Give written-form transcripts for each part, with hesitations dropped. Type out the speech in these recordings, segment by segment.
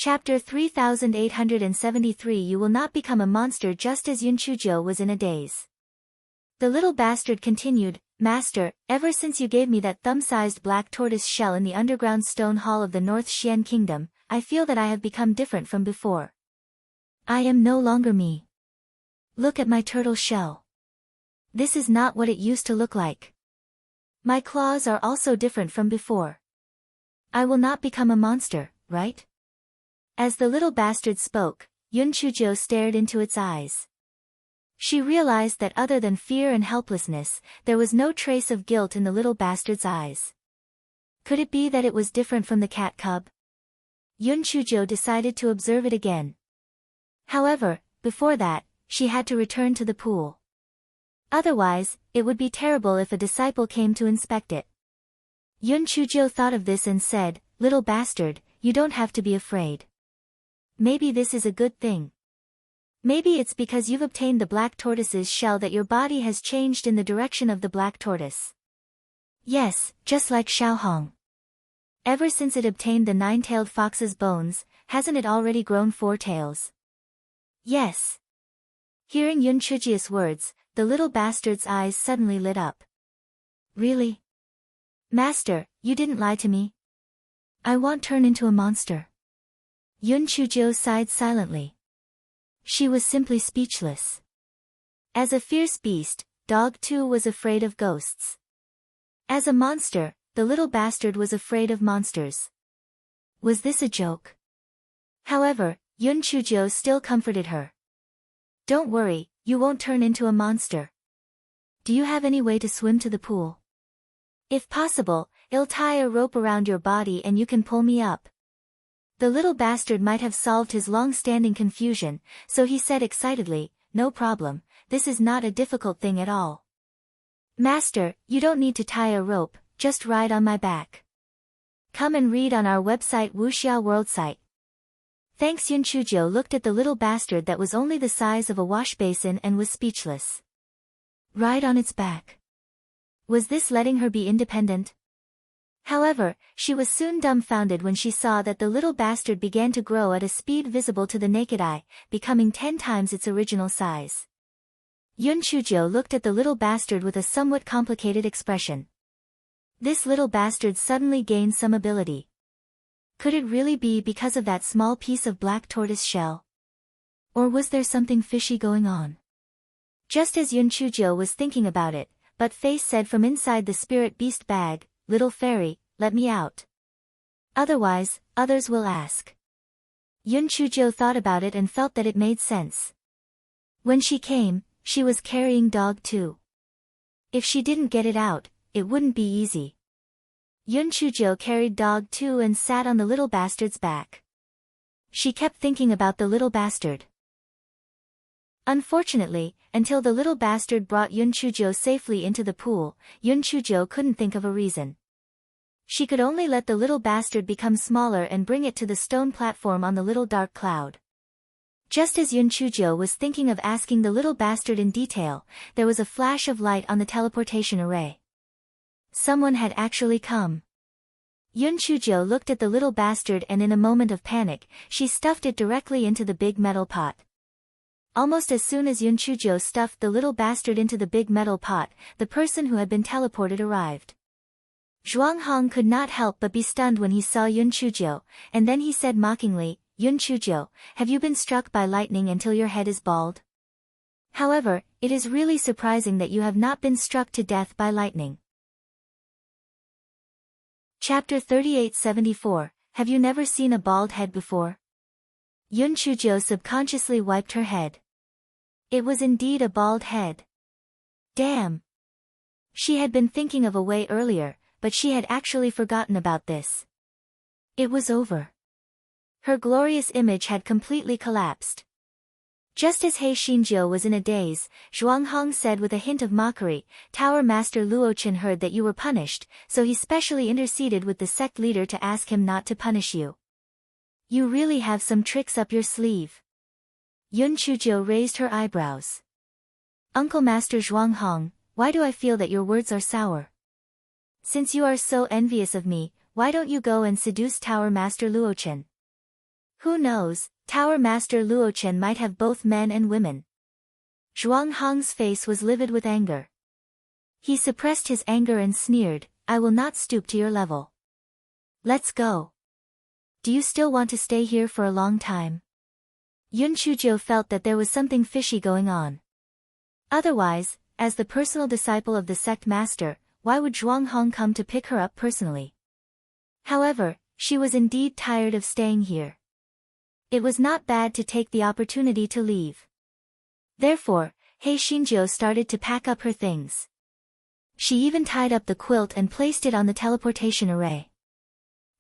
Chapter 3873. You will not become a monster. Just as Yun Chujo was in a daze. The little bastard continued, Master, ever since you gave me that thumb-sized black tortoise shell in the underground stone hall of the North Xian Kingdom, I feel that I have become different from before. I am no longer me. Look at my turtle shell. This is not what it used to look like. My claws are also different from before. I will not become a monster, right? As the little bastard spoke, Yun Chujo stared into its eyes. She realized that other than fear and helplessness, there was no trace of guilt in the little bastard's eyes. Could it be that it was different from the cat cub? Yun Chujo decided to observe it again. However, before that, she had to return to the pool. Otherwise, it would be terrible if a disciple came to inspect it. Yun Chujo thought of this and said, Little bastard, you don't have to be afraid. Maybe this is a good thing. Maybe it's because you've obtained the black tortoise's shell that your body has changed in the direction of the black tortoise. Yes, just like Xiaohong. Ever since it obtained the nine-tailed fox's bones, hasn't it already grown 4 tails? Yes. Hearing Yun Chujia's words, the little bastard's eyes suddenly lit up. Really? Master, you didn't lie to me? I won't turn into a monster. Yun Chujo sighed silently. She was simply speechless. As a fierce beast, Dog too was afraid of ghosts. As a monster, the little bastard was afraid of monsters. Was this a joke? However, Yun Chujo still comforted her. Don't worry, you won't turn into a monster. Do you have any way to swim to the pool? If possible, I'll tie a rope around your body and you can pull me up. The little bastard might have solved his long-standing confusion, so he said excitedly, No problem, this is not a difficult thing at all. Master, you don't need to tie a rope, just ride on my back. Come and read on our website Wuxia World site. Thanks. Yun Chujo looked at the little bastard that was only the size of a wash basin and was speechless. Ride on its back. Was this letting her be independent? However, she was soon dumbfounded when she saw that the little bastard began to grow at a speed visible to the naked eye, becoming 10 times its original size. Yun Chujo looked at the little bastard with a somewhat complicated expression. This little bastard suddenly gained some ability. Could it really be because of that small piece of black tortoise shell? Or was there something fishy going on? Just as Yun Chujo was thinking about it, But Face said from inside the spirit beast bag, Little fairy, let me out. Otherwise, others will ask. Yun Chujo thought about it and felt that it made sense. When she came, she was carrying Dog too. If she didn't get it out, it wouldn't be easy. Yun Chujo carried Dog too and sat on the little bastard's back. She kept thinking about the little bastard. Unfortunately, until the little bastard brought Yun Chujo safely into the pool, Yun Chujo couldn't think of a reason. She could only let the little bastard become smaller and bring it to the stone platform on the little dark cloud. Just as Yun Chujo was thinking of asking the little bastard in detail, there was a flash of light on the teleportation array. Someone had actually come. Yun Chujo looked at the little bastard and in a moment of panic, she stuffed it directly into the big metal pot. Almost as soon as Yun Chujo stuffed the little bastard into the big metal pot, the person who had been teleported arrived. Zhuang Hong could not help but be stunned when he saw Yun Chujo, and then he said mockingly, Yun Chujo, have you been struck by lightning until your head is bald? However, it is really surprising that you have not been struck to death by lightning. Chapter 3874, Have you never seen a bald head before? Yun Chujo subconsciously wiped her head. It was indeed a bald head. Damn! She had been thinking of a way earlier, but she had actually forgotten about this. It was over. Her glorious image had completely collapsed. Just as He Xinjiu was in a daze, Zhuang Hong said with a hint of mockery, Tower Master Luochen heard that you were punished, so he specially interceded with the sect leader to ask him not to punish you. You really have some tricks up your sleeve. Yun Chujo raised her eyebrows. Uncle Master Zhuang Hong, why do I feel that your words are sour? Since you are so envious of me, why don't you go and seduce Tower Master Luochen? Who knows, Tower Master Luochen might have both men and women. Zhuang Hong's face was livid with anger. He suppressed his anger and sneered, I will not stoop to your level. Let's go. Do you still want to stay here for a long time? Yun Chuzhou felt that there was something fishy going on. Otherwise, as the personal disciple of the sect master, why would Zhuang Hong come to pick her up personally? However, she was indeed tired of staying here. It was not bad to take the opportunity to leave. Therefore, He Xinjiu started to pack up her things. She even tied up the quilt and placed it on the teleportation array.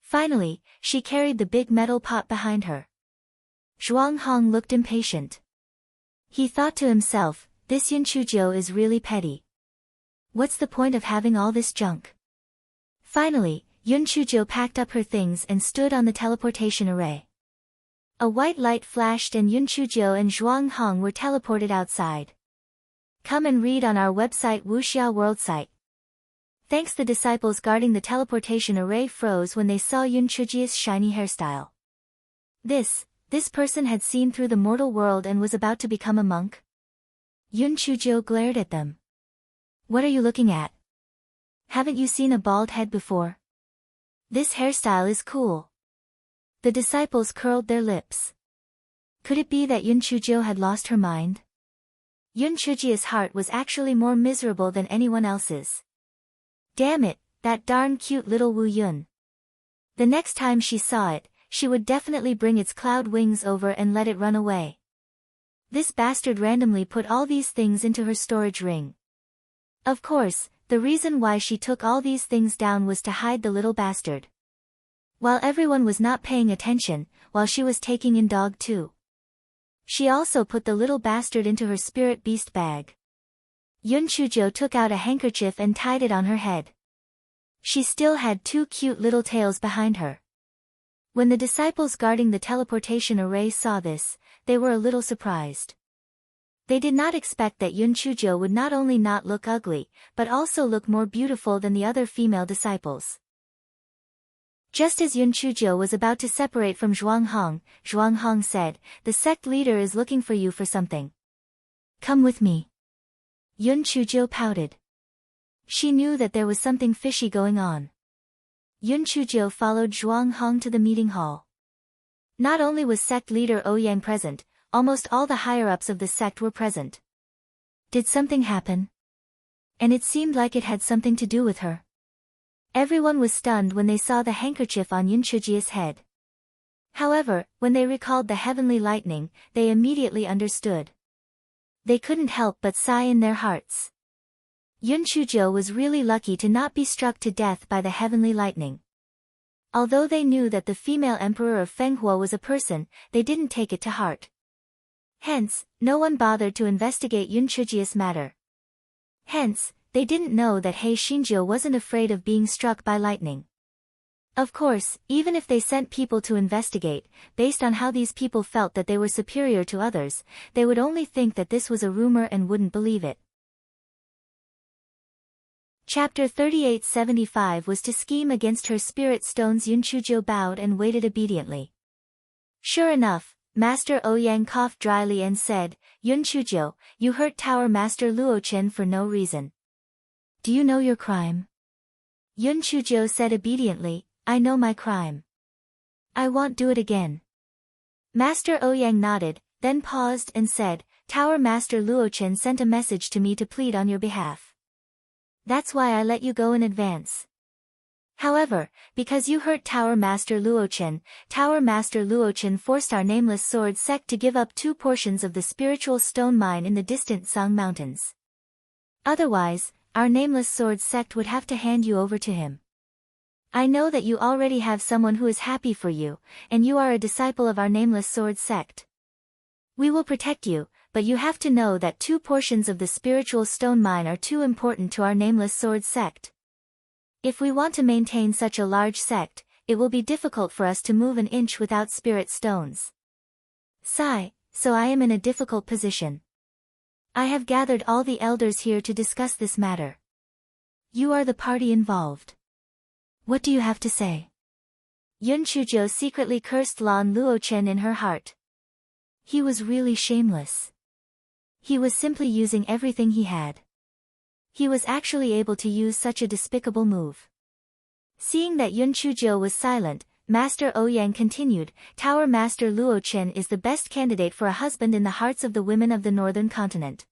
Finally, she carried the big metal pot behind her. Zhuang Hong looked impatient. He thought to himself, this Yun Chuzhou is really petty. What's the point of having all this junk? Finally, Yun Chuzhou packed up her things and stood on the teleportation array. A white light flashed and Yun Chuzhou and Zhuang Hong were teleported outside. Come and read on our website Wuxia World site. Thanks, the disciples guarding the teleportation array froze when they saw Yun Chuzhou's shiny hairstyle. This person had seen through the mortal world and was about to become a monk? Yun Chuzhou glared at them. What are you looking at? Haven't you seen a bald head before? This hairstyle is cool. The disciples curled their lips. Could it be that Yun Chuzhou had lost her mind? Yun Chuzhou's heart was actually more miserable than anyone else's. Damn it, that darn cute little Wu Yun. The next time she saw it, she would definitely bring its cloud wings over and let it run away. This bastard randomly put all these things into her storage ring. Of course, the reason why she took all these things down was to hide the little bastard. While everyone was not paying attention, while she was taking in dog too. She also put the little bastard into her spirit beast bag. Yun Chuzhou took out a handkerchief and tied it on her head. She still had two cute little tails behind her. When the disciples guarding the teleportation array saw this, they were a little surprised. They did not expect that Yun Chuzhou would not only not look ugly, but also look more beautiful than the other female disciples. Just as Yun Chuzhou was about to separate from Zhuang Hong said, the sect leader is looking for you for something. Come with me. Yun Chuzhou pouted. She knew that there was something fishy going on. Yun Chuzhou followed Zhuang Hong to the meeting hall. Not only was sect leader Ouyang present, almost all the higher-ups of the sect were present. Did something happen? And it seemed like it had something to do with her. Everyone was stunned when they saw the handkerchief on Yun Chuzhou's head. However, when they recalled the heavenly lightning, they immediately understood. They couldn't help but sigh in their hearts. Yun Chuzhou was really lucky to not be struck to death by the heavenly lightning. Although they knew that the female emperor of Fenghua was a person, they didn't take it to heart. Hence, no one bothered to investigate Yun Chuzhou's matter. Hence, they didn't know that He Xinjiu wasn't afraid of being struck by lightning. Of course, even if they sent people to investigate, based on how these people felt that they were superior to others, they would only think that this was a rumor and wouldn't believe it. Chapter 3875 was to scheme against her spirit stones. Yun Chuzhou bowed and waited obediently. Sure enough, Master Ouyang coughed dryly and said, Yun Chuzhou, you hurt Tower Master Luochen for no reason. Do you know your crime? Yun Chuzhou said obediently, I know my crime. I won't do it again. Master Ouyang nodded, then paused and said, Tower Master Luochen sent a message to me to plead on your behalf. That's why I let you go in advance. However, because you hurt Tower Master Luochen forced our Nameless Sword sect to give up 2 portions of the spiritual stone mine in the distant Song Mountains. Otherwise, our Nameless Sword sect would have to hand you over to him. I know that you already have someone who is happy for you, and you are a disciple of our Nameless Sword sect. We will protect you, but you have to know that 2 portions of the spiritual stone mine are too important to our Nameless Sword sect. If we want to maintain such a large sect, it will be difficult for us to move an inch without spirit stones. Sigh, so I am in a difficult position. I have gathered all the elders here to discuss this matter. You are the party involved. What do you have to say? Yun Chuzhou secretly cursed Lan Luochen in her heart. He was really shameless. He was simply using everything he had. He was actually able to use such a despicable move. Seeing that Yun Chuzhou was silent, Master Ouyang continued, Tower Master Luochen is the best candidate for a husband in the hearts of the women of the northern continent.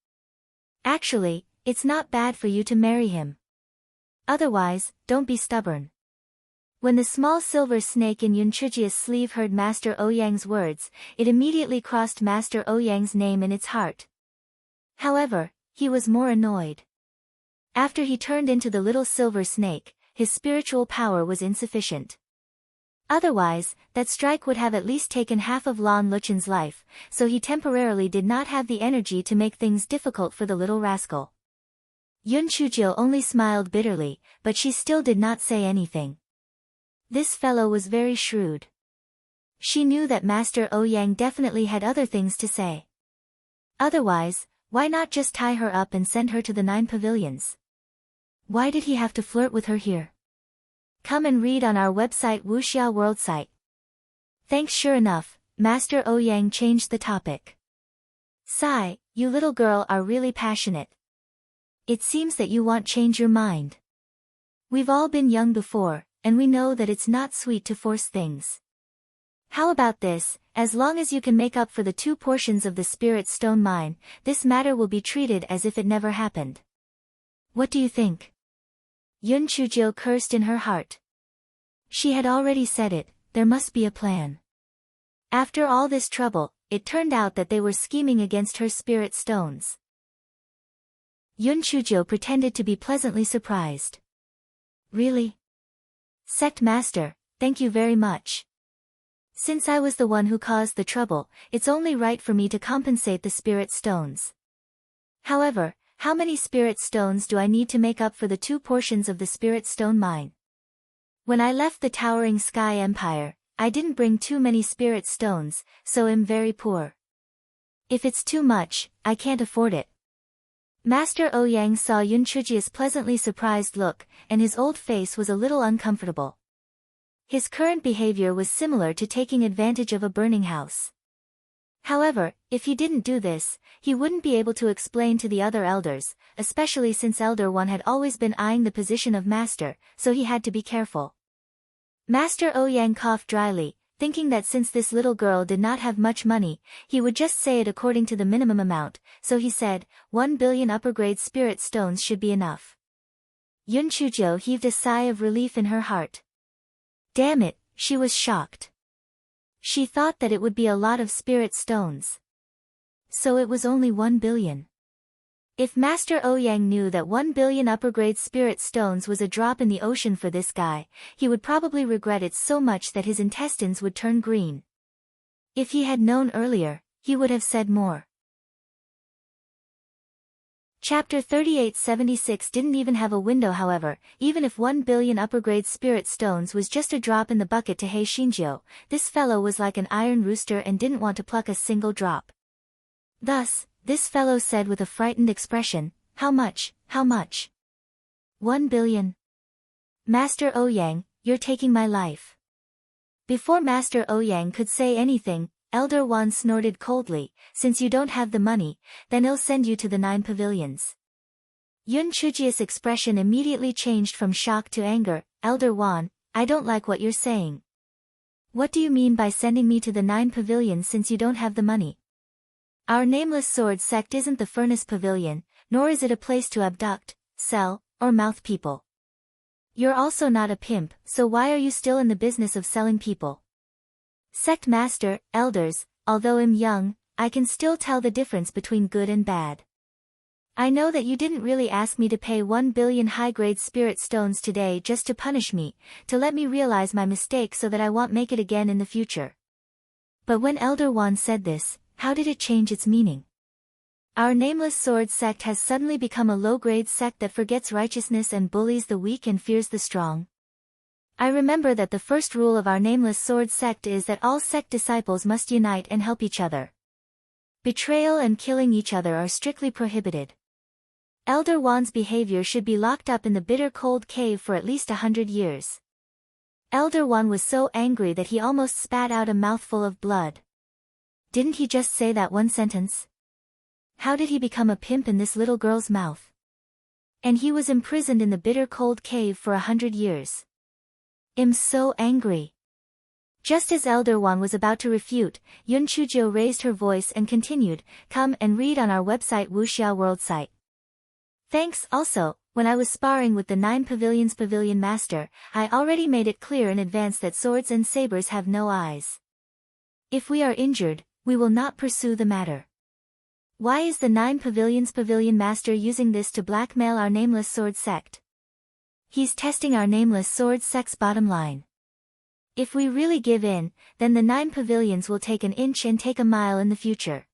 Actually, it's not bad for you to marry him. Otherwise, don't be stubborn. When the small silver snake in Yun Chuzhou's sleeve heard Master Ouyang's words, it immediately crossed Master Ouyang's name in its heart. However, he was more annoyed. After he turned into the little silver snake, his spiritual power was insufficient. Otherwise, that strike would have at least taken half of Lan Luchen's life, so he temporarily did not have the energy to make things difficult for the little rascal. Yun Chuzhou only smiled bitterly, but she still did not say anything. This fellow was very shrewd. She knew that Master Ouyang definitely had other things to say. Otherwise, why not just tie her up and send her to the 9 pavilions? Why did he have to flirt with her here? Come and read on our website Wuxia World site. Thanks. Sure enough, Master Ouyang changed the topic. Sigh, you little girl are really passionate. It seems that you won't change your mind. We've all been young before, and we know that it's not sweet to force things. How about this, as long as you can make up for the 2 portions of the spirit stone mine, this matter will be treated as if it never happened. What do you think? Yun Chuzhou cursed in her heart. She had already said it, there must be a plan. After all this trouble, it turned out that they were scheming against her spirit stones. Yun Chuzhou pretended to be pleasantly surprised. Really? Sect Master, thank you very much. Since I was the one who caused the trouble, it's only right for me to compensate the spirit stones. However, how many spirit stones do I need to make up for the 2 portions of the spirit stone mine? When I left the towering sky empire, I didn't bring too many spirit stones, so I'm very poor. If it's too much, I can't afford it. Master Ouyang saw Yun Chuzhou's pleasantly surprised look, and his old face was a little uncomfortable. His current behavior was similar to taking advantage of a burning house. However, if he didn't do this, he wouldn't be able to explain to the other elders, especially since Elder One had always been eyeing the position of master, so he had to be careful. Master Ouyang coughed dryly, thinking that since this little girl did not have much money, he would just say it according to the minimum amount, so he said, 1 billion upper-grade spirit stones should be enough. Yun Chuzhou heaved a sigh of relief in her heart. Damn it, she was shocked. She thought that it would be a lot of spirit stones. So it was only 1 billion. If Master Ouyang knew that 1 billion upper-grade spirit stones was a drop in the ocean for this guy, he would probably regret it so much that his intestines would turn green. If he had known earlier, he would have said more. Chapter 3876 didn't even have a window. However, even if 1 billion upper-grade spirit stones was just a drop in the bucket to He Xinjiu, this fellow was like an iron rooster and didn't want to pluck a single drop. Thus, this fellow said with a frightened expression, How much, how much? 1 billion. Master Ouyang, you're taking my life. Before Master Ouyang could say anything, Elder Wan snorted coldly, Since you don't have the money, then I'll send you to the 9 pavilions. Yun Chuzhou's expression immediately changed from shock to anger. Elder Wan, I don't like what you're saying. What do you mean by sending me to the 9 pavilions since you don't have the money? Our nameless sword sect isn't the furnace pavilion, nor is it a place to abduct, sell, or mouth people. You're also not a pimp, so why are you still in the business of selling people? Sect Master, elders, although I'm young, I can still tell the difference between good and bad. I know that you didn't really ask me to pay 1 billion high-grade spirit stones today just to punish me, to let me realize my mistake so that I won't make it again in the future. But when Elder Wan said this, how did it change its meaning? Our nameless sword sect has suddenly become a low-grade sect that forgets righteousness and bullies the weak and fears the strong. I remember that the first rule of our nameless sword sect is that all sect disciples must unite and help each other. Betrayal and killing each other are strictly prohibited. Elder Wan's behavior should be locked up in the bitter cold cave for at least 100 years. Elder Wan was so angry that he almost spat out a mouthful of blood. Didn't he just say that one sentence? How did he become a pimp in this little girl's mouth? And he was imprisoned in the bitter cold cave for 100 years. I'm so angry. Just as Elder Wan was about to refute, Yun Chujio raised her voice and continued, come and read on our website Wuxia World site. Thanks. Also, when I was sparring with the 9 Pavilions Pavilion Master, I already made it clear in advance that swords and sabers have no eyes. If we are injured, we will not pursue the matter. Why is the 9 Pavilions Pavilion Master using this to blackmail our nameless sword sect? He's testing our nameless sword sect's bottom line. If we really give in, then the 9 pavilions will take an inch and take a mile in the future.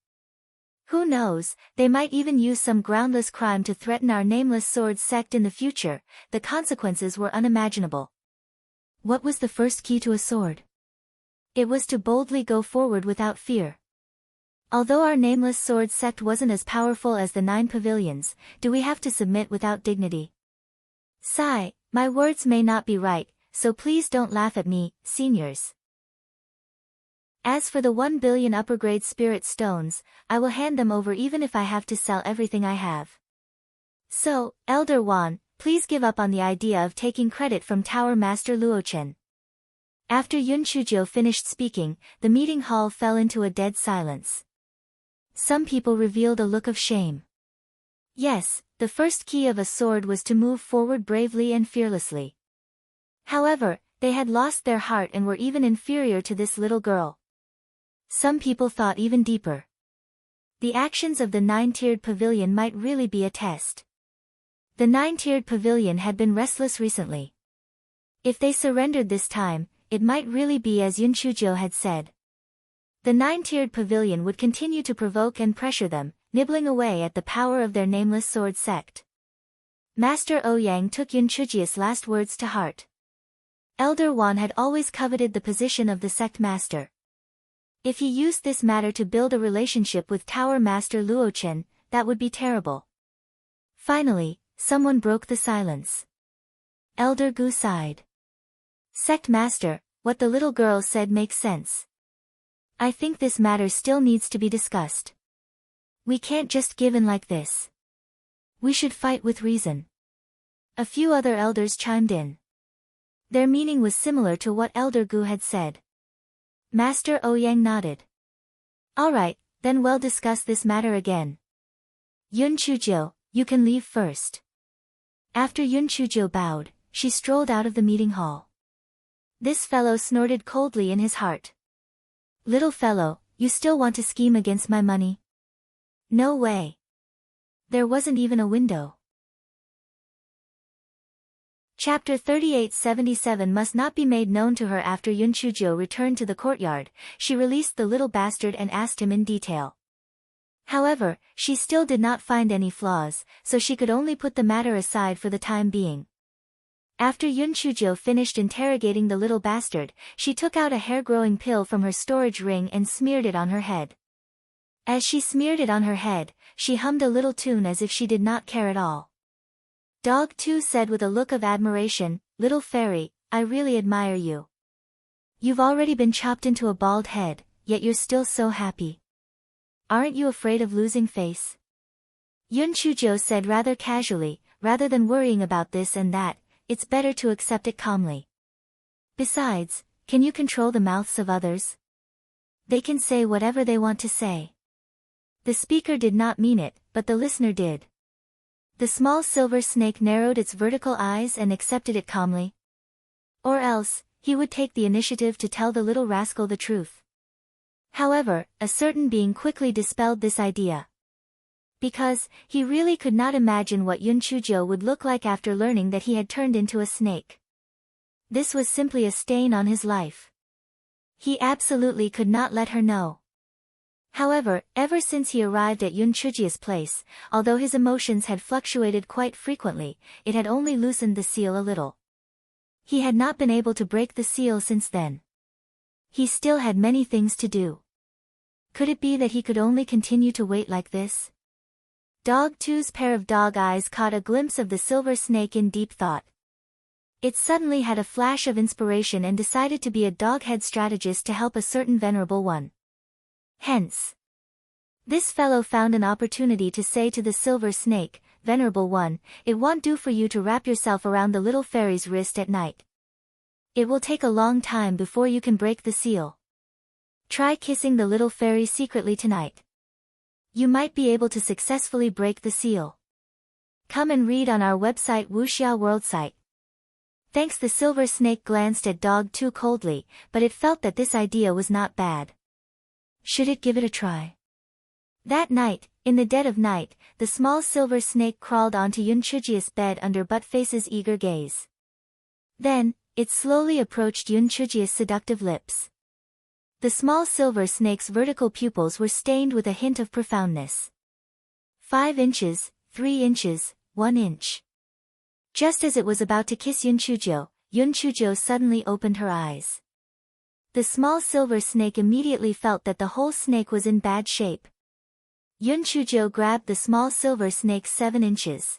Who knows, they might even use some groundless crime to threaten our nameless sword sect in the future. The consequences were unimaginable. What was the first key to a sword? It was to boldly go forward without fear. Although our nameless sword sect wasn't as powerful as the 9 pavilions, do we have to submit without dignity? Sigh, my words may not be right, so please don't laugh at me, seniors. As for the 1 billion upper-grade spirit stones, I will hand them over even if I have to sell everything I have. So, Elder Wan, please give up on the idea of taking credit from Tower Master Luochen. After Yun Chujio finished speaking, the meeting hall fell into a dead silence. Some people revealed a look of shame. Yes, the first key of a sword was to move forward bravely and fearlessly. However, they had lost their heart and were even inferior to this little girl. Some people thought even deeper. The actions of the 9-tiered pavilion might really be a test. The 9-tiered pavilion had been restless recently. If they surrendered this time, it might really be as Yun Chujio had said. The 9-tiered pavilion would continue to provoke and pressure them, nibbling away at the power of their nameless sword sect. Master Ouyang took Yun Chujio's last words to heart. Elder Wan had always coveted the position of the sect master. If he used this matter to build a relationship with Tower Master Luochen, that would be terrible. Finally, someone broke the silence. Elder Gu sighed. Sect master, what the little girl said makes sense. I think this matter still needs to be discussed. We can't just give in like this. We should fight with reason. A few other elders chimed in. Their meaning was similar to what Elder Gu had said. Master Ouyang nodded. Alright, then we'll discuss this matter again. Yun Chujio, you can leave first. After Yun Chujio bowed, she strolled out of the meeting hall. This fellow snorted coldly in his heart. Little fellow, you still want to scheme against my money? No way. There wasn't even a window. Chapter 3877 must not be made known to her. After Yun Chujio returned to the courtyard, she released the little bastard and asked him in detail. However, she still did not find any flaws, so she could only put the matter aside for the time being. After Yun Chujio finished interrogating the little bastard, she took out a hair-growing pill from her storage ring and smeared it on her head. As she smeared it on her head, she hummed a little tune as if she did not care at all. Dog 2 said with a look of admiration, Little fairy, I really admire you. You've already been chopped into a bald head, yet you're still so happy. Aren't you afraid of losing face? Yun Chujio said rather casually, rather than worrying about this and that, it's better to accept it calmly. Besides, can you control the mouths of others? They can say whatever they want to say. The speaker did not mean it, but the listener did. The small silver snake narrowed its vertical eyes and accepted it calmly. Or else, he would take the initiative to tell the little rascal the truth. However, a certain being quickly dispelled this idea. Because, he really could not imagine what Yun Chujio would look like after learning that he had turned into a snake. This was simply a stain on his life. He absolutely could not let her know. However, ever since he arrived at Yun Chujio's place, although his emotions had fluctuated quite frequently, it had only loosened the seal a little. He had not been able to break the seal since then. He still had many things to do. Could it be that he could only continue to wait like this? Dog 2's pair of dog eyes caught a glimpse of the silver snake in deep thought. It suddenly had a flash of inspiration and decided to be a dog-head strategist to help a certain venerable one. Hence, this fellow found an opportunity to say to the silver snake, "Venerable one, it won't do for you to wrap yourself around the little fairy's wrist at night. It will take a long time before you can break the seal. Try kissing the little fairy secretly tonight. You might be able to successfully break the seal. Come and read on our website Wuxia World site." Thanks. The silver snake glanced at Dog too coldly, but it felt that this idea was not bad. Should it give it a try? That night, in the dead of night, the small silver snake crawled onto Yunchuji's bed under Buttface's eager gaze. Then, it slowly approached Yunchuji's seductive lips. The small silver snake's vertical pupils were stained with a hint of profoundness. 5 inches, 3 inches, 1 inch. Just as it was about to kiss Yunchujo suddenly opened her eyes. The small silver snake immediately felt that the whole snake was in bad shape. Yunchujo grabbed the small silver snake's 7 inches.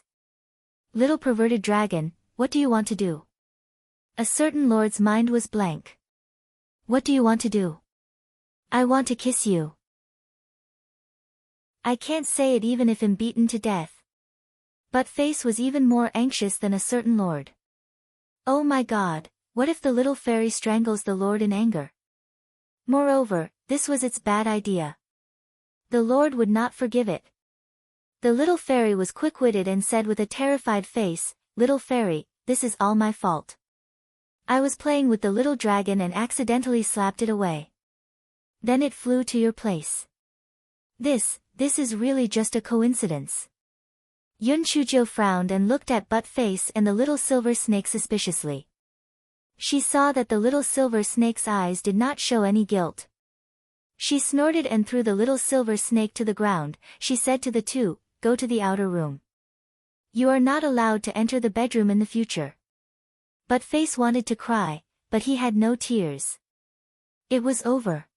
"Little perverted dragon, what do you want to do?" A certain lord's mind was blank. "What do you want to do?" "I want to kiss you. I can't say it even if I'm beaten to death." Buttface was even more anxious than a certain lord. Oh my god, what if the little fairy strangles the lord in anger? Moreover, this was its bad idea. The lord would not forgive it. The little fairy was quick-witted and said with a terrified face, "Little fairy, this is all my fault. I was playing with the little dragon and accidentally slapped it away. Then it flew to your place. This is really just a coincidence." Yunchujo frowned and looked at Buttface and the little silver snake suspiciously. She saw that the little silver snake's eyes did not show any guilt. She snorted and threw the little silver snake to the ground. She said to the two, "Go to the outer room. You are not allowed to enter the bedroom in the future." Buttface wanted to cry, but he had no tears. It was over.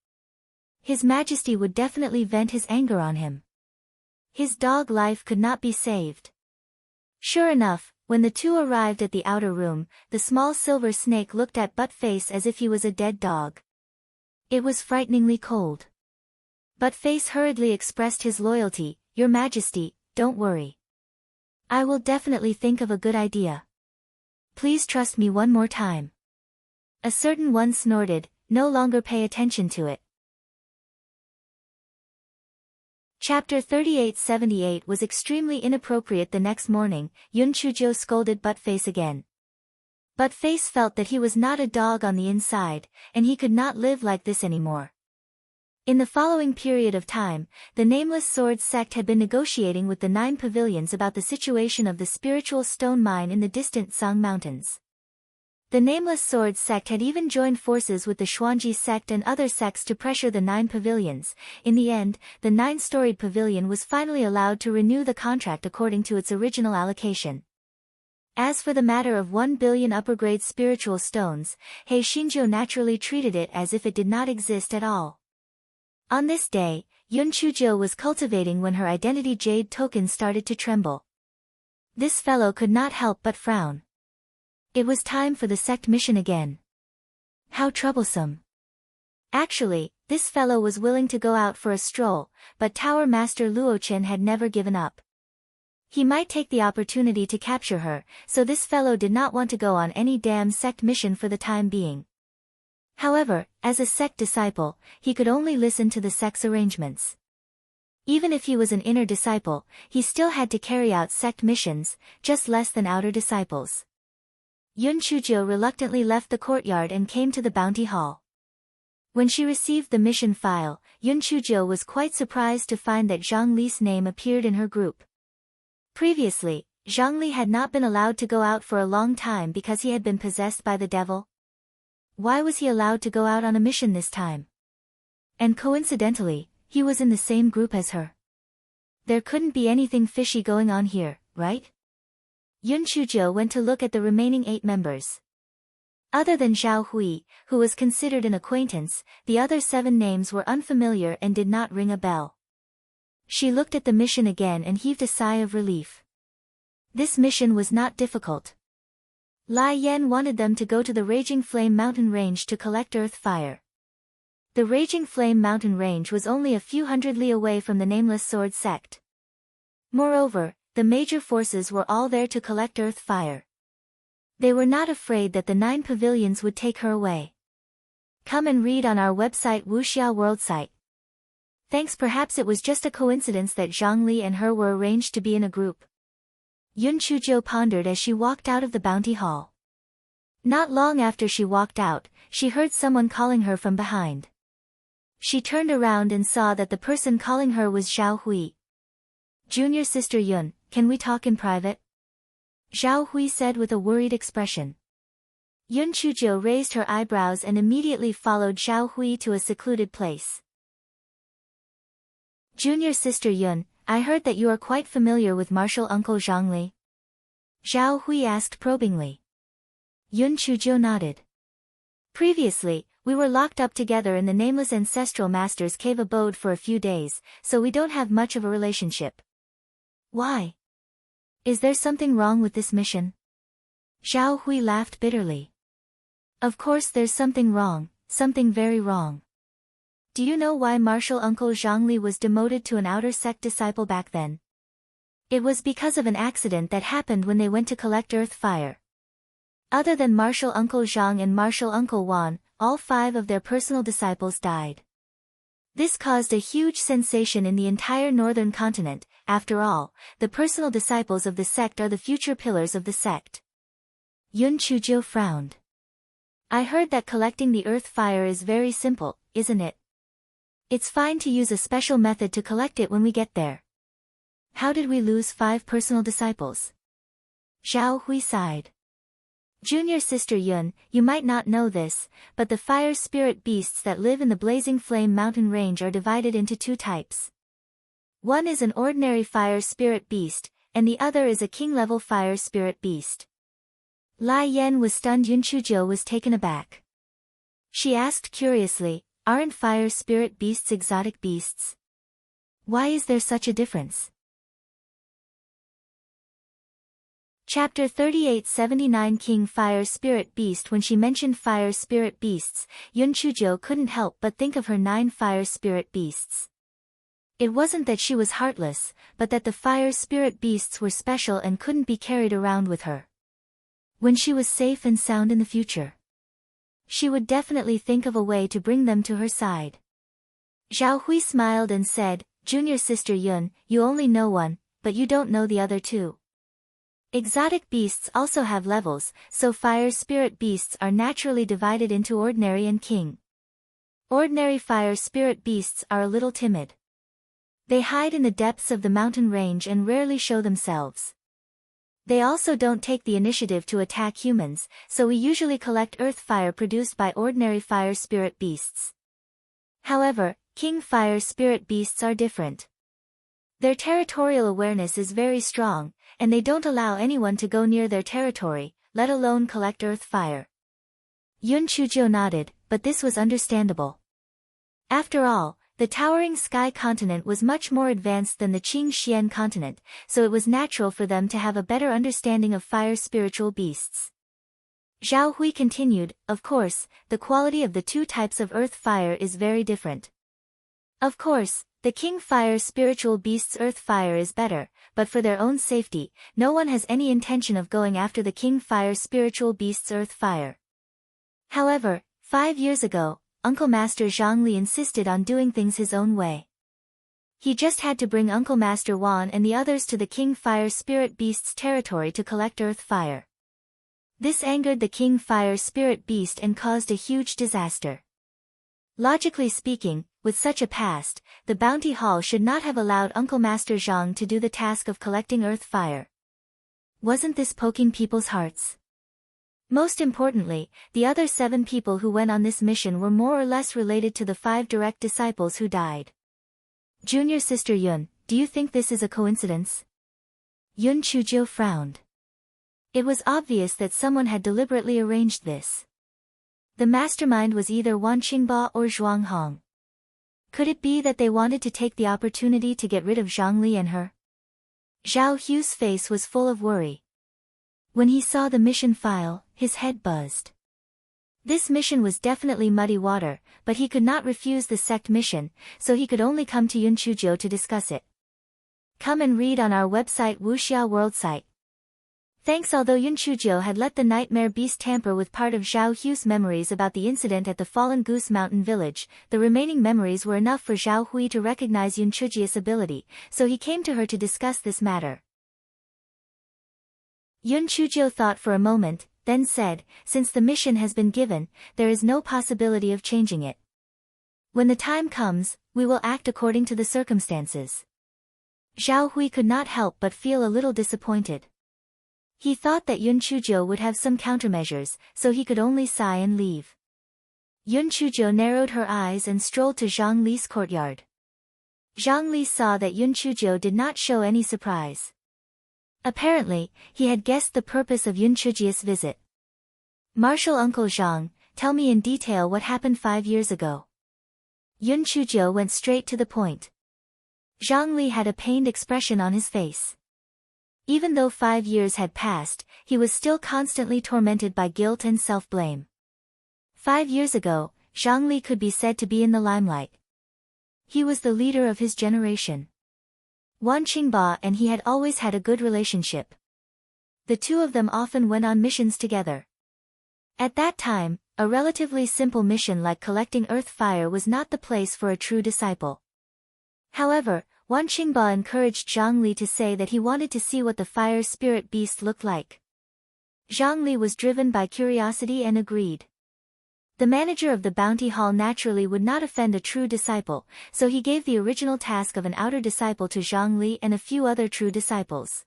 His Majesty would definitely vent his anger on him. His dog life could not be saved. Sure enough, when the two arrived at the outer room, the small silver snake looked at Buttface as if he was a dead dog. It was frighteningly cold. Buttface hurriedly expressed his loyalty, "Your Majesty, don't worry. I will definitely think of a good idea. Please trust me one more time." A certain one snorted, "No longer pay attention to it." Chapter 3878 was extremely inappropriate. The next morning, Yunchujo scolded Buttface again. Buttface felt that he was not a dog on the inside, and he could not live like this anymore. In the following period of time, the Nameless Sword sect had been negotiating with the 9 pavilions about the situation of the spiritual stone mine in the distant Song Mountains. The Nameless Sword sect had even joined forces with the Xuanji sect and other sects to pressure the 9 pavilions. In the end, the 9-storied pavilion was finally allowed to renew the contract according to its original allocation. As for the matter of 1 billion upper-grade spiritual stones, Hei Shinjo naturally treated it as if it did not exist at all. On this day, Yunchujo was cultivating when her identity jade token started to tremble. This fellow could not help but frown. It was time for the sect mission again. How troublesome. Actually, this fellow was willing to go out for a stroll, but Tower Master Luochen had never given up. He might take the opportunity to capture her, so this fellow did not want to go on any damn sect mission for the time being. However, as a sect disciple, he could only listen to the sect's arrangements. Even if he was an inner disciple, he still had to carry out sect missions, just less than outer disciples. Yunchujo reluctantly left the courtyard and came to the bounty hall. When she received the mission file, Yunchujo was quite surprised to find that Zhang Li's name appeared in her group. Previously, Zhang Li had not been allowed to go out for a long time because he had been possessed by the devil. Why was he allowed to go out on a mission this time? And coincidentally, he was in the same group as her. There couldn't be anything fishy going on here, right? Yunchujo went to look at the remaining 8 members. Other than Zhao Hui, who was considered an acquaintance, the other 7 names were unfamiliar and did not ring a bell. She looked at the mission again and heaved a sigh of relief. This mission was not difficult. Lai Yan wanted them to go to the Raging Flame Mountain Range to collect earth fire. The Raging Flame Mountain Range was only a few hundred li away from the Nameless Sword sect. Moreover, the major forces were all there to collect earth fire. They were not afraid that the 9 pavilions would take her away. Come and read on our website Wuxia World site. Thanks. Perhaps it was just a coincidence that Zhang Li and her were arranged to be in a group. Yun Chuzhou pondered as she walked out of the bounty hall. Not long after she walked out, she heard someone calling her from behind. She turned around and saw that the person calling her was Zhao Hui. Junior sister Yun, can we talk in private? Zhao Hui said with a worried expression. Yun Chuzhou raised her eyebrows and immediately followed Zhao Hui to a secluded place. Junior sister Yun, I heard that you are quite familiar with martial uncle Zhang Li. Zhao Hui asked probingly. Yun Chuzhou nodded. Previously, we were locked up together in the Nameless Ancestral Master's cave abode for a few days, so we don't have much of a relationship. Why? Is there something wrong with this mission? Zhao Hui laughed bitterly. Of course there's something wrong, something very wrong. Do you know why martial uncle Zhang Li was demoted to an outer sect disciple back then? It was because of an accident that happened when they went to collect earth fire. Other than martial uncle Zhang and martial uncle Wan, all 5 of their personal disciples died. This caused a huge sensation in the entire northern continent. After all, the personal disciples of the sect are the future pillars of the sect. Yun Chuzhou frowned. I heard that collecting the earth fire is very simple, isn't it? It's fine to use a special method to collect it when we get there. How did we lose 5 personal disciples? Zhao Hui sighed. Junior sister Yun, you might not know this, but the fire spirit beasts that live in the Blazing Flame Mountain Range are divided into 2 types. One is an ordinary fire spirit beast, and the other is a king-level fire spirit beast. Lai Yan was stunned. Yun Chuzhou was taken aback. She asked curiously, aren't fire spirit beasts exotic beasts? Why is there such a difference? Chapter 3879 King Fire Spirit Beast. When she mentioned fire spirit beasts, Yun Chuzhou couldn't help but think of her 9 fire spirit beasts. It wasn't that she was heartless, but that the fire spirit beasts were special and couldn't be carried around with her. When she was safe and sound in the future, she would definitely think of a way to bring them to her side. Zhao Hui smiled and said, Junior sister Yun, you only know one, but you don't know the other 2. Exotic beasts also have levels, so fire spirit beasts are naturally divided into ordinary and king. Ordinary fire spirit beasts are a little timid. They hide in the depths of the mountain range and rarely show themselves. They also don't take the initiative to attack humans, so we usually collect earth fire produced by ordinary fire spirit beasts. However, king fire spirit beasts are different. Their territorial awareness is very strong, and they don't allow anyone to go near their territory, let alone collect earth fire. Yun Chuzhou nodded, but this was understandable. After all, the towering sky continent was much more advanced than the Qing Xian continent, so it was natural for them to have a better understanding of fire spiritual beasts. Zhao Hui continued, of course, the quality of the 2 types of earth fire is very different. Of course, the king fire spiritual beast's earth fire is better, but for their own safety, no one has any intention of going after the king fire spiritual beast's earth fire. However, 5 years ago, Uncle Master Zhang Li insisted on doing things his own way. He just had to bring Uncle Master Wan and the others to the King Fire Spirit Beast's territory to collect earth fire. This angered the King Fire Spirit Beast and caused a huge disaster. Logically speaking, with such a past, the Bounty Hall should not have allowed Uncle Master Zhang to do the task of collecting earth fire. Wasn't this poking people's hearts? Most importantly, the other 7 people who went on this mission were more or less related to the 5 direct disciples who died. Junior sister Yun, do you think this is a coincidence? Yun Chuzhou frowned. It was obvious that someone had deliberately arranged this. The mastermind was either Wan Qingba or Zhuang Hong. Could it be that they wanted to take the opportunity to get rid of Zhang Li and her? Zhao Hu's face was full of worry. When he saw the mission file, his head buzzed. This mission was definitely muddy water, but he could not refuse the sect mission, so he could only come to Yunchujo to discuss it. Come and read on our website Wuxia World site. Thanks. Although Yunchujo had let the nightmare beast tamper with part of Zhao Hui's memories about the incident at the Fallen Goose Mountain village, the remaining memories were enough for Zhao Hui to recognize Yunchuji's ability, so he came to her to discuss this matter. Yunchujo thought for a moment, then said, since the mission has been given, there is no possibility of changing it. When the time comes, we will act according to the circumstances. Zhao Hui could not help but feel a little disappointed. He thought that Yunchujo would have some countermeasures, so he could only sigh and leave. Yunchujo narrowed her eyes and strolled to Zhang Li's courtyard. Zhang Li saw that Yunchujo did not show any surprise. Apparently, he had guessed the purpose of Yunchuji's visit. Martial Uncle Zhang, tell me in detail what happened 5 years ago. Yunchujo went straight to the point. Zhang Li had a pained expression on his face. Even though 5 years had passed, he was still constantly tormented by guilt and self-blame. 5 years ago, Zhang Li could be said to be in the limelight. He was the leader of his generation. Wan Qingba and he had always had a good relationship. The two of them often went on missions together. At that time, a relatively simple mission like collecting earth fire was not the place for a true disciple. However, Wan Qingba encouraged Zhang Li to say that he wanted to see what the fire spirit beast looked like. Zhang Li was driven by curiosity and agreed. The manager of the bounty hall naturally would not offend a true disciple, so he gave the original task of an outer disciple to Zhang Li and a few other true disciples.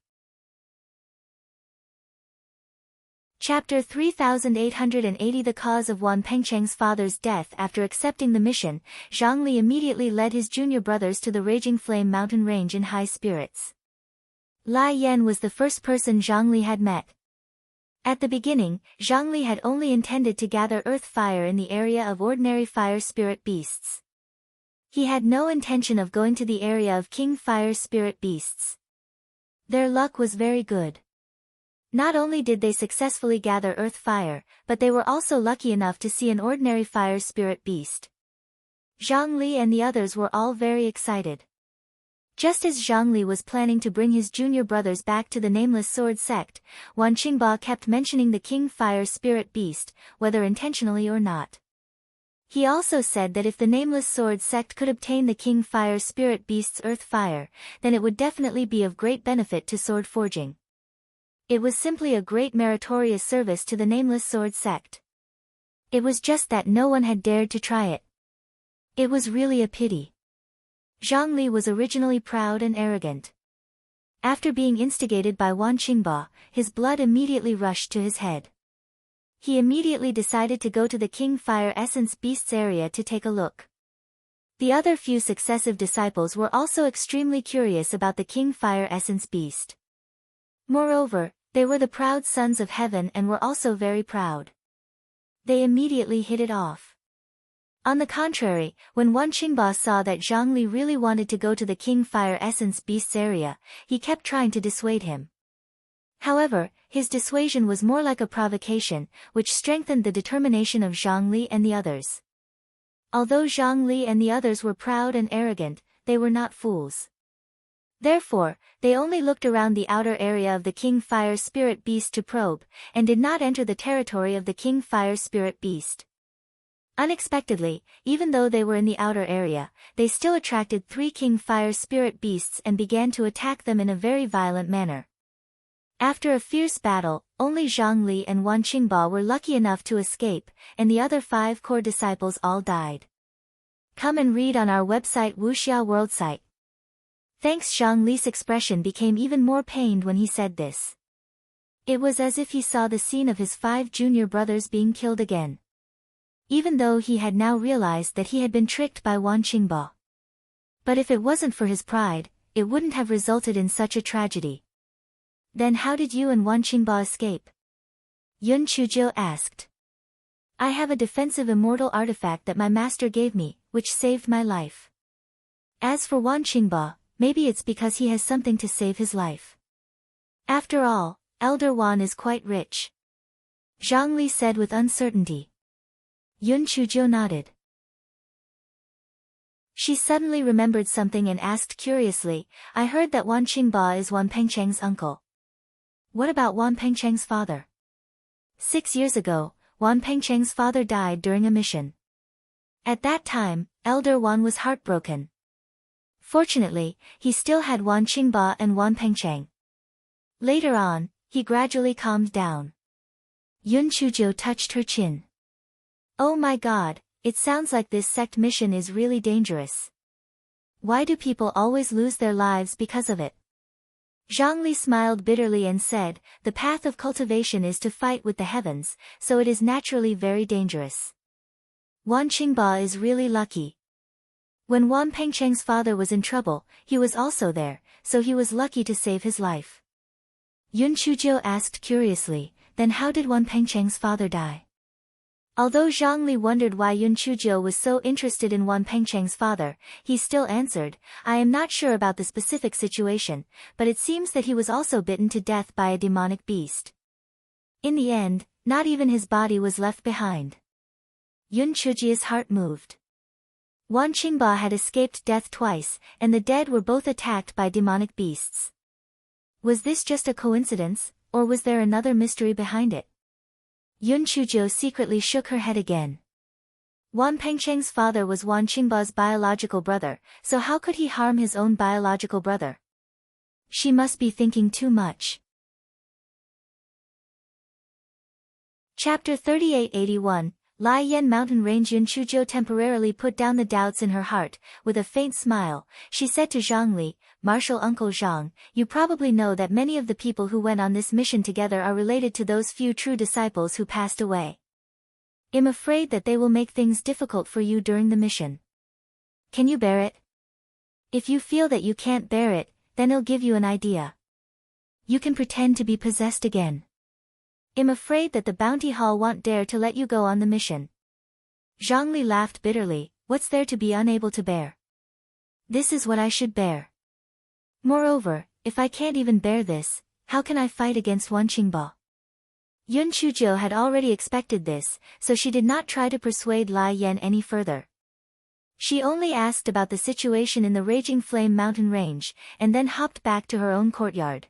Chapter 3880. The cause of Wan Pengcheng's father's death. After accepting the mission, Zhang Li immediately led his junior brothers to the Raging Flame mountain range in high spirits. Lai Yan was the first person Zhang Li had met. At the beginning, Zhang Li had only intended to gather earth fire in the area of ordinary fire spirit beasts. He had no intention of going to the area of king fire spirit beasts. Their luck was very good. Not only did they successfully gather earth fire, but they were also lucky enough to see an ordinary fire spirit beast. Zhang Li and the others were all very excited. Just as Zhang Li was planning to bring his junior brothers back to the Nameless Sword sect, Wan Qingba kept mentioning the king fire spirit beast, whether intentionally or not. He also said that if the Nameless Sword sect could obtain the king fire spirit beast's earth fire, then it would definitely be of great benefit to sword forging. It was simply a great meritorious service to the Nameless Sword sect. It was just that no one had dared to try it. It was really a pity. Zhang Li was originally proud and arrogant. After being instigated by Wan Qingba, his blood immediately rushed to his head. He immediately decided to go to the King Fire Essence Beasts area to take a look. The other few successive disciples were also extremely curious about the King Fire Essence Beast. Moreover, they were the proud sons of heaven and were also very proud. They immediately hit it off. On the contrary, when Wan Qingba saw that Zhang Li really wanted to go to the King Fire Essence Beasts area, he kept trying to dissuade him. However, his dissuasion was more like a provocation, which strengthened the determination of Zhang Li and the others. Although Zhang Li and the others were proud and arrogant, they were not fools. Therefore, they only looked around the outer area of the King Fire Spirit Beast to probe, and did not enter the territory of the King Fire Spirit Beast. Unexpectedly, even though they were in the outer area, they still attracted 3 King Fire Spirit Beasts and began to attack them in a very violent manner. After a fierce battle, only Zhang Li and Wan Qingba were lucky enough to escape, and the other 5 core disciples all died. Come and read on our website Wuxia World site. Thanks. Zhang Li's expression became even more pained when he said this. It was as if he saw the scene of his 5 junior brothers being killed again. Even though he had now realized that he had been tricked by Wan Qingba. But if it wasn't for his pride, it wouldn't have resulted in such a tragedy. Then how did you and Wan Qingba escape? Yun Chuzhou asked. I have a defensive immortal artifact that my master gave me, which saved my life. As for Wan Qingba, maybe it's because he has something to save his life. After all, Elder Wan is quite rich. Zhang Li said with uncertainty. Yun Chuzhou nodded. She suddenly remembered something and asked curiously, I heard that Wan Qingba is Wan Pengcheng's uncle. What about Wan Pengcheng's father? 6 years ago, Wan Pengcheng's father died during a mission. At that time, Elder Wan was heartbroken. Fortunately, he still had Wan Qingba and Wan Pengcheng. Later on, he gradually calmed down. Yun Chuzhou touched her chin. Oh my god, it sounds like this sect mission is really dangerous. Why do people always lose their lives because of it? Zhang Li smiled bitterly and said, the path of cultivation is to fight with the heavens, so it is naturally very dangerous. Wan Qingba is really lucky. When Wan Pengcheng's father was in trouble, he was also there, so he was lucky to save his life. Yun Chuzhou asked curiously, then how did Wan Pengcheng's father die? Although Zhang Li wondered why Yun Chuzhou was so interested in Wan Pengcheng's father, he still answered, I am not sure about the specific situation, but it seems that he was also bitten to death by a demonic beast. In the end, not even his body was left behind. Yun Chuzhou's heart moved. Wan Qingba had escaped death twice, and the dead were both attacked by demonic beasts. Was this just a coincidence, or was there another mystery behind it? Yun Chuzhou secretly shook her head again. Wan Pengcheng's father was Wan Qingba's biological brother, so how could he harm his own biological brother? She must be thinking too much. Chapter 3881, Lai Yan Mountain Range. Yun Chuzhou temporarily put down the doubts in her heart. With a faint smile, she said to Zhang Li, Martial Uncle Zhang, you probably know that many of the people who went on this mission together are related to those few true disciples who passed away. I'm afraid that they will make things difficult for you during the mission. Can you bear it? If you feel that you can't bear it, then I'll give you an idea. You can pretend to be possessed again. I'm afraid that the bounty hall won't dare to let you go on the mission. Zhang Li laughed bitterly, what's there to be unable to bear? This is what I should bear. Moreover, if I can't even bear this, how can I fight against Wan Qingba? Yun Chuzhou had already expected this, so she did not try to persuade Lai Yan any further. She only asked about the situation in the Raging Flame mountain range, and then hopped back to her own courtyard.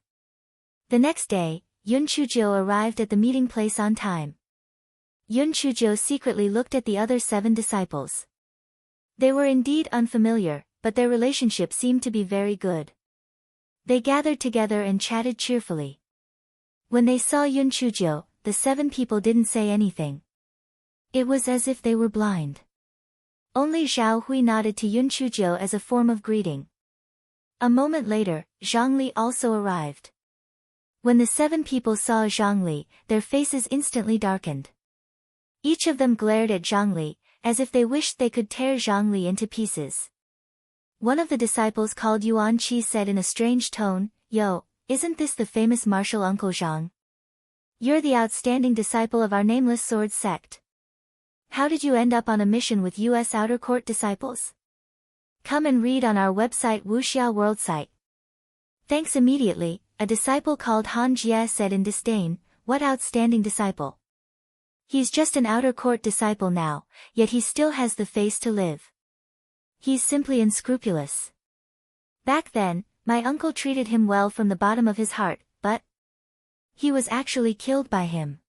The next day, Yun Chuzhou arrived at the meeting place on time. Yun Chuzhou secretly looked at the other 7 disciples. They were indeed unfamiliar, but their relationship seemed to be very good. They gathered together and chatted cheerfully. When they saw Yun Chuzhou, the 7 people didn't say anything. It was as if they were blind. Only Zhao Hui nodded to Yun Chuzhou as a form of greeting. A moment later, Zhang Li also arrived. When the 7 people saw Zhang Li, their faces instantly darkened. Each of them glared at Zhang Li, as if they wished they could tear Zhang Li into pieces. One of the disciples called Yuan Qi said in a strange tone, Yo, isn't this the famous martial Uncle Zhang? You're the outstanding disciple of our nameless sword sect. How did you end up on a mission with U.S. Outer Court disciples? Come and read on our website Wuxia World site. Thanks immediately, a disciple called Han Jie said in disdain, what outstanding disciple? He's just an Outer Court disciple now, yet he still has the face to live. He's simply unscrupulous. Back then, my uncle treated him well from the bottom of his heart, but he was actually killed by him.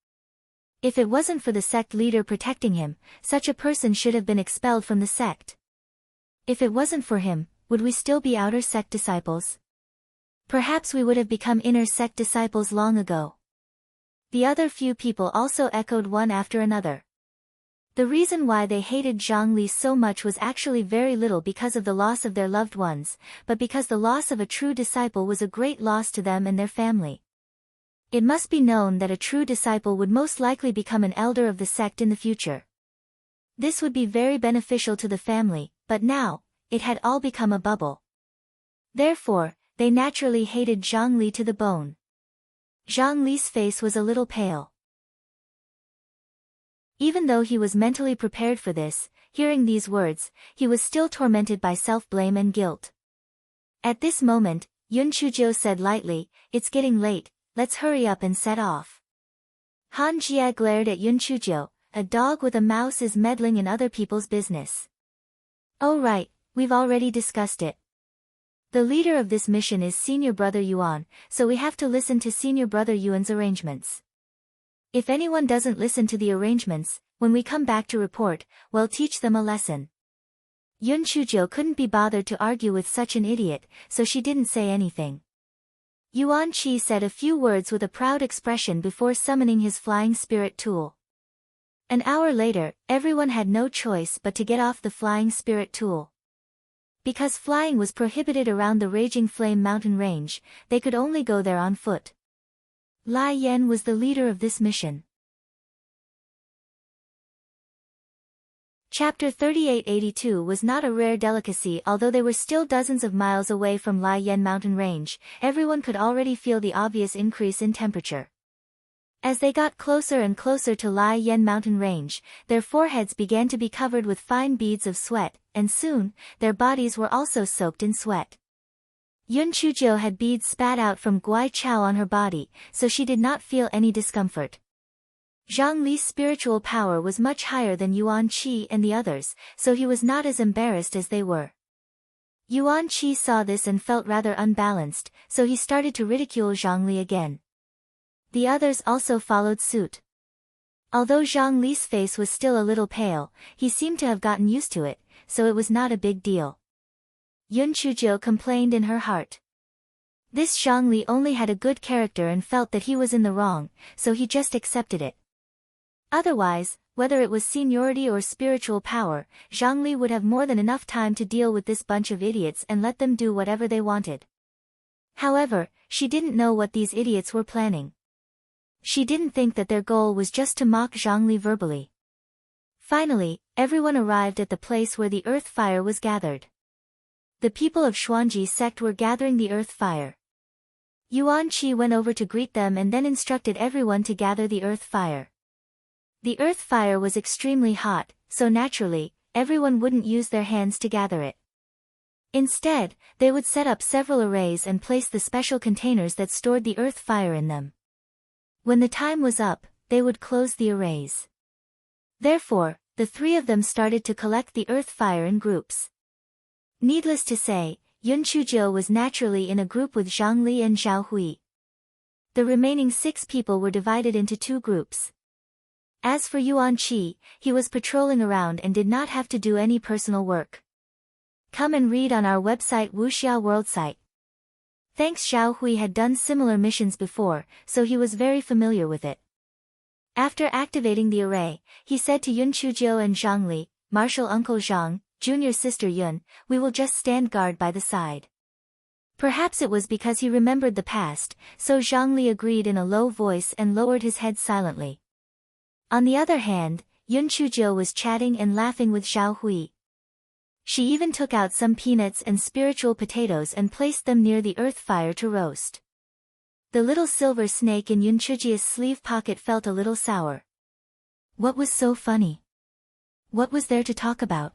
If it wasn't for the sect leader protecting him, such a person should have been expelled from the sect. If it wasn't for him, would we still be outer sect disciples? Perhaps we would have become inner sect disciples long ago. The other few people also echoed one after another. The reason why they hated Zhang Li so much was actually very little because of the loss of their loved ones, but because the loss of a true disciple was a great loss to them and their family. It must be known that a true disciple would most likely become an elder of the sect in the future. This would be very beneficial to the family, but now, it had all become a bubble. Therefore, they naturally hated Zhang Li to the bone. Zhang Li's face was a little pale. Even though he was mentally prepared for this, hearing these words, he was still tormented by self-blame and guilt. At this moment, Yun Chuzhou said lightly, it's getting late, let's hurry up and set off. Han Jie glared at Yun Chujiu. A dog with a mouse is meddling in other people's business. Oh right, we've already discussed it. The leader of this mission is Senior Brother Yuan, so we have to listen to Senior Brother Yuan's arrangements. If anyone doesn't listen to the arrangements, when we come back to report, we'll teach them a lesson. Yun Chujiu couldn't be bothered to argue with such an idiot, so she didn't say anything. Yuan Qi said a few words with a proud expression before summoning his flying spirit tool. An hour later, everyone had no choice but to get off the flying spirit tool. Because flying was prohibited around the Raging Flame mountain range, they could only go there on foot. Lai Yan was the leader of this mission. Chapter 3882 was not a rare delicacy. Although they were still dozens of miles away from Lai Yan mountain range, everyone could already feel the obvious increase in temperature. As they got closer and closer to Lai Yan mountain range, their foreheads began to be covered with fine beads of sweat, and soon, their bodies were also soaked in sweat. Yun Chujiu had beads spat out from Guai Chao on her body, so she did not feel any discomfort. Zhang Li's spiritual power was much higher than Yuan Qi and the others, so he was not as embarrassed as they were. Yuan Qi saw this and felt rather unbalanced, so he started to ridicule Zhang Li again. The others also followed suit. Although Zhang Li's face was still a little pale, he seemed to have gotten used to it, so it was not a big deal. Yun Chujiu complained in her heart. This Zhang Li only had a good character and felt that he was in the wrong, so he just accepted it. Otherwise, whether it was seniority or spiritual power, Zhang Li would have more than enough time to deal with this bunch of idiots and let them do whatever they wanted. However, she didn't know what these idiots were planning. She didn't think that their goal was just to mock Zhang Li verbally. Finally, everyone arrived at the place where the earth fire was gathered. The people of Xuanji sect were gathering the earth fire. Yuan Qi went over to greet them and then instructed everyone to gather the earth fire. The earth fire was extremely hot, so naturally, everyone wouldn't use their hands to gather it. Instead, they would set up several arrays and place the special containers that stored the earth fire in them. When the time was up, they would close the arrays. Therefore, the three of them started to collect the earth fire in groups. Needless to say, Yun Chujiu was naturally in a group with Zhang Li and Zhao Hui. The remaining 6 people were divided into 2 groups. As for Yuan Qi, he was patrolling around and did not have to do any personal work. Come and read on our website Wuxia World site. Thanks, Zhao Hui had done similar missions before, so he was very familiar with it. After activating the array, he said to Yun Chujiu and Zhang Li, Marshal Uncle Zhang, Junior Sister Yun, we will just stand guard by the side. Perhaps it was because he remembered the past, so Zhang Li agreed in a low voice and lowered his head silently. On the other hand, Yun Chujiu was chatting and laughing with Zhao Hui. She even took out some peanuts and spiritual potatoes and placed them near the earth fire to roast. The little silver snake in Yun Chujiu's sleeve pocket felt a little sour. What was so funny? What was there to talk about?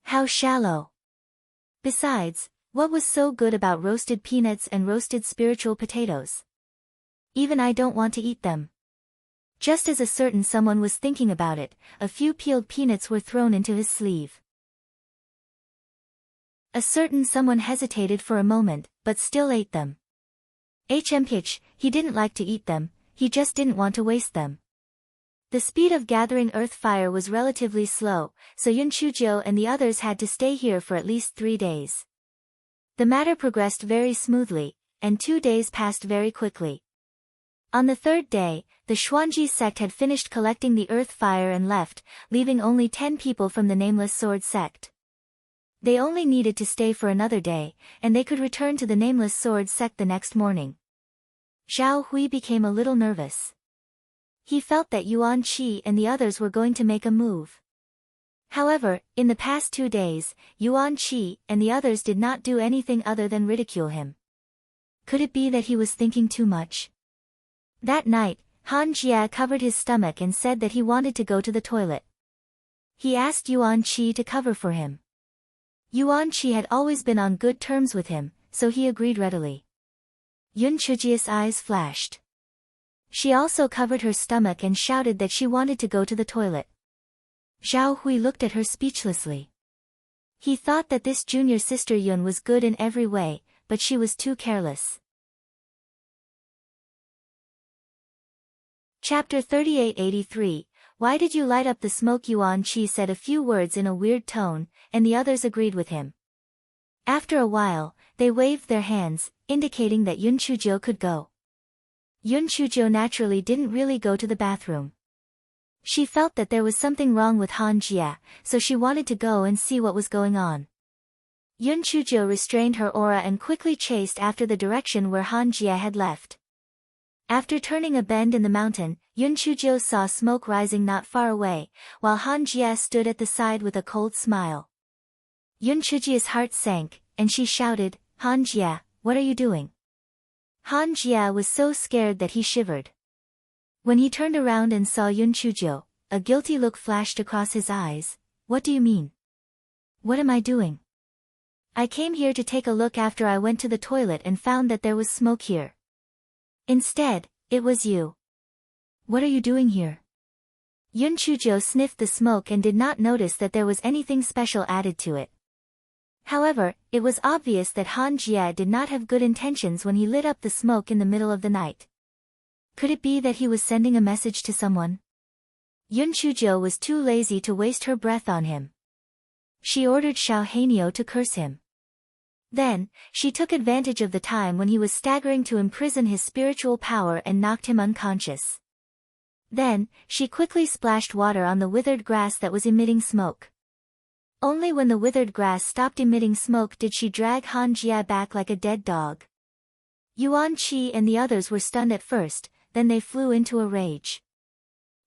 How shallow. Besides, what was so good about roasted peanuts and roasted spiritual potatoes? Even I don't want to eat them. Just as a certain someone was thinking about it, a few peeled peanuts were thrown into his sleeve. A certain someone hesitated for a moment, but still ate them. HMH, he didn't like to eat them, he just didn't want to waste them. The speed of gathering earth fire was relatively slow, so Yun Chujiu and the others had to stay here for at least 3 days. The matter progressed very smoothly, and 2 days passed very quickly. On the 3rd day, the Xuanji sect had finished collecting the earth fire and left, leaving only 10 people from the Nameless Sword sect. They only needed to stay for another day, and they could return to the Nameless Sword sect the next morning. Zhao Hui became a little nervous. He felt that Yuan Qi and the others were going to make a move. However, in the past 2 days, Yuan Qi and the others did not do anything other than ridicule him. Could it be that he was thinking too much? That night, Han Jia covered his stomach and said that he wanted to go to the toilet. He asked Yuan Qi to cover for him. Yuan Qi had always been on good terms with him, so he agreed readily. Yun Chujia's eyes flashed. She also covered her stomach and shouted that she wanted to go to the toilet. Zhao Hui looked at her speechlessly. He thought that this junior sister Yun was good in every way, but she was too careless. Chapter 3883, Why did you light up the smoke? Yuan Qi said a few words in a weird tone, and the others agreed with him. After a while, they waved their hands, indicating that Yun Chujiu could go. Yun Chujiu naturally didn't really go to the bathroom. She felt that there was something wrong with Han Jia, so she wanted to go and see what was going on. Yun Chujiu restrained her aura and quickly chased after the direction where Han Jia had left. After turning a bend in the mountain, Yun Chujiu saw smoke rising not far away, while Han Jia stood at the side with a cold smile. Yun Chujia's heart sank, and she shouted, Han Jia, what are you doing? Han Jia was so scared that he shivered. When he turned around and saw Yun Chujiu, a guilty look flashed across his eyes. What do you mean? What am I doing? I came here to take a look after I went to the toilet and found that there was smoke here. Instead, it was you. What are you doing here? Yun Chujiu sniffed the smoke and did not notice that there was anything special added to it. However, it was obvious that Han Jia did not have good intentions when he lit up the smoke in the middle of the night. Could it be that he was sending a message to someone? Yun Chujiu was too lazy to waste her breath on him. She ordered Xiao Hanyo to curse him. Then, she took advantage of the time when he was staggering to imprison his spiritual power and knocked him unconscious. Then, she quickly splashed water on the withered grass that was emitting smoke. Only when the withered grass stopped emitting smoke did she drag Han Jia back like a dead dog. Yuan Qi and the others were stunned at first, then they flew into a rage.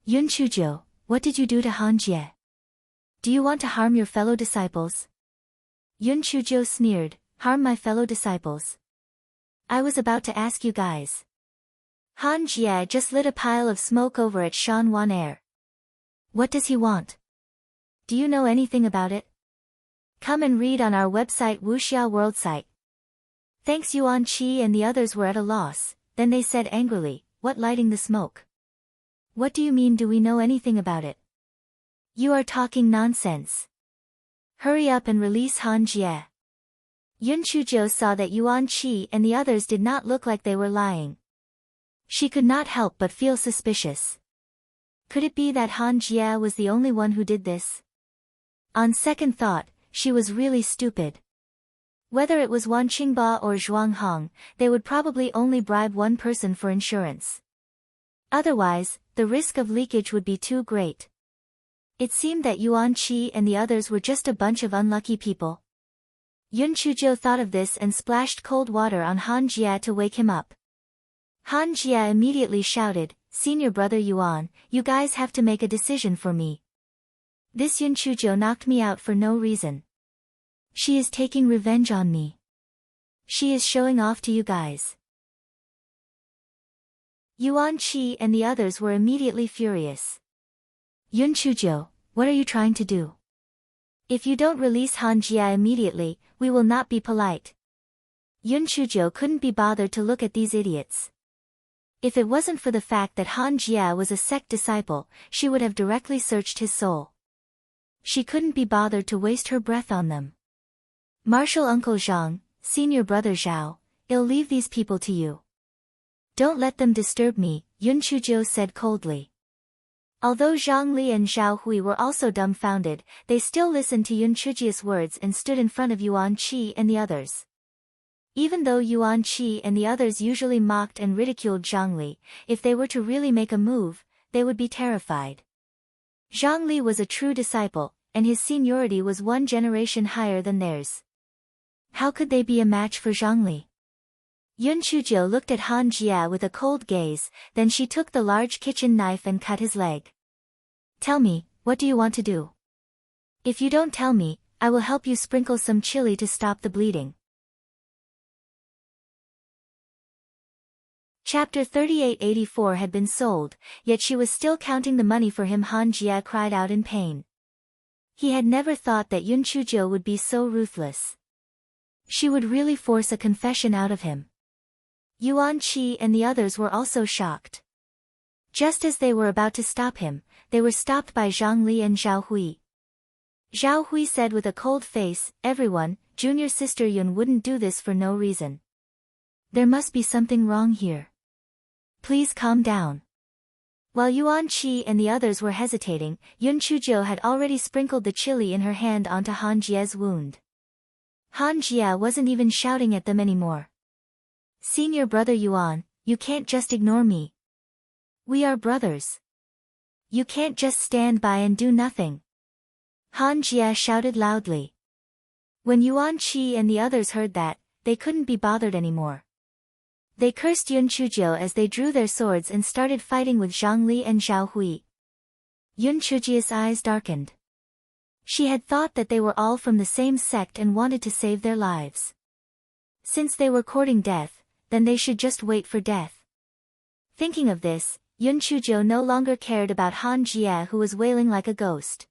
Yun Chujiu, what did you do to Han Jia? Do you want to harm your fellow disciples? Yun Chujiu sneered, harm my fellow disciples? I was about to ask you guys. Han Jia just lit a pile of smoke over at Shan Wan Air. What does he want? Do you know anything about it? Come and read on our website Wuxia World site. Thanks. Yuan Qi and the others were at a loss, then they said angrily, what lighting the smoke? What do you mean, do we know anything about it? You are talking nonsense. Hurry up and release Han Jia. Yun Chujiu saw that Yuan Qi and the others did not look like they were lying. She could not help but feel suspicious. Could it be that Han Jia was the only one who did this? On second thought, she was really stupid. Whether it was Wan Qingba or Zhuang Hong, they would probably only bribe one person for insurance. Otherwise, the risk of leakage would be too great. It seemed that Yuan Qi and the others were just a bunch of unlucky people. Yun Chujiu thought of this and splashed cold water on Han Jia to wake him up. Han Jia immediately shouted, Senior brother Yuan, you guys have to make a decision for me. This Yun Chujiu knocked me out for no reason. She is taking revenge on me. She is showing off to you guys. Yuan Qi and the others were immediately furious. Yun Chujiu, what are you trying to do? If you don't release Han Jia immediately, we will not be polite. Yun Chujiu couldn't be bothered to look at these idiots. If it wasn't for the fact that Han Jia was a sect disciple, she would have directly searched his soul. She couldn't be bothered to waste her breath on them. Marshal Uncle Zhang, Senior Brother Zhao, I'll leave these people to you. Don't let them disturb me, Yun Chujiu said coldly. Although Zhang Li and Zhao Hui were also dumbfounded, they still listened to Yun Chujiu's words and stood in front of Yuan Qi and the others. Even though Yuan Qi and the others usually mocked and ridiculed Zhang Li, if they were to really make a move, they would be terrified. Zhang Li was a true disciple, and his seniority was one generation higher than theirs. How could they be a match for Zhang Li? Yun Chujiu looked at Han Jia with a cold gaze, then she took the large kitchen knife and cut his leg. Tell me, what do you want to do? If you don't tell me, I will help you sprinkle some chili to stop the bleeding. Chapter 3884 had been sold, yet she was still counting the money for him. Han Jia cried out in pain. He had never thought that Yun Chujiu would be so ruthless. She would really force a confession out of him. Yuan Qi and the others were also shocked. Just as they were about to stop him, they were stopped by Zhang Li and Zhao Hui. Zhao Hui said with a cold face, "Everyone, junior sister Yun wouldn't do this for no reason. There must be something wrong here. Please calm down." While Yuan Qi and the others were hesitating, Yun Chuzhou had already sprinkled the chili in her hand onto Han Jie's wound. Han Jie wasn't even shouting at them anymore. "Senior brother Yuan, you can't just ignore me. We are brothers. You can't just stand by and do nothing." Han Jie shouted loudly. When Yuan Qi and the others heard that, they couldn't be bothered anymore. They cursed Yun Chuzhou as they drew their swords and started fighting with Zhang Li and Zhao Hui. Yun Chuzhou's eyes darkened. She had thought that they were all from the same sect and wanted to save their lives. Since they were courting death, then they should just wait for death. Thinking of this, Yun Chuzhou no longer cared about Han Jie who was wailing like a ghost.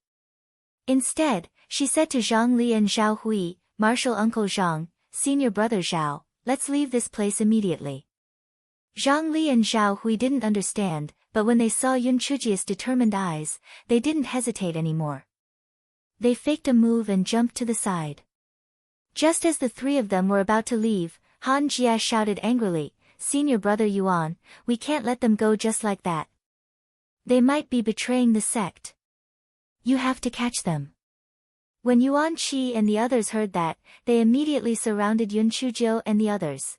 Instead, she said to Zhang Li and Zhao Hui, "Martial Uncle Zhang, Senior Brother Zhao, let's leave this place immediately." Zhang Li and Zhao Hui didn't understand, but when they saw Yun Chuzhou's determined eyes, they didn't hesitate anymore. They faked a move and jumped to the side. Just as the three of them were about to leave, Han Jie shouted angrily, "Senior Brother Yuan, we can't let them go just like that. They might be betraying the sect. You have to catch them." When Yuan Qi and the others heard that, they immediately surrounded Yun Chuzhou and the others.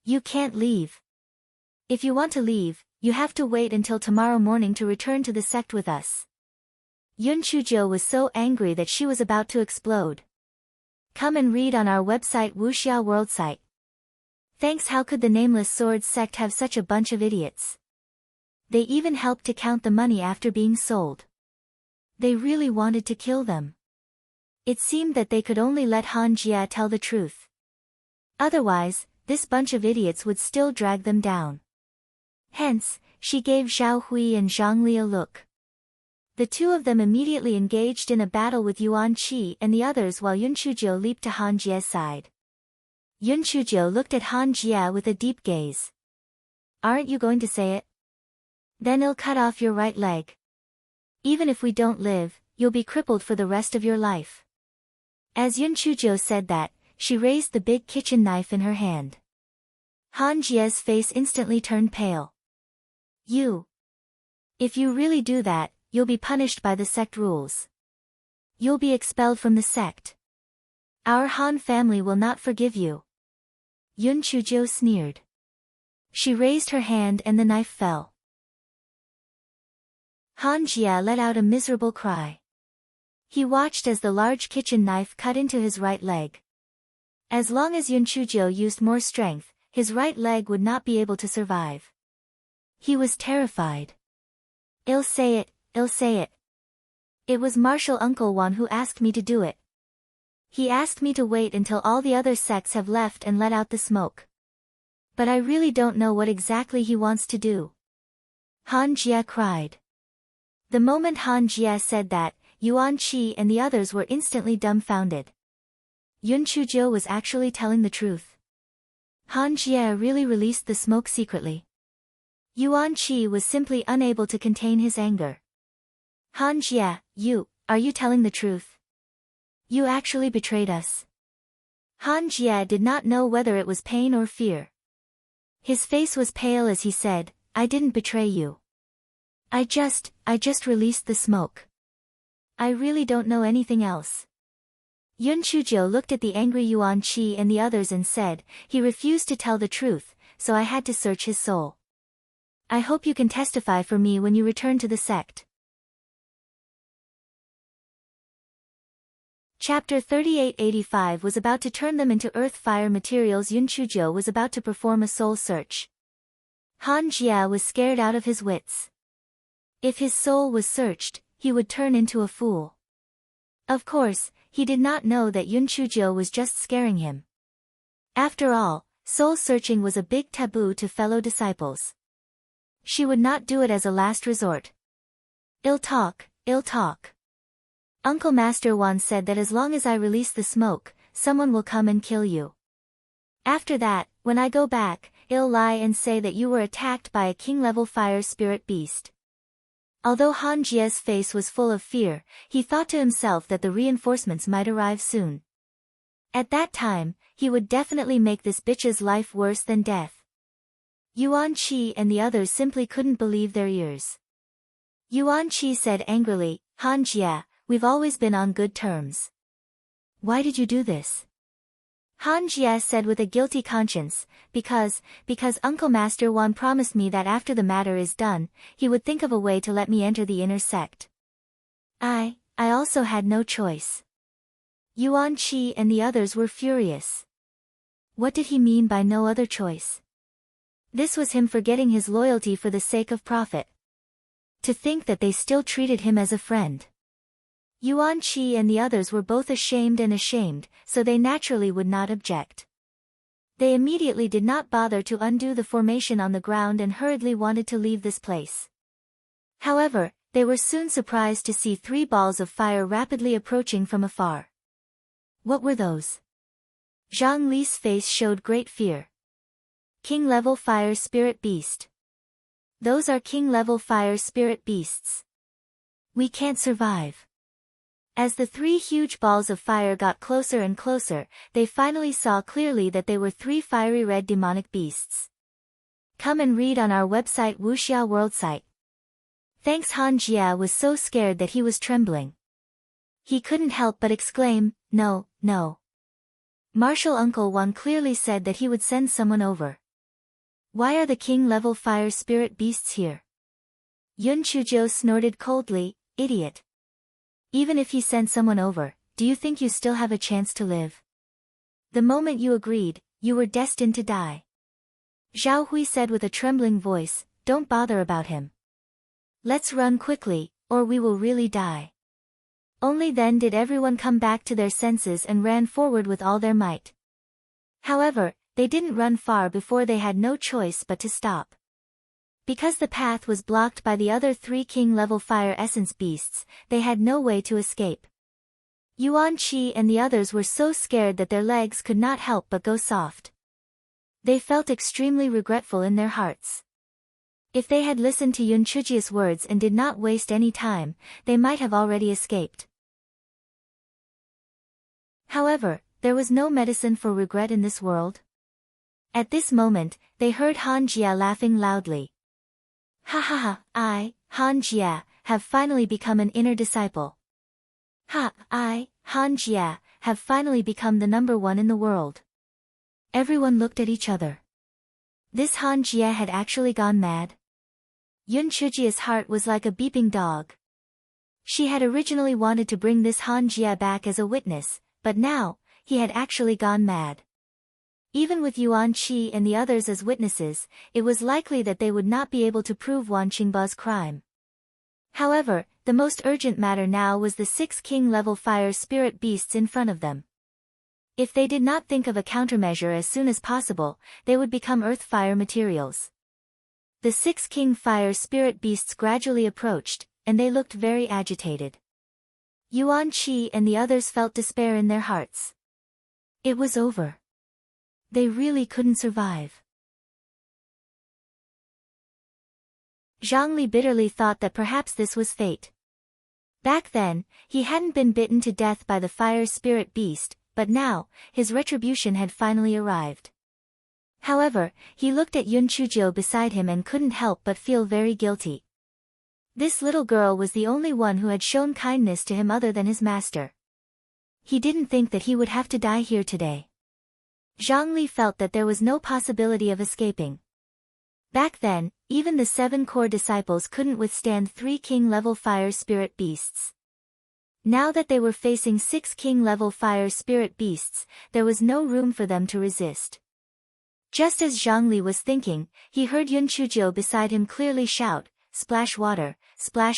"You can't leave. If you want to leave, you have to wait until tomorrow morning to return to the sect with us." Yun Chuzhou was so angry that she was about to explode. Come and read on our website Wuxia World site. Thanks. How could the Nameless Swords sect have such a bunch of idiots? They even helped to count the money after being sold. They really wanted to kill them. It seemed that they could only let Han Jie tell the truth. Otherwise, this bunch of idiots would still drag them down. Hence, she gave Zhao Hui and Zhang Li a look. The two of them immediately engaged in a battle with Yuan Qi and the others while Yun Chuzhou leaped to Han Jie's side. Yun Chuzhou looked at Han Jie with a deep gaze. "Aren't you going to say it? Then I'll cut off your right leg. Even if we don't live, you'll be crippled for the rest of your life." As Yun Chuzhou said that, she raised the big kitchen knife in her hand. Han Jie's face instantly turned pale. If you really do that, you'll be punished by the sect rules. You'll be expelled from the sect. Our Han family will not forgive you." Yun Chuzhou sneered. She raised her hand and the knife fell. Han Jie let out a miserable cry. He watched as the large kitchen knife cut into his right leg. As long as Yun Chuzhou used more strength, his right leg would not be able to survive. He was terrified. I'll say it. It was Martial Uncle Wan who asked me to do it. He asked me to wait until all the other sects have left and let out the smoke. But I really don't know what exactly he wants to do." Han Jie cried. The moment Han Jie said that, Yuan Qi and the others were instantly dumbfounded. Yun Chuzhou was actually telling the truth. Han Jie really released the smoke secretly. Yuan Qi was simply unable to contain his anger. "Han Jie, are you telling the truth? You actually betrayed us." Han Jie did not know whether it was pain or fear. His face was pale as he said, "I didn't betray you. I just released the smoke. I really don't know anything else." Yun Chuzhou looked at the angry Yuan Qi and the others and said, "He refused to tell the truth, so I had to search his soul. I hope you can testify for me when you return to the sect." Chapter 3885 was about to turn them into earth-fire materials. Yun Chuzhou was about to perform a soul search. Han Jie was scared out of his wits. If his soul was searched, he would turn into a fool. Of course, he did not know that Yun Chuzhou was just scaring him. After all, soul searching was a big taboo to fellow disciples. She would not do it as a last resort. I'll talk. Uncle Master Wan said that as long as I release the smoke, someone will come and kill you. After that, when I go back, ill lie and say that you were attacked by a king-level fire spirit beast. Although Han Jie's face was full of fear, he thought to himself that the reinforcements might arrive soon. At that time, he would definitely make this bitch's life worse than death. Yuan Qi and the others simply couldn't believe their ears. Yuan Qi said angrily, Han Jie, we've always been on good terms. Why did you do this? Han Jie said with a guilty conscience, because Uncle Master Wan promised me that after the matter is done, he would think of a way to let me enter the inner sect. I also had no choice. Yuan Qi and the others were furious. What did he mean by no other choice? This was him forgetting his loyalty for the sake of profit. To think that they still treated him as a friend. Yuan Qi and the others were both ashamed, so they naturally would not object. They immediately did not bother to undo the formation on the ground and hurriedly wanted to leave this place. However, they were soon surprised to see 3 balls of fire rapidly approaching from afar. What were those? Zhang Li's face showed great fear. King-level fire spirit beast. Those are king-level fire spirit beasts. We can't survive. As the 3 huge balls of fire got closer and closer, they finally saw clearly that they were 3 fiery red demonic beasts. Come and read on our website Wuxia World site. Thanks. Han Jie was so scared that he was trembling. He couldn't help but exclaim, no. Martial Uncle Wan clearly said that he would send someone over. Why are the king-level fire spirit beasts here? Yun Chuzhou snorted coldly, idiot. Even if he sent someone over, do you think you still have a chance to live? The moment you agreed, you were destined to die. Zhao Hui said with a trembling voice, don't bother about him. Let's run quickly, or we will really die. Only then did everyone come back to their senses and ran forward with all their might. However, they didn't run far before they had no choice but to stop. Because the path was blocked by the other 3 king-level fire essence beasts, they had no way to escape. Yuan Qi and the others were so scared that their legs could not help but go soft. They felt extremely regretful in their hearts. If they had listened to Yun Chujia's words and did not waste any time, they might have already escaped. However, there was no medicine for regret in this world. At this moment, they heard Han Jie laughing loudly. Ha ha ha, I, Han Jie, have finally become an inner disciple. I, Han Jie, have finally become the number 1 in the world. Everyone looked at each other. This Han Jie had actually gone mad. Yun Chujia's heart was like a beeping dog. She had originally wanted to bring this Han Jie back as a witness, but now, he had actually gone mad. Even with Yuan Qi and the others as witnesses, it was likely that they would not be able to prove Wan Qingba's crime. However, the most urgent matter now was the 6 king-level fire spirit beasts in front of them. If they did not think of a countermeasure as soon as possible, they would become earth-fire materials. The 6 king fire spirit beasts gradually approached, and they looked very agitated. Yuan Qi and the others felt despair in their hearts. It was over. They really couldn't survive. Zhang Li bitterly thought that perhaps this was fate. Back then, he hadn't been bitten to death by the fire spirit beast, but now, his retribution had finally arrived. However, he looked at Yun Chuzhou beside him and couldn't help but feel very guilty. This little girl was the only one who had shown kindness to him other than his master. He didn't think that he would have to die here today. Zhang Li felt that there was no possibility of escaping. Back then, even the 7 core disciples couldn't withstand 3 king-level fire spirit beasts. Now that they were facing 6 king-level fire spirit beasts, there was no room for them to resist. Just as Zhang Li was thinking, he heard Yun Chuzhou beside him clearly shout, splash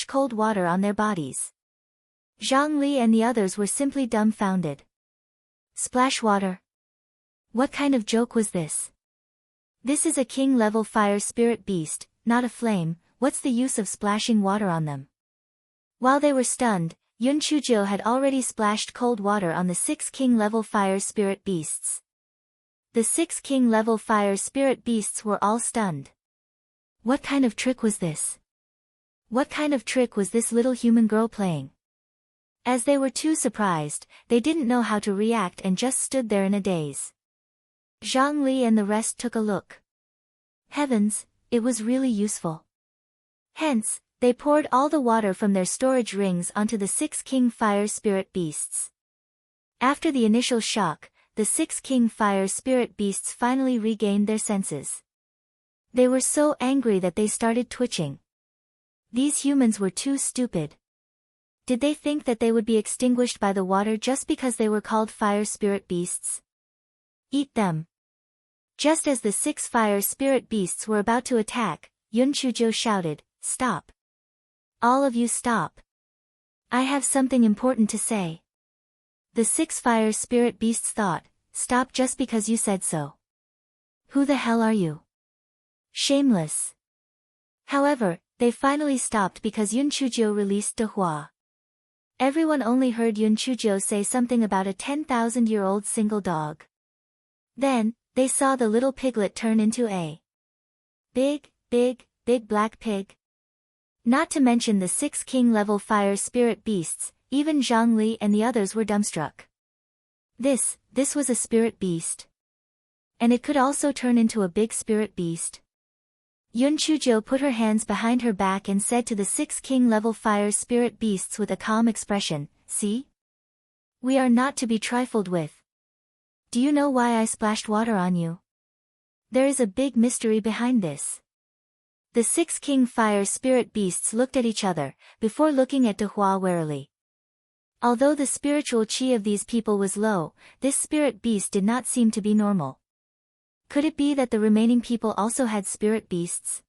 cold water on their bodies. Zhang Li and the others were simply dumbfounded. Splash water? What kind of joke was this? This is a king-level fire spirit beast, not a flame, what's the use of splashing water on them? While they were stunned, Yun Chuzhou had already splashed cold water on the 6 king-level fire spirit beasts. The 6 king-level fire spirit beasts were all stunned. What kind of trick was this? What kind of trick was this little human girl playing? As they were too surprised, they didn't know how to react and just stood there in a daze. Zhang Li and the rest took a look. Heavens, it was really useful. Hence, they poured all the water from their storage rings onto the 6 king fire spirit beasts. After the initial shock, the 6 king fire spirit beasts finally regained their senses. They were so angry that they started twitching. These humans were too stupid. Did they think that they would be extinguished by the water just because they were called fire spirit beasts? Eat them. Just as the 6 fire spirit beasts were about to attack, Yun Chuzhou shouted, "Stop. All of you stop. I have something important to say." The 6 fire spirit beasts thought, "Stop just because you said so. Who the hell are you? Shameless." However, they finally stopped because Yun Chuzhou released De Hua. Everyone only heard Yun Chuzhou say something about a 10,000-year-old single dog. Then, they saw the little piglet turn into a big black pig. Not to mention the 6 king-level fire spirit beasts, even Zhang Li and the others were dumbstruck. This was a spirit beast. And it could also turn into a big spirit beast. Yun Chuzhou put her hands behind her back and said to the 6 king-level fire spirit beasts with a calm expression, "See? We are not to be trifled with. Do you know why I splashed water on you? There is a big mystery behind this." The 6 king fire spirit beasts looked at each other, before looking at De Hua warily. Although the spiritual chi of these people was low, this spirit beast did not seem to be normal. Could it be that the remaining people also had spirit beasts?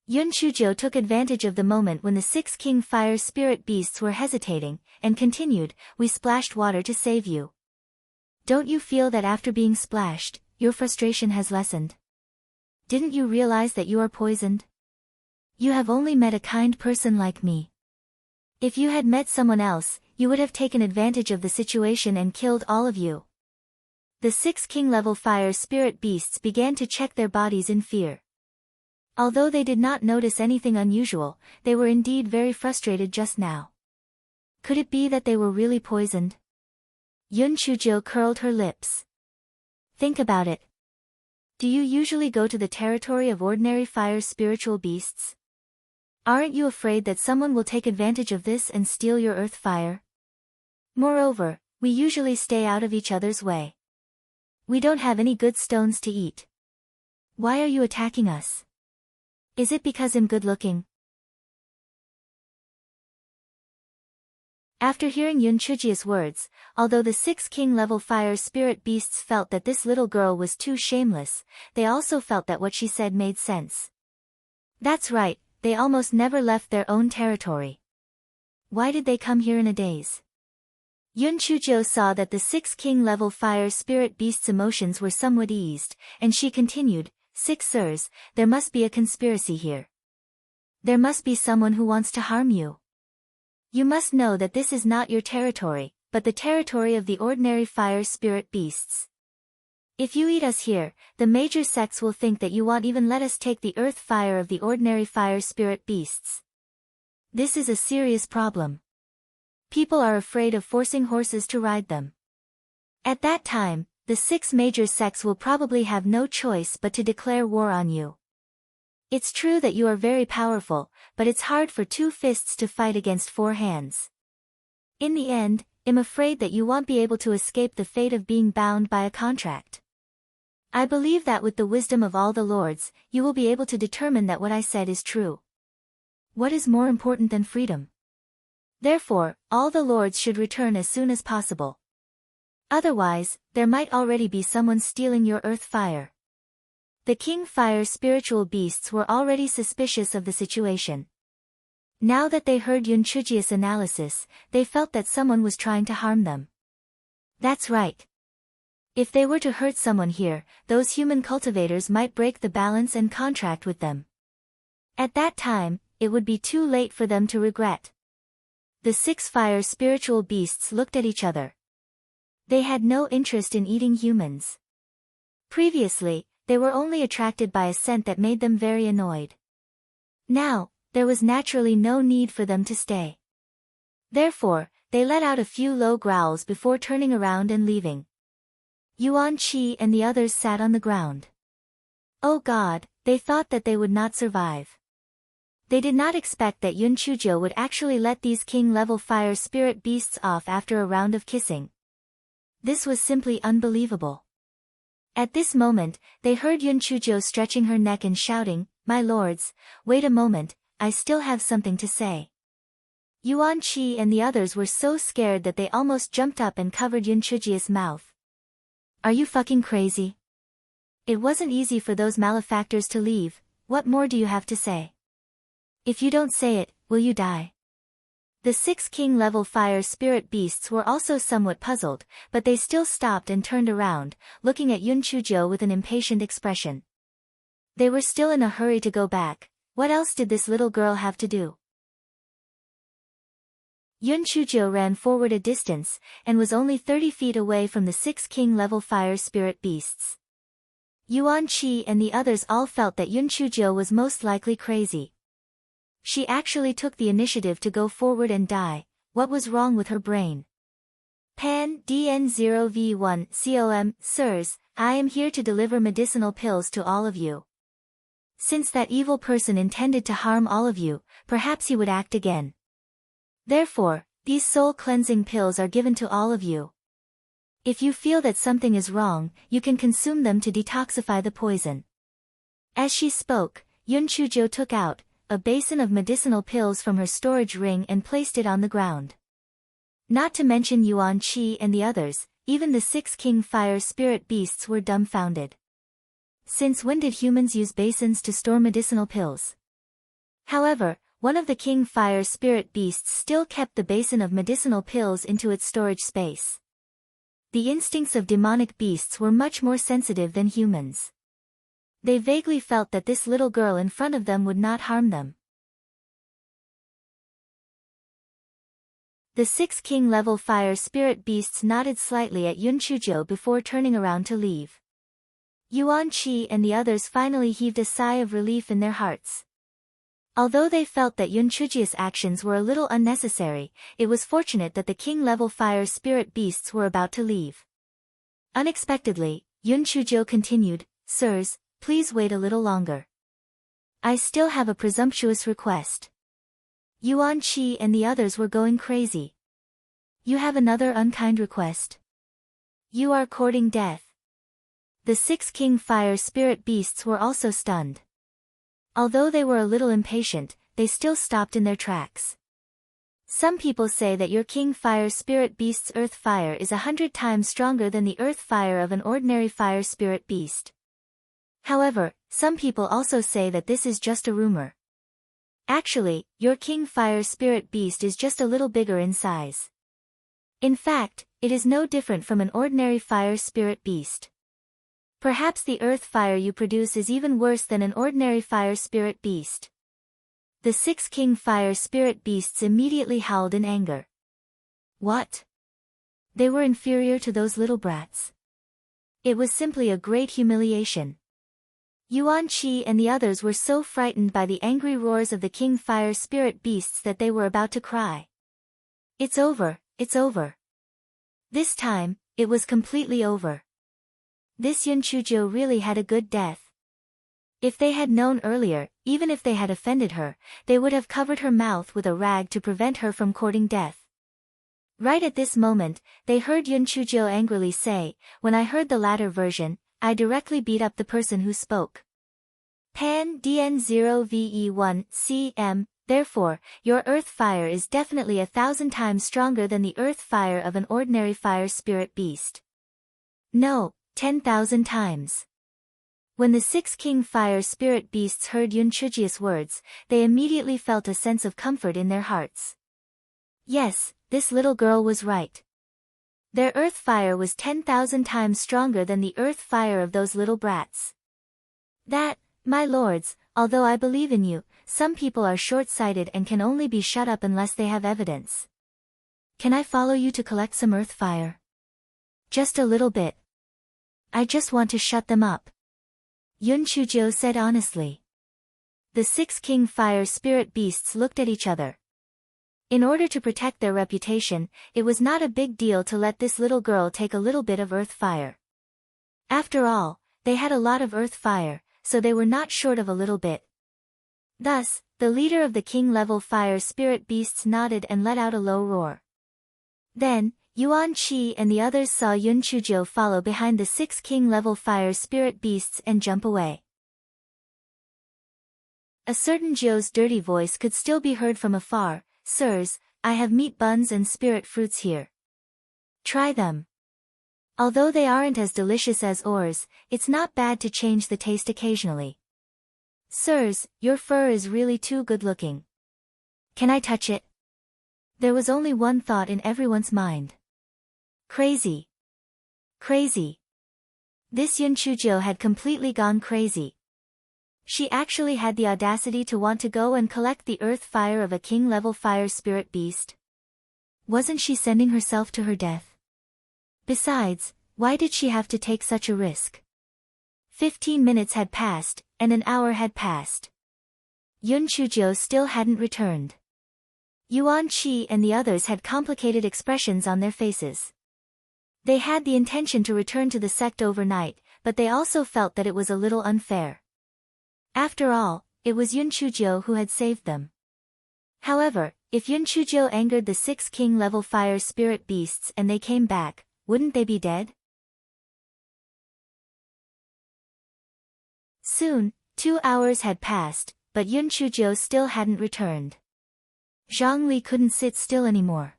Yun Chuzhou took advantage of the moment when the 6 king fire spirit beasts were hesitating, and continued, "We splashed water to save you. Don't you feel that after being splashed, your frustration has lessened? Didn't you realize that you are poisoned? You have only met a kind person like me. If you had met someone else, you would have taken advantage of the situation and killed all of you." The 6 king-level fire spirit beasts began to check their bodies in fear. Although they did not notice anything unusual, they were indeed very frustrated just now. Could it be that they were really poisoned? Yun Chuzhou curled her lips. Think about it. Do you usually go to the territory of ordinary fire spiritual beasts? Aren't you afraid that someone will take advantage of this and steal your earth fire? Moreover, we usually stay out of each other's way. We don't have any good stones to eat. Why are you attacking us? Is it because I'm good looking? After hearing Yun Chuzhou's words, although the 6 king-level fire spirit beasts felt that this little girl was too shameless, they also felt that what she said made sense. That's right, they almost never left their own territory. Why did they come here in a daze? Yun Chuzhou saw that the 6 king-level fire spirit beasts' emotions were somewhat eased, and she continued, 6 sirs, there must be a conspiracy here. There must be someone who wants to harm you. You must know that this is not your territory, but the territory of the ordinary fire spirit beasts. If you eat us here, the major sects will think that you won't even let us take the earth fire of the ordinary fire spirit beasts. This is a serious problem. People are afraid of forcing horses to ride them. At that time, the 6 major sects will probably have no choice but to declare war on you. It's true that you are very powerful, but it's hard for 2 fists to fight against 4 hands. In the end, I'm afraid that you won't be able to escape the fate of being bound by a contract. I believe that with the wisdom of all the lords, you will be able to determine that what I said is true. What is more important than freedom? Therefore, all the lords should return as soon as possible. Otherwise, there might already be someone stealing your earth fire. The king fire spiritual beasts were already suspicious of the situation. Now that they heard Yun Chuzhou's analysis, they felt that someone was trying to harm them. That's right. If they were to hurt someone here, those human cultivators might break the balance and contract with them. At that time, it would be too late for them to regret. The 6 fire spiritual beasts looked at each other. They had no interest in eating humans. Previously, they were only attracted by a scent that made them very annoyed. Now, there was naturally no need for them to stay. Therefore, they let out a few low growls before turning around and leaving. Yuan Qi and the others sat on the ground. Oh God, they thought that they would not survive. They did not expect that Yun Chuzhou would actually let these king-level fire spirit beasts off after a round of kissing. This was simply unbelievable. At this moment, they heard Yun Chuzhou stretching her neck and shouting, "My lords, wait a moment, I still have something to say." Yuan Qi and the others were so scared that they almost jumped up and covered Yun Chuzhou's mouth. Are you fucking crazy? It wasn't easy for those malefactors to leave, what more do you have to say? If you don't say it, will you die? The 6 king-level fire spirit beasts were also somewhat puzzled, but they still stopped and turned around, looking at Yun Chuzhou with an impatient expression. They were still in a hurry to go back. What else did this little girl have to do? Yun Chuzhou ran forward a distance, and was only 30 feet away from the 6 king-level fire spirit beasts. Yuan Qi and the others all felt that Yun Chuzhou was most likely crazy. She actually took the initiative to go forward and die. What was wrong with her brain? Pan DN0V1 COM, sirs, I am here to deliver medicinal pills to all of you. Since that evil person intended to harm all of you, perhaps he would act again. Therefore, these soul-cleansing pills are given to all of you. If you feel that something is wrong, you can consume them to detoxify the poison. As she spoke, Yun Chuzhou took out a basin of medicinal pills from her storage ring and placed it on the ground. Not to mention Yuan Qi and the others, even the 6 king fire spirit beasts were dumbfounded. Since when did humans use basins to store medicinal pills? However, one of the king fire spirit beasts still kept the basin of medicinal pills into its storage space. The instincts of demonic beasts were much more sensitive than humans. They vaguely felt that this little girl in front of them would not harm them. The 6 king-level fire spirit beasts nodded slightly at Yun Chuzhou before turning around to leave. Yuan Qi and the others finally heaved a sigh of relief in their hearts. Although they felt that Yun Chuzhou's actions were a little unnecessary, it was fortunate that the king-level fire spirit beasts were about to leave. Unexpectedly, Yun Chuzhou continued, "Sirs, please wait a little longer. I still have a presumptuous request." Yuan Qi and the others were going crazy. "You have another unkind request? You are courting death." The 6 king fire spirit beasts were also stunned. Although they were a little impatient, they still stopped in their tracks. Some people say that your king fire spirit beast's earth fire is 100 times stronger than the earth fire of an ordinary fire spirit beast. However, some people also say that this is just a rumor. Actually, your king fire spirit beast is just a little bigger in size. In fact, it is no different from an ordinary fire spirit beast. Perhaps the earth fire you produce is even worse than an ordinary fire spirit beast. The 6 king fire spirit beasts immediately howled in anger. What? They were inferior to those little brats. It was simply a great humiliation. Yuan Qi and the others were so frightened by the angry roars of the king fire spirit beasts that they were about to cry. It's over, it's over. This time, it was completely over. This Yun Chuzhou really had a good death. If they had known earlier, even if they had offended her, they would have covered her mouth with a rag to prevent her from courting death. Right at this moment, they heard Yun Chuzhou angrily say, "When I heard the latter version, I directly beat up the person who spoke. Pan DN0VE1 CM, therefore, your earth fire is definitely 1,000 times stronger than the earth fire of an ordinary fire spirit beast. No, 10,000 times. When the 6 king fire spirit beasts heard Yun Chuzhou's words, they immediately felt a sense of comfort in their hearts. Yes, this little girl was right. Their earth fire was 10,000 times stronger than the earth fire of those little brats. That, my lords, although I believe in you, some people are short-sighted and can only be shut up unless they have evidence. Can I follow you to collect some earth fire? Just a little bit. I just want to shut them up. Yun Chuzhou said honestly. The 6 king fire spirit beasts looked at each other. In order to protect their reputation, it was not a big deal to let this little girl take a little bit of earth fire. After all, they had a lot of earth fire, so they were not short of a little bit. Thus, the leader of the king-level fire spirit beasts nodded and let out a low roar. Then, Yuan Qi and the others saw Yun Chuzhou follow behind the 6 king-level fire spirit beasts and jump away. A certain Zhou's dirty voice could still be heard from afar. Sirs, I have meat buns and spirit fruits here. Try them. Although they aren't as delicious as ores, it's not bad to change the taste occasionally. Sirs, your fur is really too good-looking. Can I touch it? There was only one thought in everyone's mind. Crazy. Crazy. This Yun Chuzhou had completely gone crazy. She actually had the audacity to want to go and collect the earth fire of a king-level fire spirit beast. Wasn't she sending herself to her death? Besides, why did she have to take such a risk? 15 minutes had passed, and an hour had passed. Yun Chuzhou still hadn't returned. Yuan Qi and the others had complicated expressions on their faces. They had the intention to return to the sect overnight, but they also felt that it was a little unfair. After all, it was Yun Chuzhou who had saved them. However, if Yun Chuzhou angered the 6 king-level fire spirit beasts and they came back, wouldn't they be dead? Soon, 2 hours had passed, but Yun Chuzhou still hadn't returned. Zhang Li couldn't sit still anymore.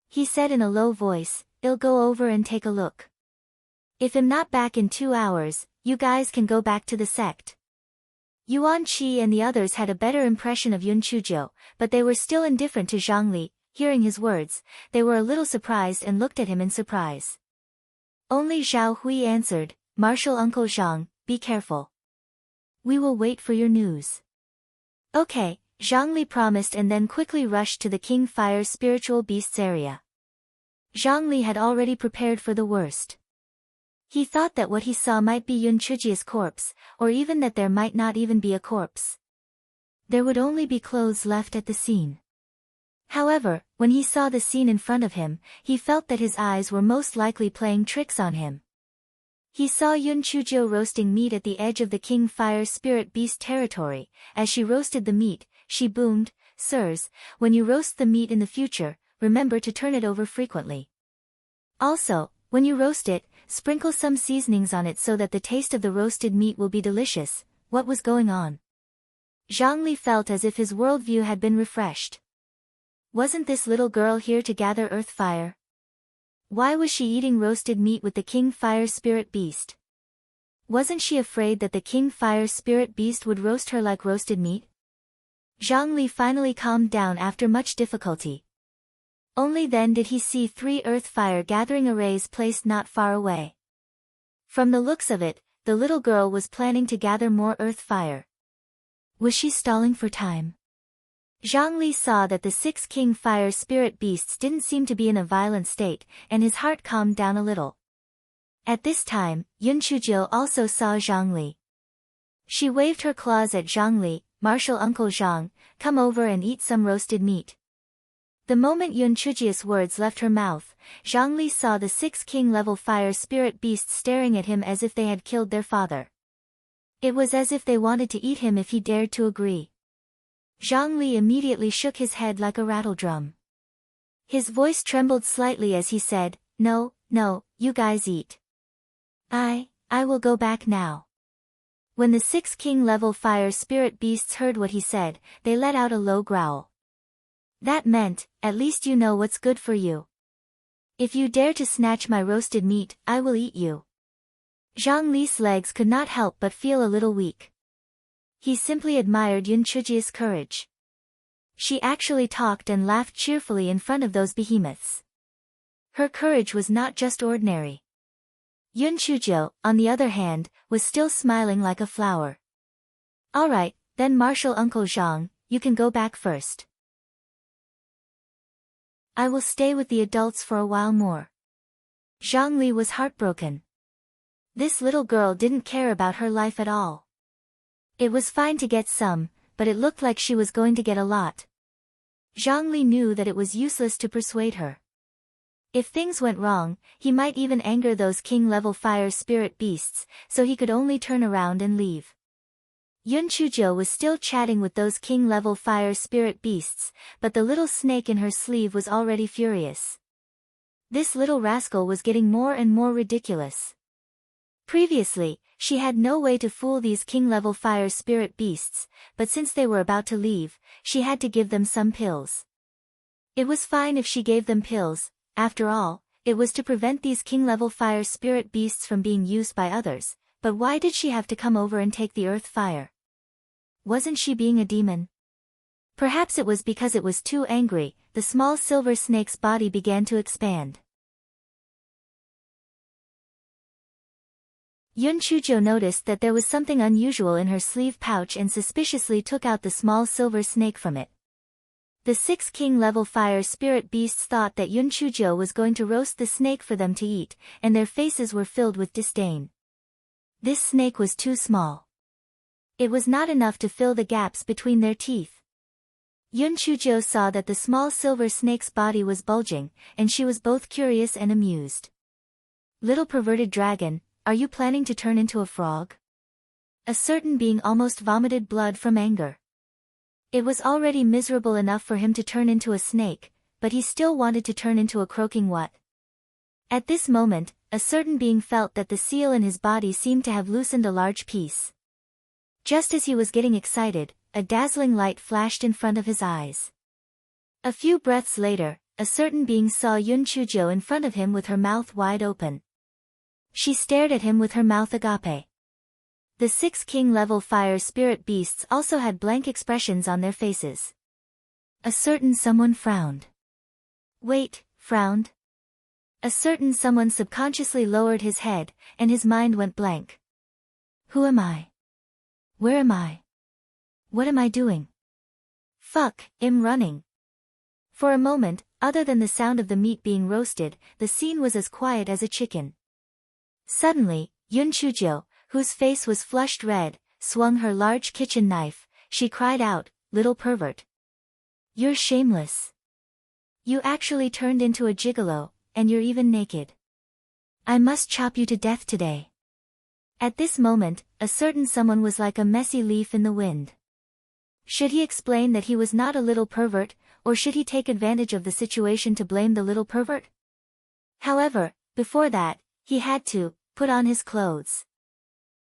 He said in a low voice, "I'll go over and take a look. If I'm not back in 2 hours, you guys can go back to the sect." Yuan Qi and the others had a better impression of Yun Chuzhou, but they were still indifferent to Zhang Li. Hearing his words, they were a little surprised and looked at him in surprise. Only Zhao Hui answered, "Martial Uncle Zhang, be careful. We will wait for your news." Okay, Zhang Li promised and then quickly rushed to the King Fire Spiritual Beasts area. Zhang Li had already prepared for the worst. He thought that what he saw might be Yun Chuzhou's corpse, or even that there might not even be a corpse. There would only be clothes left at the scene. However, when he saw the scene in front of him, he felt that his eyes were most likely playing tricks on him. He saw Yun Chuzhou roasting meat at the edge of the King Fire Spirit Beast territory. As she roasted the meat, she boomed, "Sirs, when you roast the meat in the future, remember to turn it over frequently. Also, when you roast it, sprinkle some seasonings on it so that the taste of the roasted meat will be delicious." What was going on? Zhang Li felt as if his worldview had been refreshed. Wasn't this little girl here to gather earth fire? Why was she eating roasted meat with the King Fire Spirit Beast? Wasn't she afraid that the King Fire Spirit Beast would roast her like roasted meat? Zhang Li finally calmed down after much difficulty. Only then did he see 3 earth fire gathering arrays placed not far away. From the looks of it, the little girl was planning to gather more earth fire. Was she stalling for time? Zhang Li saw that the 6 King Fire Spirit Beasts didn't seem to be in a violent state, and his heart calmed down a little. At this time, Yun Chuzhou also saw Zhang Li. She waved her claws at Zhang Li, "Martial Uncle Zhang, come over and eat some roasted meat." The moment Yun Chuzhou's words left her mouth, Zhang Li saw the 6 king-level fire spirit beasts staring at him as if they had killed their father. It was as if they wanted to eat him if he dared to agree. Zhang Li immediately shook his head like a rattledrum. His voice trembled slightly as he said, "No, no, you guys eat. I will go back now." When the 6 king-level fire spirit beasts heard what he said, they let out a low growl. That meant, "At least you know what's good for you. If you dare to snatch my roasted meat, I will eat you." Zhang Li's legs could not help but feel a little weak. He simply admired Yun Chuzhou's courage. She actually talked and laughed cheerfully in front of those behemoths. Her courage was not just ordinary. Yun Chuzhou, on the other hand, was still smiling like a flower. "All right, then Martial Uncle Zhang, you can go back first. I will stay with the adults for a while more." Zhang Li was heartbroken. This little girl didn't care about her life at all. It was fine to get some, but it looked like she was going to get a lot. Zhang Li knew that it was useless to persuade her. If things went wrong, he might even anger those king-level fire spirit beasts, so he could only turn around and leave. Yun Chuzhou was still chatting with those king-level fire spirit beasts, but the little snake in her sleeve was already furious. This little rascal was getting more and more ridiculous. Previously, she had no way to fool these king-level fire spirit beasts, but since they were about to leave, she had to give them some pills. It was fine if she gave them pills, after all, it was to prevent these king-level fire spirit beasts from being used by others, but why did she have to come over and take the earth fire? Wasn't she being a demon? Perhaps it was because it was too angry. The small silver snake's body began to expand. Yun Chuzhou noticed that there was something unusual in her sleeve pouch and suspiciously took out the small silver snake from it. The 6 king-level fire spirit beasts thought that Yun Chuzhou was going to roast the snake for them to eat, and their faces were filled with disdain. This snake was too small. It was not enough to fill the gaps between their teeth. Yun Chuzhou saw that the small silver snake's body was bulging, and she was both curious and amused. Little perverted dragon, are you planning to turn into a frog? A certain being almost vomited blood from anger. It was already miserable enough for him to turn into a snake, but he still wanted to turn into a croaking what? At this moment, a certain being felt that the seal in his body seemed to have loosened a large piece. Just as he was getting excited, a dazzling light flashed in front of his eyes. A few breaths later, a certain being saw Yun Chuzhou in front of him with her mouth wide open. She stared at him with her mouth agape. The 6 king-level fire spirit beasts also had blank expressions on their faces. A certain someone frowned. Wait, frowned? A certain someone subconsciously lowered his head, and his mind went blank. Who am I? Where am I? What am I doing? Fuck, I'm running. For a moment, other than the sound of the meat being roasted, the scene was as quiet as a chicken. Suddenly, Yun Chuzhou, whose face was flushed red, swung her large kitchen knife. She cried out, "Little pervert. You're shameless. You actually turned into a gigolo, and you're even naked. I must chop you to death today." At this moment, a certain someone was like a messy leaf in the wind. Should he explain that he was not a little pervert, or should he take advantage of the situation to blame the little pervert? However, before that, he had to put on his clothes.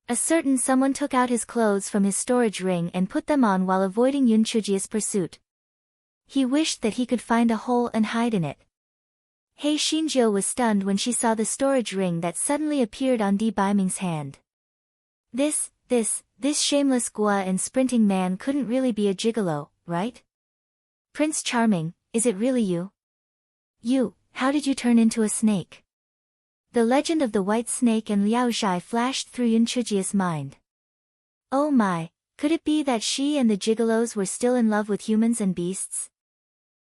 A certain someone took out his clothes from his storage ring and put them on while avoiding Yun Chuzhou's pursuit. He wished that he could find a hole and hide in it. Hei Xinjiu was stunned when she saw the storage ring that suddenly appeared on Di Baiming's hand. This shameless gua and sprinting man couldn't really be a gigolo, right? Prince Charming, is it really you? You, how did you turn into a snake? The legend of the white snake and Liao Zhai flashed through Yun Chuzhou's mind. Oh my, could it be that she and the gigolos were still in love with humans and beasts?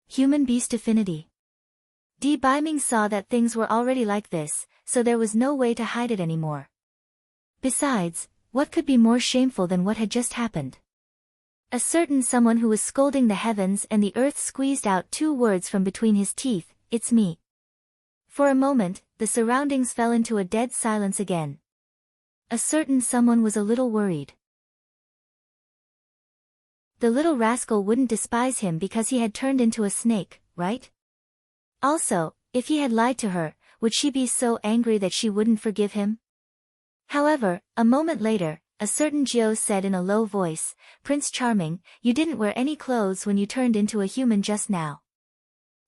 Human-beast affinity. Di Baiming saw that things were already like this, so there was no way to hide it anymore. Besides, what could be more shameful than what had just happened? A certain someone who was scolding the heavens and the earth squeezed out 2 words from between his teeth, "It's me." For a moment, the surroundings fell into a dead silence again. A certain someone was a little worried. The little rascal wouldn't despise him because he had turned into a snake, right? Also, if he had lied to her, would she be so angry that she wouldn't forgive him? However, a moment later, a certain Jiao said in a low voice, "Prince Charming, you didn't wear any clothes when you turned into a human just now.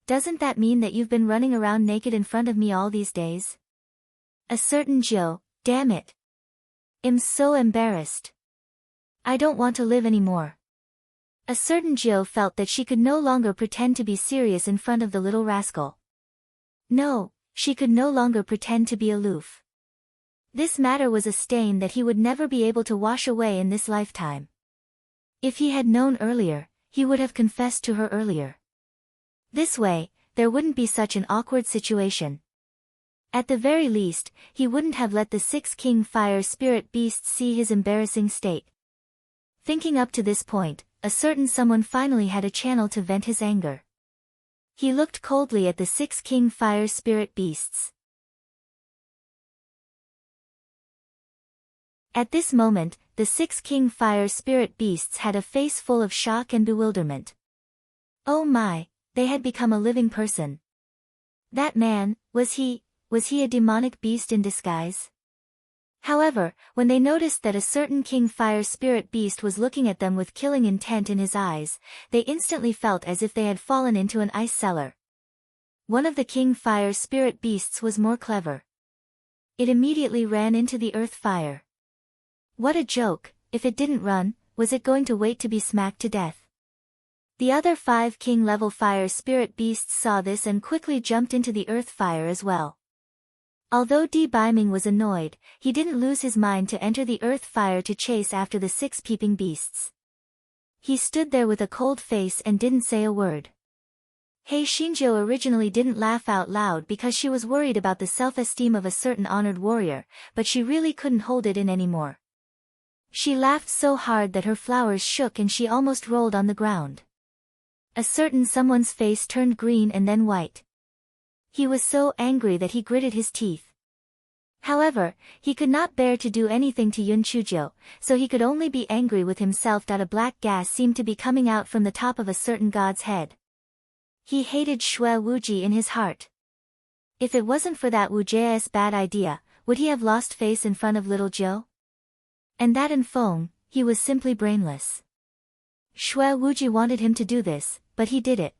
Doesn't that mean that you've been running around naked in front of me all these days?" A certain Jiao, damn it. I'm so embarrassed. I don't want to live anymore. A certain Jiao felt that she could no longer pretend to be serious in front of the little rascal. No, she could no longer pretend to be aloof. This matter was a stain that he would never be able to wash away in this lifetime. If he had known earlier, he would have confessed to her earlier. This way, there wouldn't be such an awkward situation. At the very least, he wouldn't have let the 6 king fire spirit beasts see his embarrassing state. Thinking up to this point, a certain someone finally had a channel to vent his anger. He looked coldly at the 6 king fire spirit beasts. At this moment, the 6 king fire spirit beasts had a face full of shock and bewilderment. Oh my, they had become a living person. That man, was he a demonic beast in disguise? However, when they noticed that a certain king fire spirit beast was looking at them with killing intent in his eyes, they instantly felt as if they had fallen into an ice cellar. One of the king fire spirit beasts was more clever. It immediately ran into the earth fire. What a joke! If it didn't run, was it going to wait to be smacked to death? The other 5 king-level fire spirit beasts saw this and quickly jumped into the earth fire as well. Although Biming was annoyed, he didn't lose his mind to enter the earth fire to chase after the 6 peeping beasts. He stood there with a cold face and didn't say a word. Hei Shinjo originally didn't laugh out loud because she was worried about the self-esteem of a certain honored warrior, but she really couldn't hold it in anymore. She laughed so hard that her flowers shook and she almost rolled on the ground. A certain someone's face turned green and then white. He was so angry that he gritted his teeth. However, he could not bear to do anything to Yun Chujo, so he could only be angry with himself that a black gas seemed to be coming out from the top of a certain god's head. He hated Shui Wuji in his heart. If it wasn't for that Wuji's bad idea, would he have lost face in front of little Joe? And that in Feng, he was simply brainless. Shui Wuji wanted him to do this, but he did it.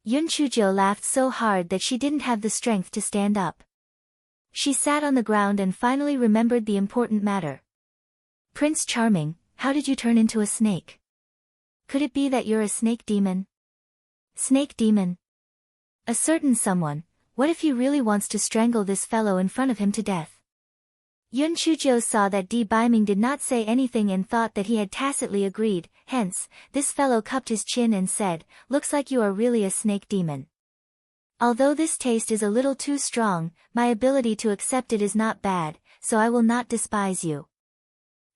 Yun Chujo laughed so hard that she didn't have the strength to stand up. She sat on the ground and finally remembered the important matter. Prince Charming, how did you turn into a snake? Could it be that you're a snake demon? Snake demon? A certain someone, what if he really wants to strangle this fellow in front of him to death? Yun Chujo saw that Biming did not say anything and thought that he had tacitly agreed, hence, this fellow cupped his chin and said, looks like you are really a snake demon. Although this taste is a little too strong, my ability to accept it is not bad, so I will not despise you.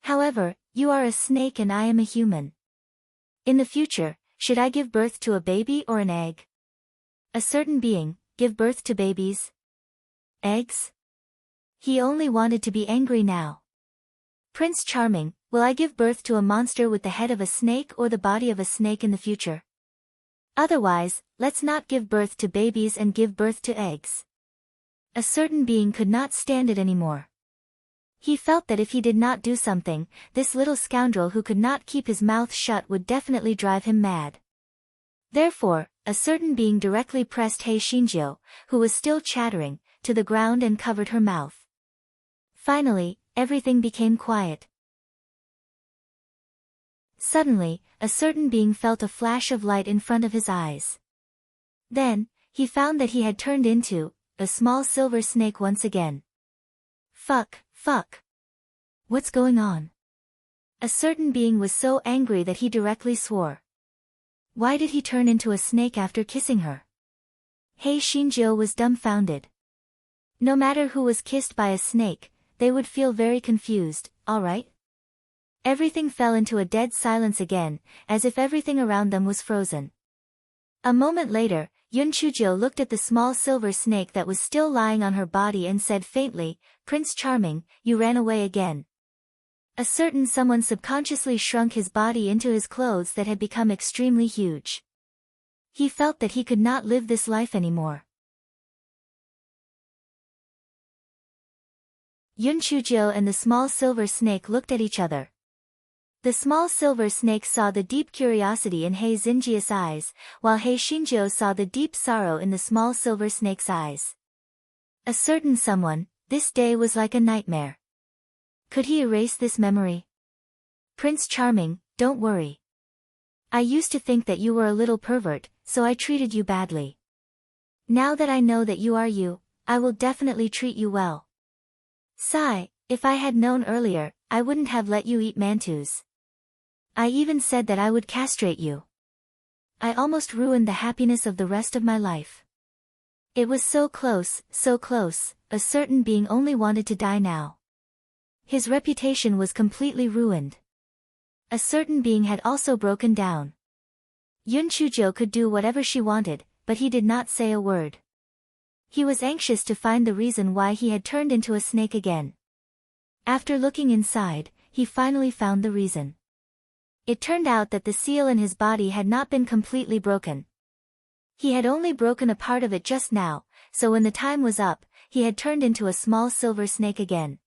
However, you are a snake and I am a human. In the future, should I give birth to a baby or an egg? A certain being, give birth to babies? Eggs? He only wanted to be angry now. Prince Charming, will I give birth to a monster with the head of a snake or the body of a snake in the future? Otherwise, let's not give birth to babies and give birth to eggs. A certain being could not stand it anymore. He felt that if he did not do something, this little scoundrel who could not keep his mouth shut would definitely drive him mad. Therefore, a certain being directly pressed Hei Shinjo, who was still chattering, to the ground and covered her mouth. Finally, everything became quiet. Suddenly, a certain being felt a flash of light in front of his eyes. Then, he found that he had turned into a small silver snake once again. Fuck. What's going on? A certain being was so angry that he directly swore. Why did he turn into a snake after kissing her? Hei Shinjo was dumbfounded. No matter who was kissed by a snake, they would feel very confused, alright? Everything fell into a dead silence again, as if everything around them was frozen. A moment later, Yun Chujo looked at the small silver snake that was still lying on her body and said faintly, Prince Charming, you ran away again. A certain someone subconsciously shrunk his body into his clothes that had become extremely huge. He felt that he could not live this life anymore. Yun Chujo and the small silver snake looked at each other. The small silver snake saw the deep curiosity in Hei Xinjia's eyes, while Hei Shinjo saw the deep sorrow in the small silver snake's eyes. A certain someone, this day was like a nightmare. Could he erase this memory? Prince Charming, don't worry. I used to think that you were a little pervert, so I treated you badly. Now that I know that you are you, I will definitely treat you well. Sigh, if I had known earlier, I wouldn't have let you eat mantus. I even said that I would castrate you. I almost ruined the happiness of the rest of my life. It was so close, a certain being only wanted to die now. His reputation was completely ruined. A certain being had also broken down. Yun Chujo could do whatever she wanted, but he did not say a word. He was anxious to find the reason why he had turned into a snake again. After looking inside, he finally found the reason. It turned out that the seal in his body had not been completely broken. He had only broken a part of it just now, so when the time was up, he had turned into a small silver snake again.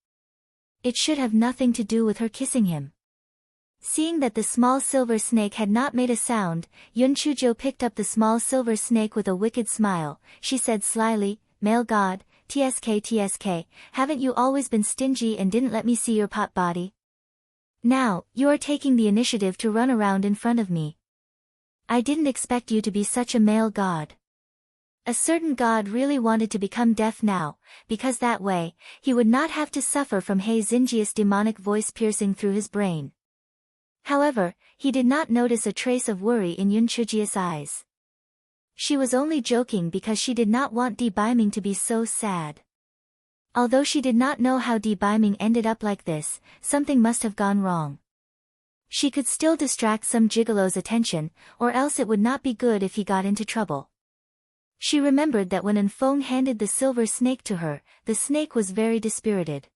It should have nothing to do with her kissing him. Seeing that the small silver snake had not made a sound, Yun Chujo picked up the small silver snake with a wicked smile. She said slyly, "Male god, TSK, haven't you always been stingy and didn't let me see your pot body? Now, you are taking the initiative to run around in front of me. I didn't expect you to be such a male god." A certain god really wanted to become deaf now, because that way, he would not have to suffer from Hei Xinjia's demonic voice piercing through his brain. However, he did not notice a trace of worry in Yun Chujia's eyes. She was only joking because she did not want Di Biming to be so sad. Although she did not know how Di Biming ended up like this, something must have gone wrong. She could still distract some gigolo's attention, or else it would not be good if he got into trouble. She remembered that when Enfeng handed the silver snake to her, the snake was very dispirited.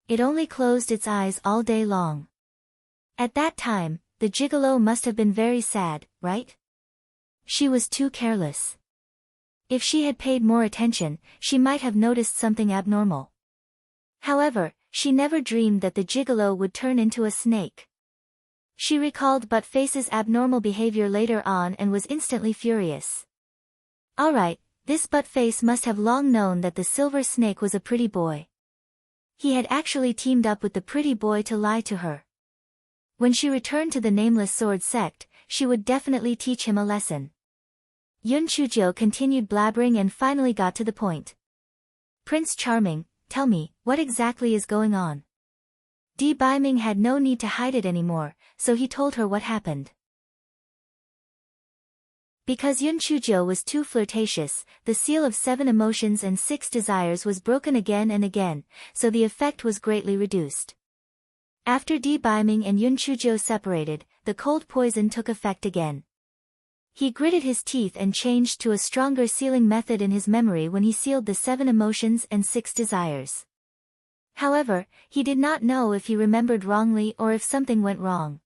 It only closed its eyes all day long. At that time, the gigolo must have been very sad, right? She was too careless. If she had paid more attention, she might have noticed something abnormal. However, she never dreamed that the gigolo would turn into a snake. She recalled Buttface's abnormal behavior later on and was instantly furious. Alright, this Buttface must have long known that the silver snake was a pretty boy. He had actually teamed up with the pretty boy to lie to her. When she returned to the Nameless Sword sect, she would definitely teach him a lesson. Yun Chujo continued blabbering and finally got to the point. "Prince Charming, tell me, what exactly is going on?" Di Biming had no need to hide it anymore, so he told her what happened. Because Yun Chujo was too flirtatious, the seal of 7 emotions and 6 desires was broken again and again, so the effect was greatly reduced. After Di Biming and Yun Chujo separated, the cold poison took effect again. He gritted his teeth and changed to a stronger sealing method in his memory when he sealed the 7 emotions and 6 desires. However, he did not know if he remembered wrongly or if something went wrong.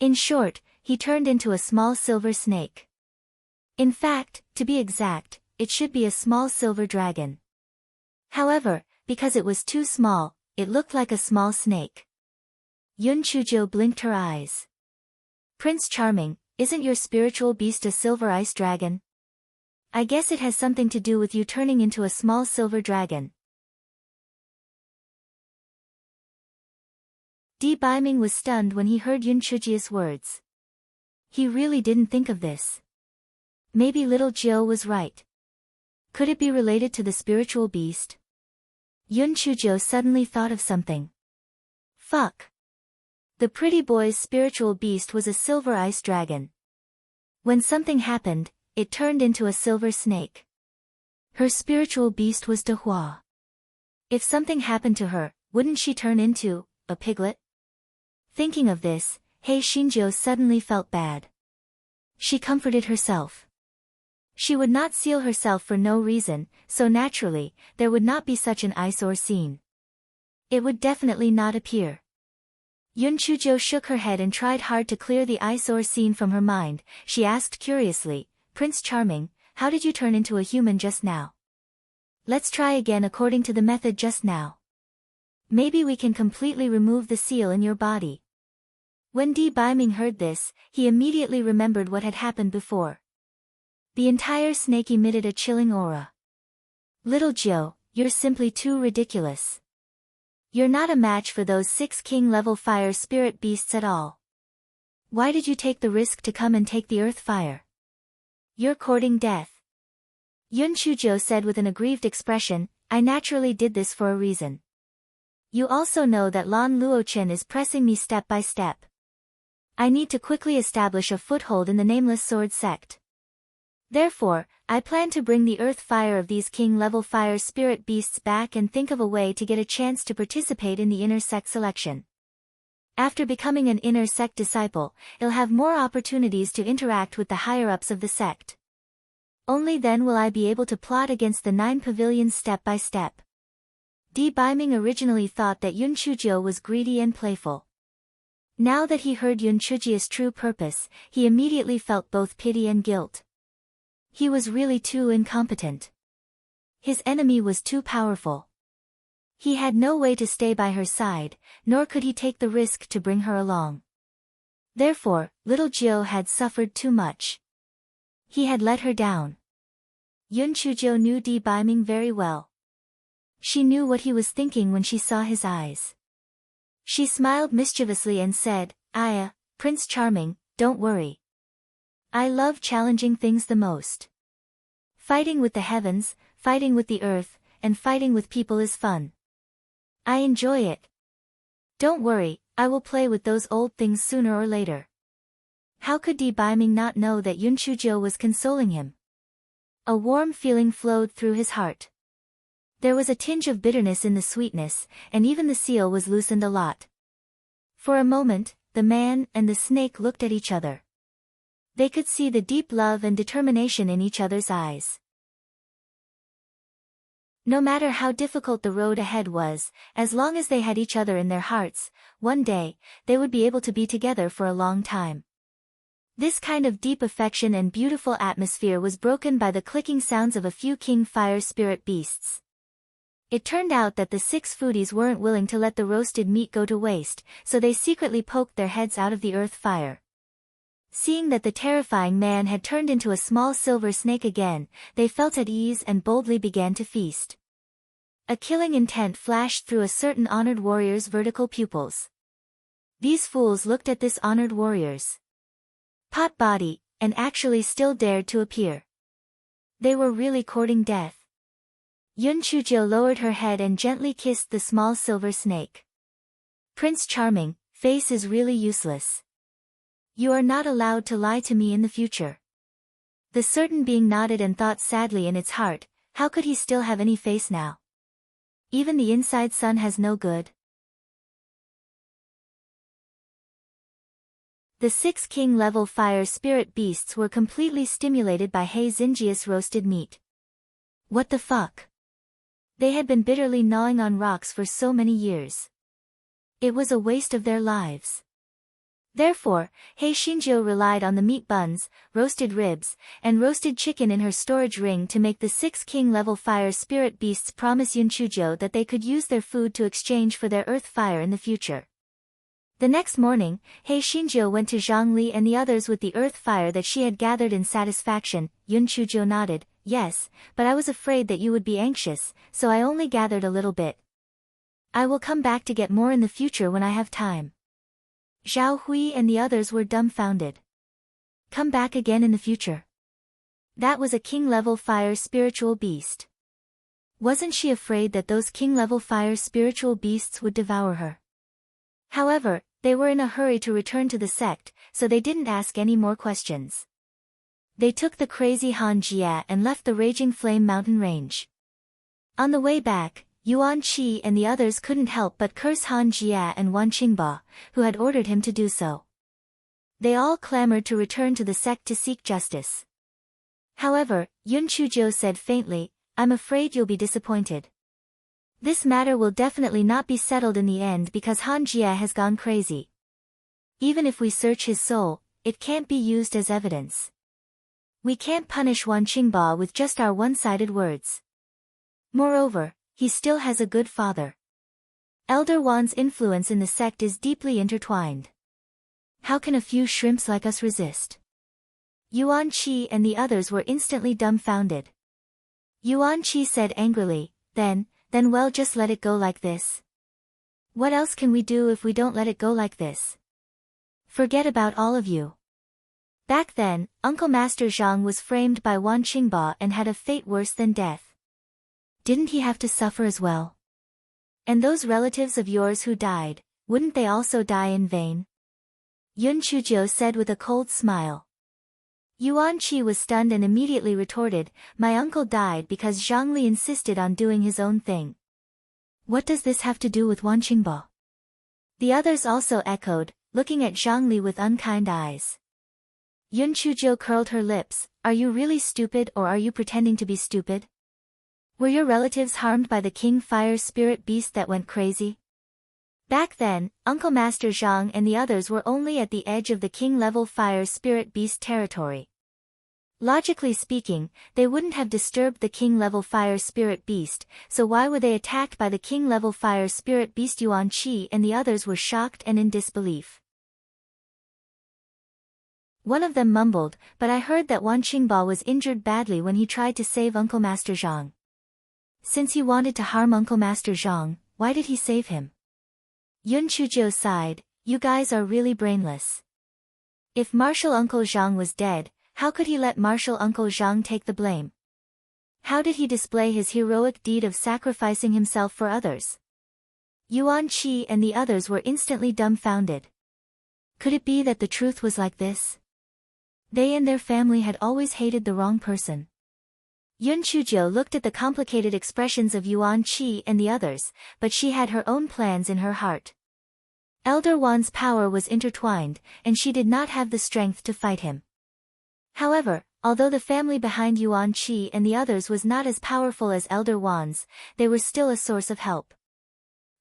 In short, he turned into a small silver snake. In fact, to be exact, it should be a small silver dragon. However, because it was too small, it looked like a small snake. Yun Chujo blinked her eyes. "Prince Charming, isn't your spiritual beast a silver ice dragon? I guess it has something to do with you turning into a small silver dragon." Di Biming was stunned when he heard Yun Chujia's words. He really didn't think of this. Maybe little Jiu was right. Could it be related to the spiritual beast? Yun Chujo suddenly thought of something. Fuck. The pretty boy's spiritual beast was a silver ice dragon. When something happened, it turned into a silver snake. Her spiritual beast was Dehua. If something happened to her, wouldn't she turn into a piglet? Thinking of this, Hei Xinjiao suddenly felt bad. She comforted herself. She would not seal herself for no reason, so naturally, there would not be such an eyesore scene. It would definitely not appear. Yun Chujo shook her head and tried hard to clear the eyesore scene from her mind. She asked curiously, "Prince Charming, how did you turn into a human just now? Let's try again according to the method just now. Maybe we can completely remove the seal in your body." When Di Biming heard this, he immediately remembered what had happened before. The entire snake emitted a chilling aura. "Little Jiu, you're simply too ridiculous. You're not a match for those 6 king-level fire spirit beasts at all. Why did you take the risk to come and take the earth fire? You're courting death." Yun Chujo said with an aggrieved expression, "I naturally did this for a reason. You also know that Lan Luochen is pressing me step by step. I need to quickly establish a foothold in the Nameless Sword sect. Therefore, I plan to bring the earth fire of these king-level fire spirit beasts back and think of a way to get a chance to participate in the inner sect selection. After becoming an inner sect disciple, I'll have more opportunities to interact with the higher-ups of the sect. Only then will I be able to plot against the 9 pavilions step by step. Biming originally thought that Yun Chujio was greedy and playful. Now that he heard Yun Chujio's true purpose, he immediately felt both pity and guilt. He was really too incompetent. His enemy was too powerful. He had no way to stay by her side, nor could he take the risk to bring her along. Therefore, little Jiu had suffered too much. He had let her down. Yun Chujio knew Biming very well. She knew what he was thinking when she saw his eyes. She smiled mischievously and said, "Aya, Prince Charming, don't worry. I love challenging things the most. Fighting with the heavens, fighting with the earth, and fighting with people is fun. I enjoy it. Don't worry, I will play with those old things sooner or later." How could Biming not know that Yun Chujio was consoling him? A warm feeling flowed through his heart. There was a tinge of bitterness in the sweetness, and even the seal was loosened a lot. For a moment, the man and the snake looked at each other. They could see the deep love and determination in each other's eyes. No matter how difficult the road ahead was, as long as they had each other in their hearts, one day, they would be able to be together for a long time. This kind of deep affection and beautiful atmosphere was broken by the clicking sounds of a few king fire spirit beasts. It turned out that the 6 foodies weren't willing to let the roasted meat go to waste, so they secretly poked their heads out of the earth fire. Seeing that the terrifying man had turned into a small silver snake again, they felt at ease and boldly began to feast. A killing intent flashed through a certain honored warrior's vertical pupils. These fools looked at this honored warrior's pot body, and actually still dared to appear. They were really courting death. Yun Chujio lowered her head and gently kissed the small silver snake. "Prince Charming, face is really useless. You are not allowed to lie to me in the future." The certain being nodded and thought sadly in its heart, how could he still have any face now? Even the inside sun has no good. The 6 king-level fire spirit beasts were completely stimulated by Hei Xinjia's roasted meat. What the fuck? They had been bitterly gnawing on rocks for so many years. It was a waste of their lives. Therefore, Hei Xinjiu relied on the meat buns, roasted ribs, and roasted chicken in her storage ring to make the 6 king-level fire spirit beasts promise Yun Chujio that they could use their food to exchange for their earth fire in the future. The next morning, Hei Xinjiu went to Zhangli and the others with the earth fire that she had gathered in satisfaction. Yun Chujio nodded, "Yes, but I was afraid that you would be anxious, so I only gathered a little bit. I will come back to get more in the future when I have time." Zhao Hui and the others were dumbfounded. Come back again in the future? That was a king-level fire spiritual beast. Wasn't she afraid that those king-level fire spiritual beasts would devour her? However, they were in a hurry to return to the sect, so they didn't ask any more questions. They took the crazy Han Jia and left the raging flame mountain range. On the way back, Yuan Qi and the others couldn't help but curse Han Jia and Wan Qingba, who had ordered him to do so. They all clamored to return to the sect to seek justice. However, Yun Chujio said faintly, "I'm afraid you'll be disappointed. This matter will definitely not be settled in the end because Han Jia has gone crazy. Even if we search his soul, it can't be used as evidence. We can't punish Wan Qingba with just our one-sided words. Moreover, he still has a good father. Elder Wan's influence in the sect is deeply intertwined. How can a few shrimps like us resist?" Yuan Qi and the others were instantly dumbfounded. Yuan Qi said angrily, Then well, just let it go like this. What else can we do if we don't let it go like this? Forget about all of you." Back then, Uncle Master Zhang was framed by Wan Qingba and had a fate worse than death. Didn't he have to suffer as well? And those relatives of yours who died, wouldn't they also die in vain? Yun Chujio said with a cold smile. Yuan Qi was stunned and immediately retorted, "My uncle died because Zhang Li insisted on doing his own thing." "What does this have to do with Wan Qingba?" The others also echoed, looking at Zhang Li with unkind eyes. Yun Chuzhou curled her lips. "Are you really stupid or are you pretending to be stupid? Were your relatives harmed by the king fire spirit beast that went crazy?" Back then, Uncle Master Zhang and the others were only at the edge of the king-level fire spirit beast territory. Logically speaking, they wouldn't have disturbed the king-level fire spirit beast, so why were they attacked by the king-level fire spirit beast? Yuan Qi and the others were shocked and in disbelief. One of them mumbled, "But I heard that Wan Qingba was injured badly when he tried to save Uncle Master Zhang. Since he wanted to harm Uncle Master Zhang, why did he save him?" Yun Chuzhou sighed, "You guys are really brainless. If Martial Uncle Zhang was dead, how could he let Martial Uncle Zhang take the blame? How did he display his heroic deed of sacrificing himself for others?" Yuan Qi and the others were instantly dumbfounded. Could it be that the truth was like this? They and their family had always hated the wrong person. Yun Chuzhou looked at the complicated expressions of Yuan Qi and the others, but she had her own plans in her heart. Elder Wan's power was intertwined, and she did not have the strength to fight him. However, although the family behind Yuan Qi and the others was not as powerful as Elder Wan's, they were still a source of help.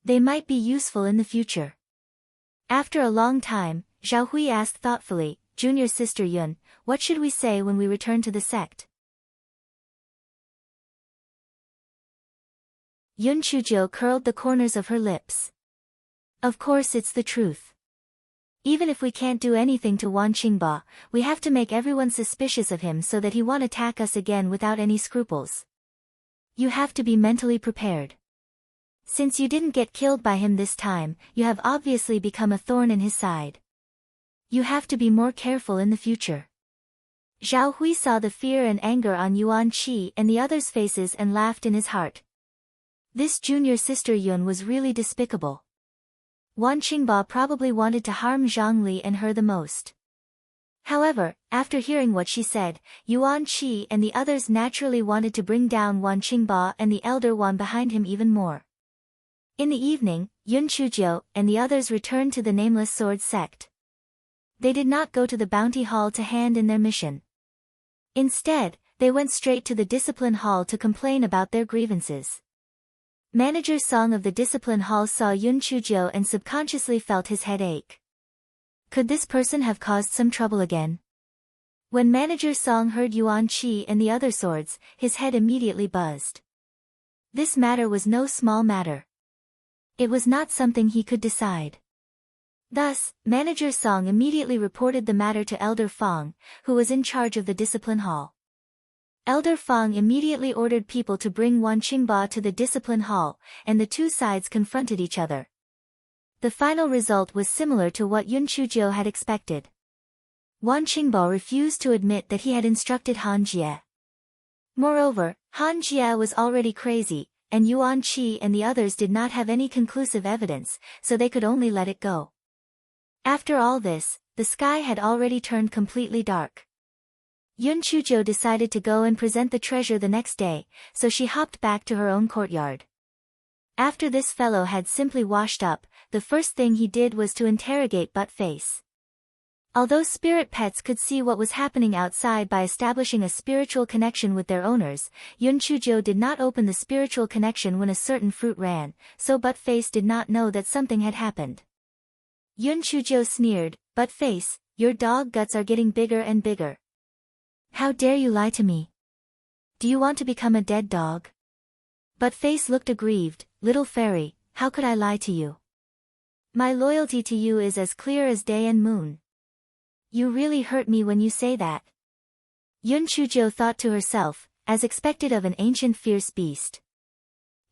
They might be useful in the future. After a long time, Zhao Hui asked thoughtfully, "Junior sister Yun, what should we say when we return to the sect?" Yun Chuzhou curled the corners of her lips. "Of course it's the truth. Even if we can't do anything to Wan Qingba, we have to make everyone suspicious of him so that he won't attack us again without any scruples. You have to be mentally prepared. Since you didn't get killed by him this time, you have obviously become a thorn in his side. You have to be more careful in the future." Zhao Hui saw the fear and anger on Yuan Qi and the others' faces and laughed in his heart. This junior sister Yun was really despicable. Wan Qingba probably wanted to harm Zhang Li and her the most. However, after hearing what she said, Yuan Qi and the others naturally wanted to bring down Wan Qingba and the elder Wan behind him even more. In the evening, Yun Chuzhou and the others returned to the Nameless Sword sect. They did not go to the Bounty Hall to hand in their mission. Instead, they went straight to the Discipline Hall to complain about their grievances. Manager Song of the Discipline Hall saw Yun Chuzhou and subconsciously felt his head ache. Could this person have caused some trouble again? When Manager Song heard Yuan Qi and the other swords, his head immediately buzzed. This matter was no small matter. It was not something he could decide. Thus, Manager Song immediately reported the matter to Elder Fong, who was in charge of the Discipline Hall. Elder Fong immediately ordered people to bring Wan Qingba to the Discipline Hall, and the two sides confronted each other. The final result was similar to what Yun Chuzhou had expected. Wan Qingba refused to admit that he had instructed Han Jie. Moreover, Han Jie was already crazy, and Yuan Qi and the others did not have any conclusive evidence, so they could only let it go. After all this, the sky had already turned completely dark. Yun Chuzhou decided to go and present the treasure the next day, so she hopped back to her own courtyard. After this fellow had simply washed up, the first thing he did was to interrogate Butt-Face. Although spirit pets could see what was happening outside by establishing a spiritual connection with their owners, Yun Chuzhou did not open the spiritual connection when a certain fruit ran, so Butt-Face did not know that something had happened. Yun Chuzhou sneered, "Butt-Face, your dog guts are getting bigger and bigger. How dare you lie to me? Do you want to become a dead dog?" Butt-Face looked aggrieved. "Little fairy, how could I lie to you? My loyalty to you is as clear as day and moon. You really hurt me when you say that." Yun Chuzhou thought to herself, as expected of an ancient fierce beast.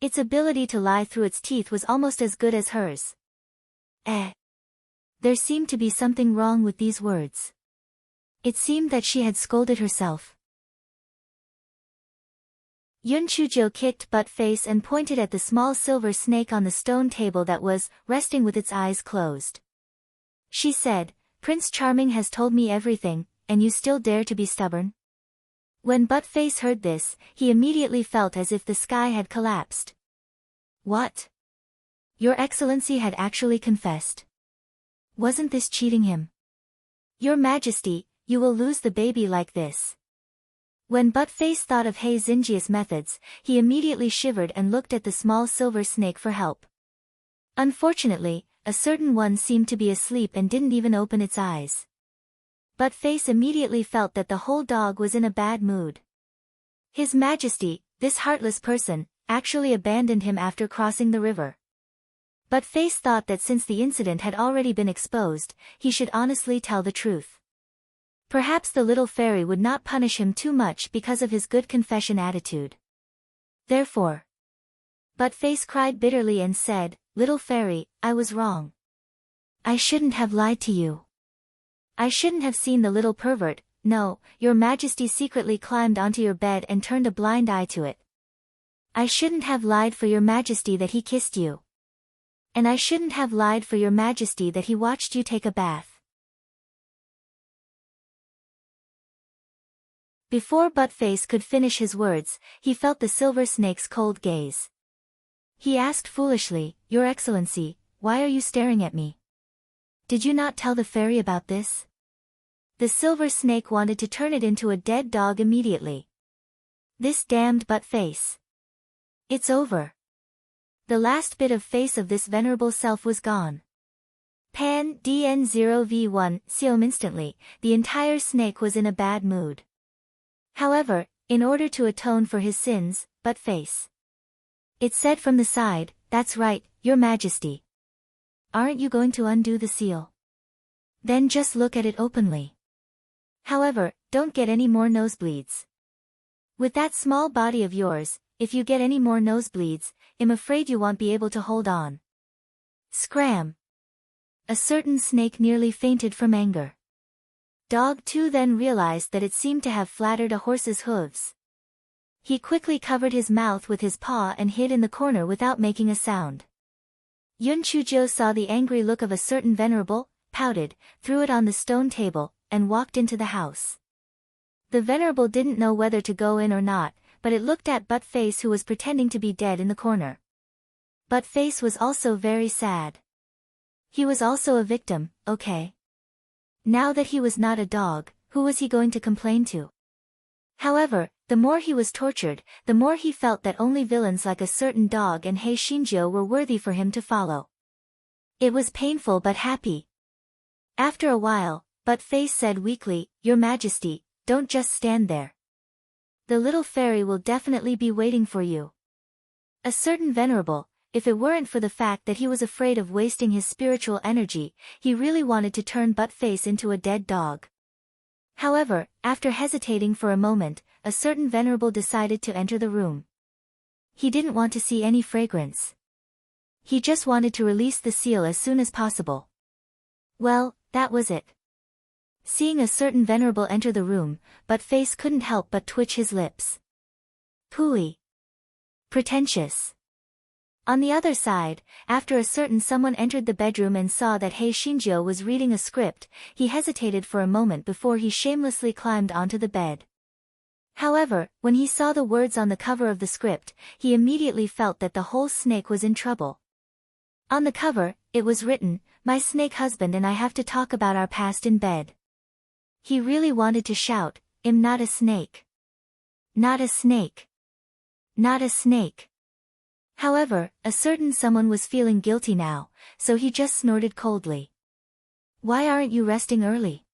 Its ability to lie through its teeth was almost as good as hers. There seemed to be something wrong with these words. It seemed that she had scolded herself. Yun Chuzhou kicked Butt-Face and pointed at the small silver snake on the stone table that was resting with its eyes closed. She said, "Prince Charming has told me everything, and you still dare to be stubborn? When Buttface heard this, he immediately felt as if the sky had collapsed. What? Your Excellency had actually confessed. Wasn't this cheating him? Your Majesty, you will lose the baby like this. When Buttface thought of Hei Xinjia's methods, he immediately shivered and looked at the small silver snake for help. Unfortunately, a certain one seemed to be asleep and didn't even open its eyes. Buttface immediately felt that the whole dog was in a bad mood. His Majesty, this heartless person, actually abandoned him after crossing the river. Buttface thought that since the incident had already been exposed, he should honestly tell the truth. Perhaps the little fairy would not punish him too much because of his good confession attitude. Therefore, Buttface cried bitterly and said, "Little fairy, I was wrong. I shouldn't have lied to you. I shouldn't have seen the little pervert. No, your Majesty secretly climbed onto your bed and turned a blind eye to it. I shouldn't have lied for your Majesty that he kissed you. And I shouldn't have lied for your Majesty that he watched you take a bath." Before Buttface could finish his words, he felt the silver snake's cold gaze. He asked foolishly, "Your Excellency, why are you staring at me? Did you not tell the fairy about this?" The silver snake wanted to turn it into a dead dog immediately. This damned Buttface. It's over. The last bit of face of this venerable self was gone. Pan DN0V1 Siom instantly, the entire snake was in a bad mood. However, in order to atone for his sins, Buttface. It said from the side, "That's right, your Majesty. Aren't you going to undo the seal? Then just look at it openly. However, don't get any more nosebleeds. With that small body of yours, if you get any more nosebleeds, I'm afraid you won't be able to hold on." Scram! A certain snake nearly fainted from anger. Dog 2 then realized that it seemed to have flattered a horse's hooves. He quickly covered his mouth with his paw and hid in the corner without making a sound. Yun Chuzhou saw the angry look of a certain venerable, pouted, threw it on the stone table, and walked into the house. The venerable didn't know whether to go in or not, but it looked at Buttface who was pretending to be dead in the corner. Buttface was also very sad. He was also a victim, okay? Now that he was not a dog, who was he going to complain to? However, the more he was tortured, the more he felt that only villains like a certain dog and Hei Xinjiu were worthy for him to follow. It was painful but happy. After a while, Buttface said weakly, "Your Majesty, don't just stand there. The little fairy will definitely be waiting for you." A certain venerable, if it weren't for the fact that he was afraid of wasting his spiritual energy, he really wanted to turn Buttface into a dead dog. However, after hesitating for a moment, a certain venerable decided to enter the room. He didn't want to see any fragrance. He just wanted to release the seal as soon as possible. Well, that was it. Seeing a certain venerable enter the room, Buttface couldn't help but twitch his lips. Pooey. Pretentious. On the other side, after a certain someone entered the bedroom and saw that Hei Xinjiu was reading a script, he hesitated for a moment before he shamelessly climbed onto the bed. However, when he saw the words on the cover of the script, he immediately felt that the whole snake was in trouble. On the cover, it was written, "My snake husband and I have to talk about our past in bed." He really wanted to shout, "I'm not a snake. Not a snake. Not a snake." However, a certain someone was feeling guilty now, so he just snorted coldly. "Why aren't you resting early?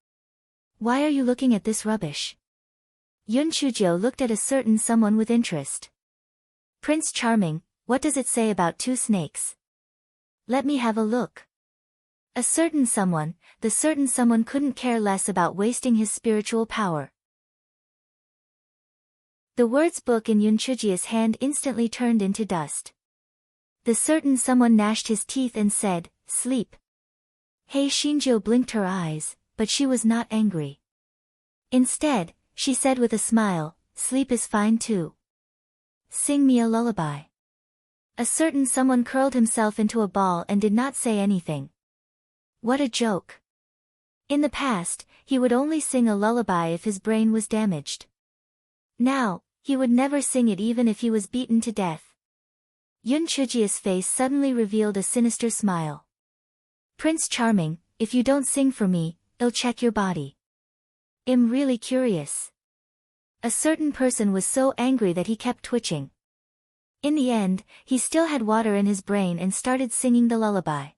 Why are you looking at this rubbish?" Yun Chuzhou looked at a certain someone with interest. "Prince Charming, what does it say about 2 snakes? Let me have a look." A certain someone, the certain someone couldn't care less about wasting his spiritual power. The words book in Yun Chujia's hand instantly turned into dust. The certain someone gnashed his teeth and said, "Sleep." Hei Xinjiu blinked her eyes, but she was not angry. Instead, she said with a smile, "Sleep is fine too. Sing me a lullaby." A certain someone curled himself into a ball and did not say anything. What a joke. In the past, he would only sing a lullaby if his brain was damaged. Now, he would never sing it even if he was beaten to death. Yun Chujia's face suddenly revealed a sinister smile. Prince Charming, if you don't sing for me, I'll check your body. I'm really curious. A certain person was so angry that he kept twitching. In the end, he still had water in his brain and started singing the lullaby.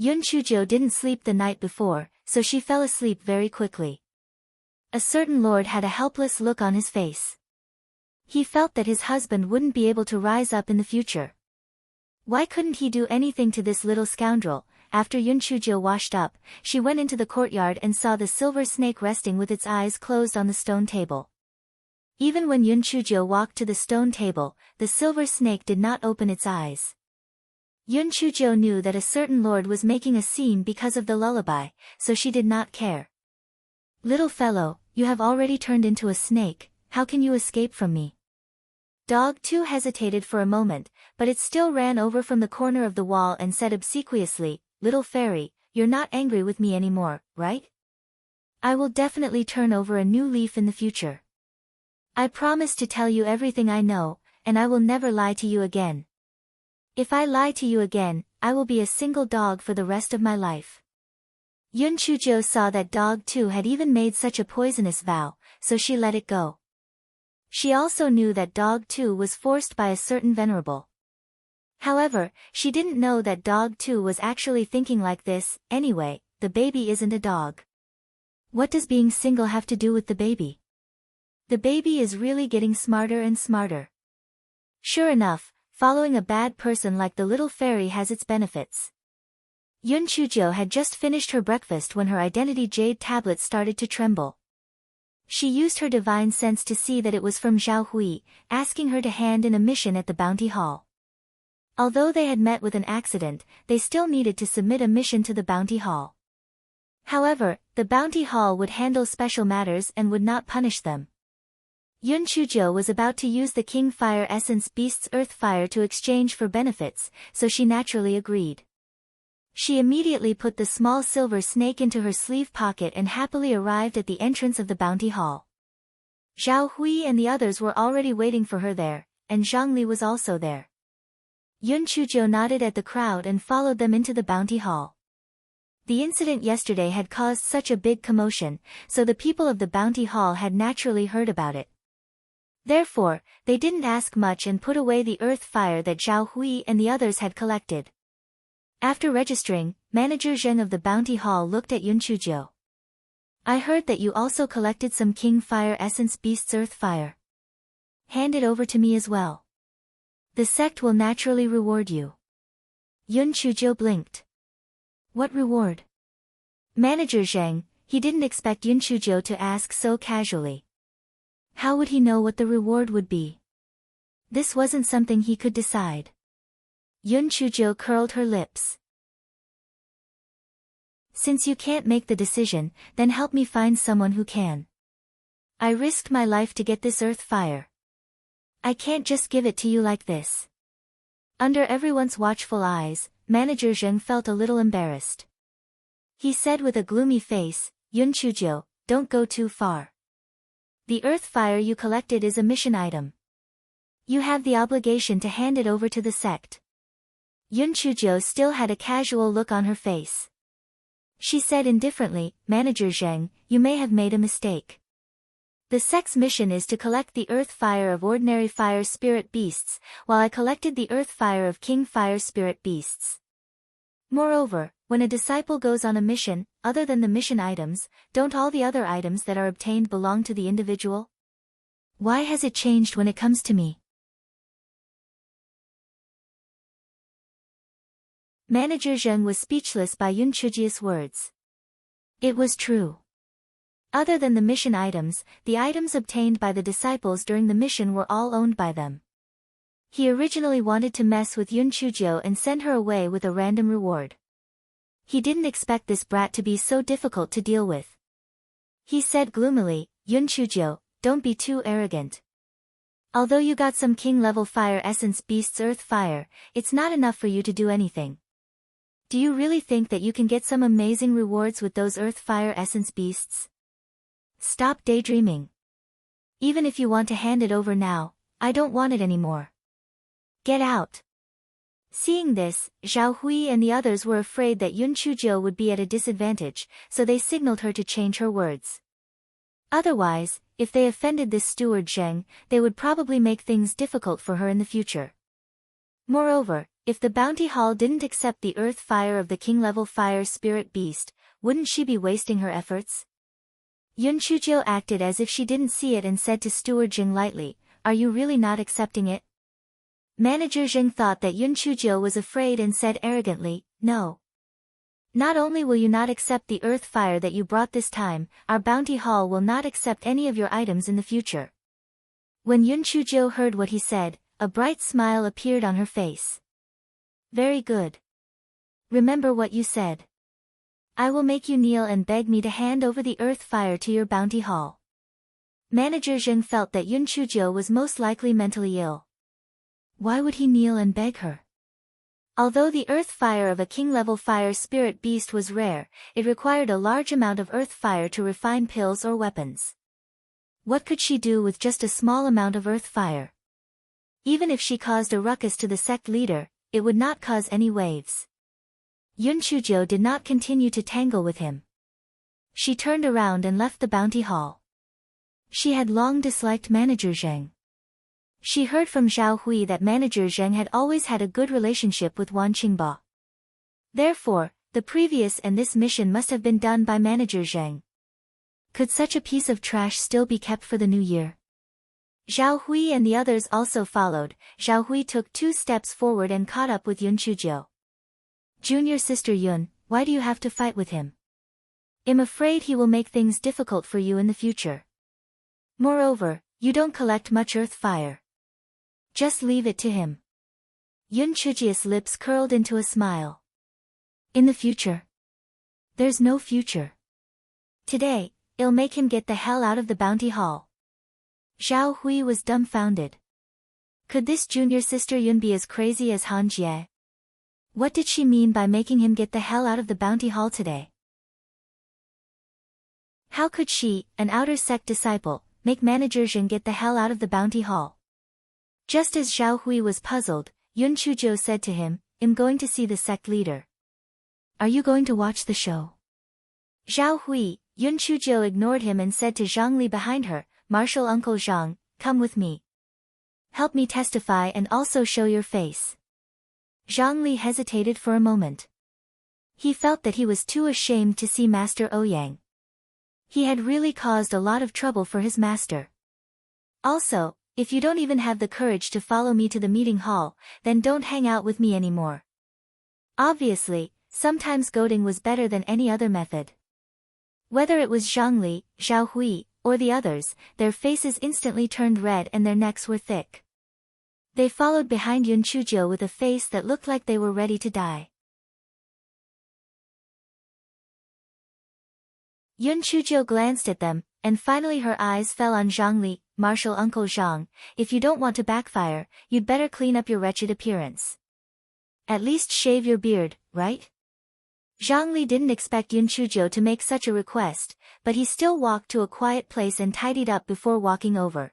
Yun Chujo didn't sleep the night before, so she fell asleep very quickly. A certain lord had a helpless look on his face. He felt that his husband wouldn't be able to rise up in the future. Why couldn't he do anything to this little scoundrel? After Yun Chujo washed up, she went into the courtyard and saw the silver snake resting with its eyes closed on the stone table. Even when Yun Chujo walked to the stone table, the silver snake did not open its eyes. Yun Chujo knew that a certain lord was making a scene because of the lullaby, so she did not care. Little fellow, you have already turned into a snake, how can you escape from me? Dog 2 hesitated for a moment, but it still ran over from the corner of the wall and said obsequiously, Little fairy, you're not angry with me anymore, right? I will definitely turn over a new leaf in the future. I promise to tell you everything I know, and I will never lie to you again. If I lie to you again, I will be a single dog for the rest of my life. Yun Chujo saw that Dog 2 had even made such a poisonous vow, so she let it go. She also knew that Dog 2 was forced by a certain venerable. However, she didn't know that Dog 2 was actually thinking like this. Anyway, the baby isn't a dog. What does being single have to do with the baby? The baby is really getting smarter and smarter. Sure enough, following a bad person like the little fairy has its benefits. Yun Chujo had just finished her breakfast when her identity jade tablet started to tremble. She used her divine sense to see that it was from Zhao Hui, asking her to hand in a mission at the bounty hall. Although they had met with an accident, they still needed to submit a mission to the bounty hall. However, the bounty hall would handle special matters and would not punish them. Yun Chujo was about to use the King Fire Essence Beast's Earth Fire to exchange for benefits, so she naturally agreed. She immediately put the small silver snake into her sleeve pocket and happily arrived at the entrance of the bounty hall. Zhao Hui and the others were already waiting for her there, and Zhang Li was also there. Yun Chujo nodded at the crowd and followed them into the bounty hall. The incident yesterday had caused such a big commotion, so the people of the bounty hall had naturally heard about it. Therefore, they didn't ask much and put away the earth fire that Zhao Hui and the others had collected. After registering, Manager Zheng of the bounty hall looked at Yun Chujo. I heard that you also collected some King Fire Essence Beast's Earth Fire. Hand it over to me as well. The sect will naturally reward you. Yun Chujo blinked. What reward? Manager Zheng, he didn't expect Yun Chujo to ask so casually. How would he know what the reward would be? This wasn't something he could decide. Yun Chujo curled her lips. Since you can't make the decision, then help me find someone who can. I risked my life to get this earth fire. I can't just give it to you like this. Under everyone's watchful eyes, Manager Zheng felt a little embarrassed. He said with a gloomy face, Yun Chujo, don't go too far. The earth fire you collected is a mission item. You have the obligation to hand it over to the sect. Yun Chujo still had a casual look on her face. She said indifferently, Manager Zheng, you may have made a mistake. The sect's mission is to collect the earth fire of ordinary fire spirit beasts, while I collected the earth fire of king fire spirit beasts. Moreover, when a disciple goes on a mission, other than the mission items, don't all the other items that are obtained belong to the individual? Why has it changed when it comes to me? Manager Zheng was speechless by Yun Chujia's words. It was true. Other than the mission items, the items obtained by the disciples during the mission were all owned by them. He originally wanted to mess with Yun Chujo and send her away with a random reward. He didn't expect this brat to be so difficult to deal with. He said gloomily, Yun Chujo, don't be too arrogant. Although you got some king-level fire essence beast's earth fire, it's not enough for you to do anything. Do you really think that you can get some amazing rewards with those earth fire essence beasts? Stop daydreaming. Even if you want to hand it over now, I don't want it anymore. Get out. Seeing this, Zhao Hui and the others were afraid that Yun Chujiu would be at a disadvantage, so they signaled her to change her words. Otherwise, if they offended this steward Zheng, they would probably make things difficult for her in the future. Moreover, if the bounty hall didn't accept the earth fire of the king-level fire spirit beast, wouldn't she be wasting her efforts? Yun Chujiu acted as if she didn't see it and said to Steward Zheng lightly, "Are you really not accepting it?" Manager Zheng thought that Yun Chujiu was afraid and said arrogantly, "No. Not only will you not accept the earth fire that you brought this time, our bounty hall will not accept any of your items in the future." When Yun Chujiu heard what he said, a bright smile appeared on her face. "Very good. Remember what you said. I will make you kneel and beg me to hand over the earth fire to your bounty hall." Manager Zheng felt that Yun Chujiu was most likely mentally ill. Why would he kneel and beg her? Although the earth fire of a king-level fire spirit beast was rare, it required a large amount of earth fire to refine pills or weapons. What could she do with just a small amount of earth fire? Even if she caused a ruckus to the sect leader, it would not cause any waves. Yun Chujiu did not continue to tangle with him. She turned around and left the bounty hall. She had long disliked Manager Zheng. She heard from Zhao Hui that Manager Zheng had always had a good relationship with Wan Qingba. Therefore, the previous and this mission must have been done by Manager Zheng. Could such a piece of trash still be kept for the new year? Zhao Hui and the others also followed. Zhao Hui took 2 steps forward and caught up with Yun Chujiu. "Junior sister Yun, why do you have to fight with him? I'm afraid he will make things difficult for you in the future. Moreover, you don't collect much earth fire. Just leave it to him." Yun Chujiu's lips curled into a smile. "In the future? There's no future. Today, I'll make him get the hell out of the bounty hall." Zhao Hui was dumbfounded. Could this junior sister Yun be as crazy as Han Jie? What did she mean by making him get the hell out of the bounty hall today? How could she, an outer sect disciple, make Manager Zheng get the hell out of the bounty hall? Just as Zhao Hui was puzzled, Yun Chujiu said to him, "I'm going to see the sect leader. Are you going to watch the show?" Zhao Hui, Yun Chujiu ignored him and said to Zhang Li behind her, "Martial Uncle Zhang, come with me. Help me testify and also show your face." Zhang Li hesitated for a moment. He felt that he was too ashamed to see Master Ouyang. He had really caused a lot of trouble for his master. Also, if you don't even have the courage to follow me to the meeting hall, then don't hang out with me anymore. Obviously, sometimes goading was better than any other method. Whether it was Zhang Li, Zhao Hui, or the others, their faces instantly turned red and their necks were thick. They followed behind Yun Chujiu with a face that looked like they were ready to die. Yun Chujiu glanced at them, and finally her eyes fell on Zhang Li. "Martial Uncle Zhang, if you don't want to backfire, you'd better clean up your wretched appearance. At least shave your beard, right?" Zhang Li didn't expect Yun Chujiu to make such a request, but he still walked to a quiet place and tidied up before walking over.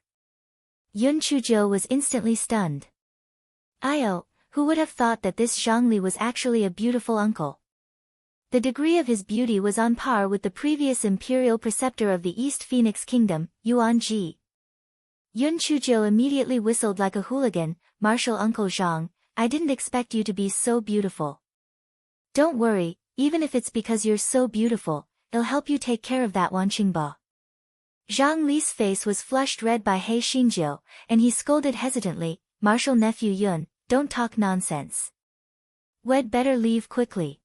Yun Chujiu was instantly stunned. Who would have thought that this Zhang Li was actually a beautiful uncle? The degree of his beauty was on par with the previous imperial preceptor of the East Phoenix Kingdom, Yuan Ji. Yun Chujiu immediately whistled like a hooligan, "Martial Uncle Zhang, I didn't expect you to be so beautiful." "Don't worry, even if it's because you're so beautiful, I'll help you take care of that Wan Qingba." Zhang Li's face was flushed red by He Xingjiu, and he scolded hesitantly, "Martial nephew Yun, don't talk nonsense. We'd better leave quickly."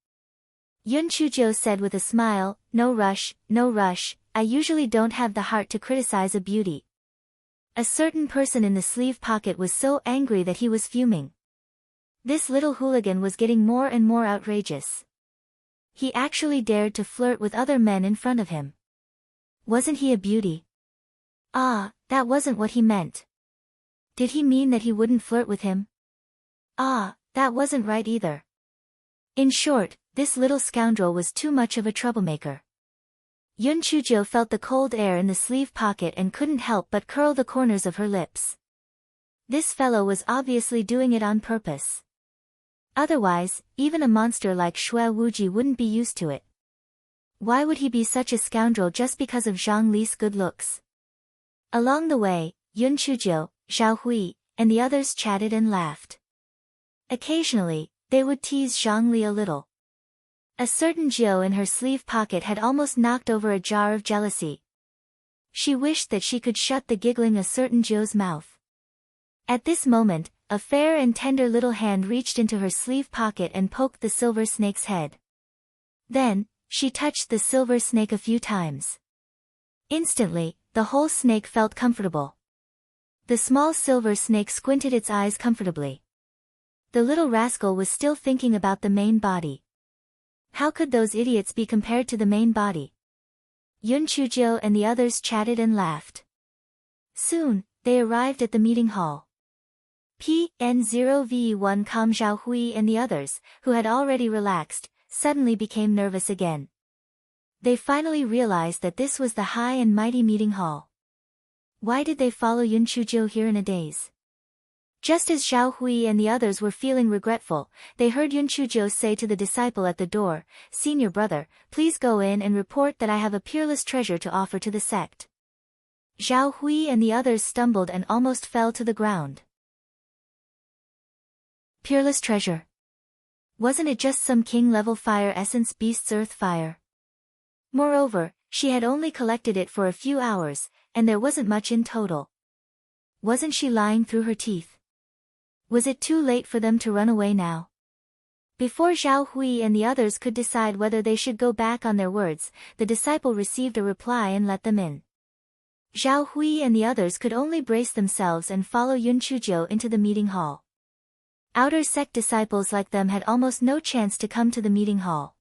Yun Chujiu said with a smile, no rush, I usually don't have the heart to criticize a beauty." A certain person in the sleeve pocket was so angry that he was fuming. This little hooligan was getting more and more outrageous. He actually dared to flirt with other men in front of him. Wasn't he a beauty? That wasn't what he meant. Did he mean that he wouldn't flirt with him? That wasn't right either. In short, This little scoundrel was too much of a troublemaker. Yun Chujo felt the cold air in the sleeve pocket and couldn't help but curl the corners of her lips. This fellow was obviously doing it on purpose. Otherwise, even a monster like Shui Wuji wouldn't be used to it. Why would he be such a scoundrel just because of Zhang Li's good looks? Along the way, Yun Chujo, Zhao Hui, and the others chatted and laughed. Occasionally, they would tease Zhang Li a little. A certain Jiu in her sleeve pocket had almost knocked over a jar of jealousy. She wished that she could shut the giggling a certain Jiu's mouth. At this moment, a fair and tender little hand reached into her sleeve pocket and poked the silver snake's head. Then, she touched the silver snake a few times. Instantly, the whole snake felt comfortable. The small silver snake squinted its eyes comfortably. The little rascal was still thinking about the main body. How could those idiots be compared to the main body? Yun Chujo and the others chatted and laughed. Soon, they arrived at the meeting hall. PN0V1 Kam Zhao Hui and the others, who had already relaxed, suddenly became nervous again. They finally realized that this was the high and mighty meeting hall. Why did they follow Yun Chujo here in a daze? Just as Zhao Hui and the others were feeling regretful, they heard Yun Chujo say to the disciple at the door, "Senior brother, please go in and report that I have a peerless treasure to offer to the sect." Zhao Hui and the others stumbled and almost fell to the ground. Peerless treasure. Wasn't it just some king-level fire essence beast's earth fire? Moreover, she had only collected it for a few hours, and there wasn't much in total. Wasn't she lying through her teeth? Was it too late for them to run away now? Before Zhao Hui and the others could decide whether they should go back on their words, the disciple received a reply and let them in. Zhao Hui and the others could only brace themselves and follow Yun Chujo into the meeting hall. Outer sect disciples like them had almost no chance to come to the meeting hall.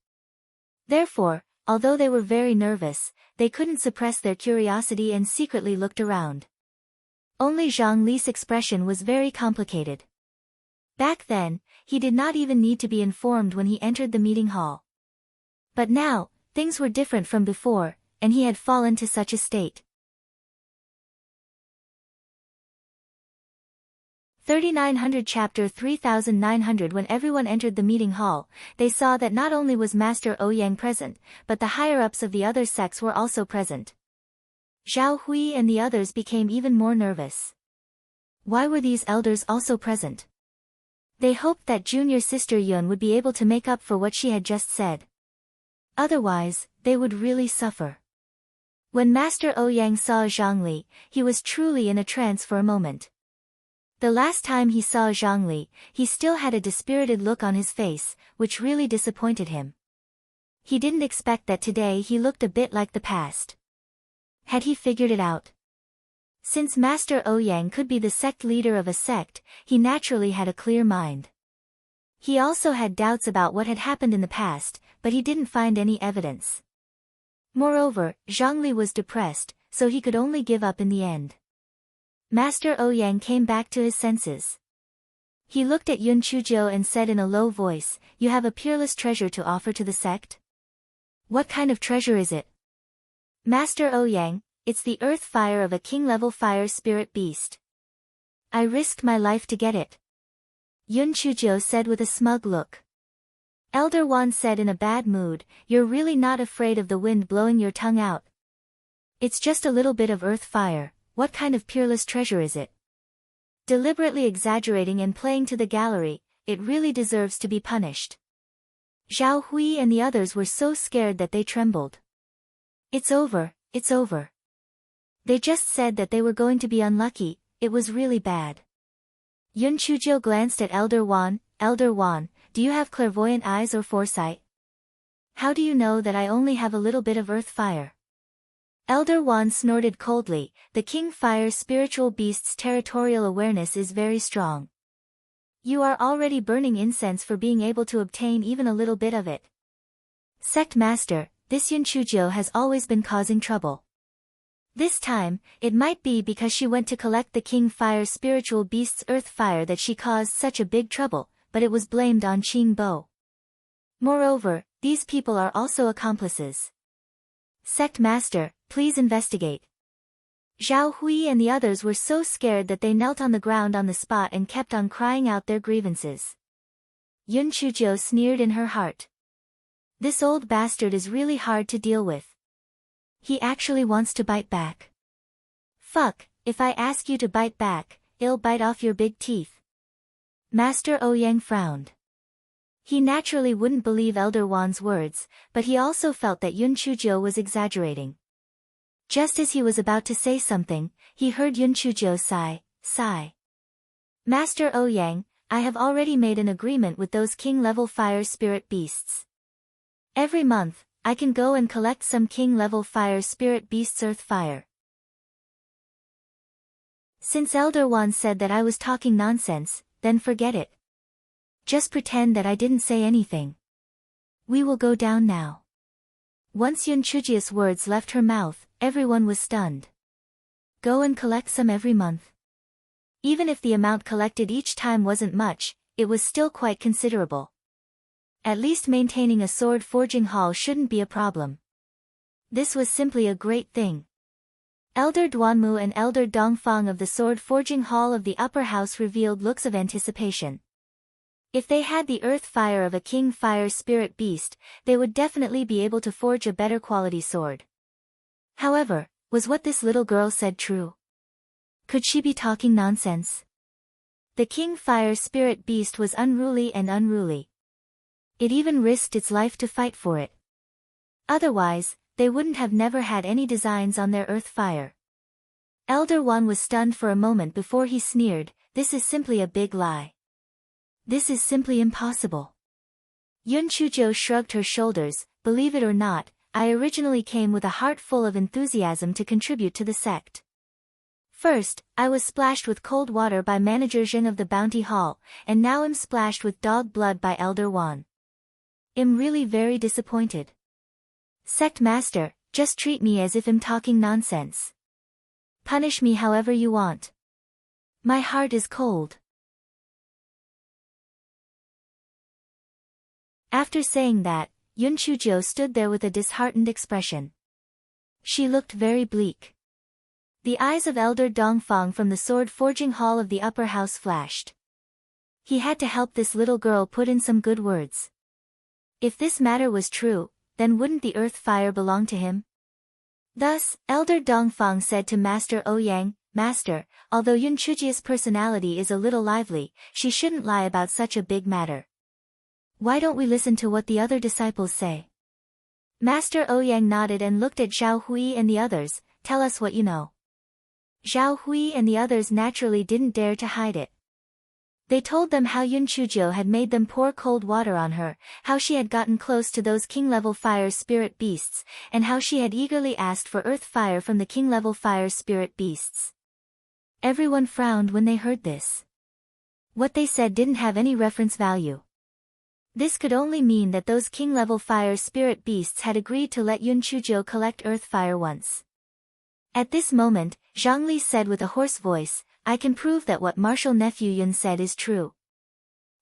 Therefore, although they were very nervous, they couldn't suppress their curiosity and secretly looked around. Only Zhang Li's expression was very complicated. Back then, he did not even need to be informed when he entered the meeting hall. But now, things were different from before, and he had fallen to such a state. 3900 Chapter 3900 When everyone entered the meeting hall, they saw that not only was Master Ouyang present, but the higher-ups of the other sects were also present. Zhao Hui and the others became even more nervous. Why were these elders also present? They hoped that junior sister Yun would be able to make up for what she had just said. Otherwise, they would really suffer. When Master Ouyang saw Zhang Li, he was truly in a trance for a moment. The last time he saw Zhang Li, he still had a dispirited look on his face, which really disappointed him. He didn't expect that today he looked a bit like the past. Had he figured it out? Since Master Ouyang could be the sect leader of a sect, he naturally had a clear mind. He also had doubts about what had happened in the past, but he didn't find any evidence. Moreover, Zhang Li was depressed, so he could only give up in the end. Master Ouyang came back to his senses. He looked at Yun Chujo and said in a low voice, "You have a peerless treasure to offer to the sect? What kind of treasure is it?" "Master Ouyang, it's the earth fire of a king-level fire spirit beast. I risked my life to get it," Yun Chujo said with a smug look. Elder Wan said in a bad mood, "You're really not afraid of the wind blowing your tongue out? It's just a little bit of earth fire. What kind of peerless treasure is it?" Deliberately exaggerating and playing to the gallery, it really deserves to be punished. Zhao Hui and the others were so scared that they trembled. It's over, it's over. They just said that they were going to be unlucky, it was really bad. Yun Chujo glanced at Elder Wan. "Elder Wan, do you have clairvoyant eyes or foresight? How do you know that I only have a little bit of earth fire?" Elder Wan snorted coldly. "The King Fire spiritual beast's territorial awareness is very strong. You are already burning incense for being able to obtain even a little bit of it." "Sect Master, this Yun Chujo has always been causing trouble. This time, it might be because she went to collect the King Fire spiritual beast's earth fire that she caused such a big trouble, but it was blamed on Qing Bo." Moreover, these people are also accomplices. Sect Master, please investigate. Zhao Hui and the others were so scared that they knelt on the ground on the spot and kept on crying out their grievances. Yun Chuzhou sneered in her heart. This old bastard is really hard to deal with. He actually wants to bite back. Fuck, if I ask you to bite back, I'll bite off your big teeth. Master Ouyang frowned. He naturally wouldn't believe Elder Wan's words, but he also felt that Yun Chuzhou was exaggerating. Just as he was about to say something, he heard Yun Chuzhou sigh. Master Ouyang, I have already made an agreement with those king-level fire spirit beasts. Every month, I can go and collect some king-level fire spirit beasts' earth fire. Since Elder Wan said that I was talking nonsense, then forget it. Just pretend that I didn't say anything. We will go down now. Once Yun Chuzhou's words left her mouth, everyone was stunned. Go and collect some every month. Even if the amount collected each time wasn't much, it was still quite considerable. At least maintaining a sword forging hall shouldn't be a problem. This was simply a great thing. Elder Duanmu and Elder Dongfang of the sword forging hall of the upper house revealed looks of anticipation. If they had the earth fire of a king fire spirit beast, they would definitely be able to forge a better quality sword. However, was what this little girl said true? Could she be talking nonsense? The king fire spirit beast was unruly and unruly. It even risked its life to fight for it. Otherwise, they wouldn't have never had any designs on their earth fire. Elder Wan was stunned for a moment before he sneered, this is simply a big lie. This is simply impossible. Yun Chuzhou shrugged her shoulders, believe it or not, I originally came with a heart full of enthusiasm to contribute to the sect. First, I was splashed with cold water by Manager Zheng of the Bounty Hall, and now am splashed with dog blood by Elder Wan. I'm really very disappointed. Sect Master, just treat me as if I'm talking nonsense. Punish me however you want. My heart is cold. After saying that, Yun Chuzhou stood there with a disheartened expression. She looked very bleak. The eyes of Elder Dongfang from the sword forging hall of the upper house flashed. He had to help this little girl put in some good words. If this matter was true, then wouldn't the earth fire belong to him? Thus, Elder Dongfang said to Master Ouyang, Master, although Yun Chuzhou's personality is a little lively, she shouldn't lie about such a big matter. Why don't we listen to what the other disciples say? Master Ouyang nodded and looked at Zhao Hui and the others, tell us what you know. Zhao Hui and the others naturally didn't dare to hide it. They told them how Yun Chuzhou had made them pour cold water on her, how she had gotten close to those king-level fire spirit beasts, and how she had eagerly asked for earth fire from the king-level fire spirit beasts. Everyone frowned when they heard this. What they said didn't have any reference value. This could only mean that those king-level fire spirit beasts had agreed to let Yun Chuzhou collect earth fire once. At this moment, Zhang said with a hoarse voice, I can prove that what Martial Nephew Yun said is true.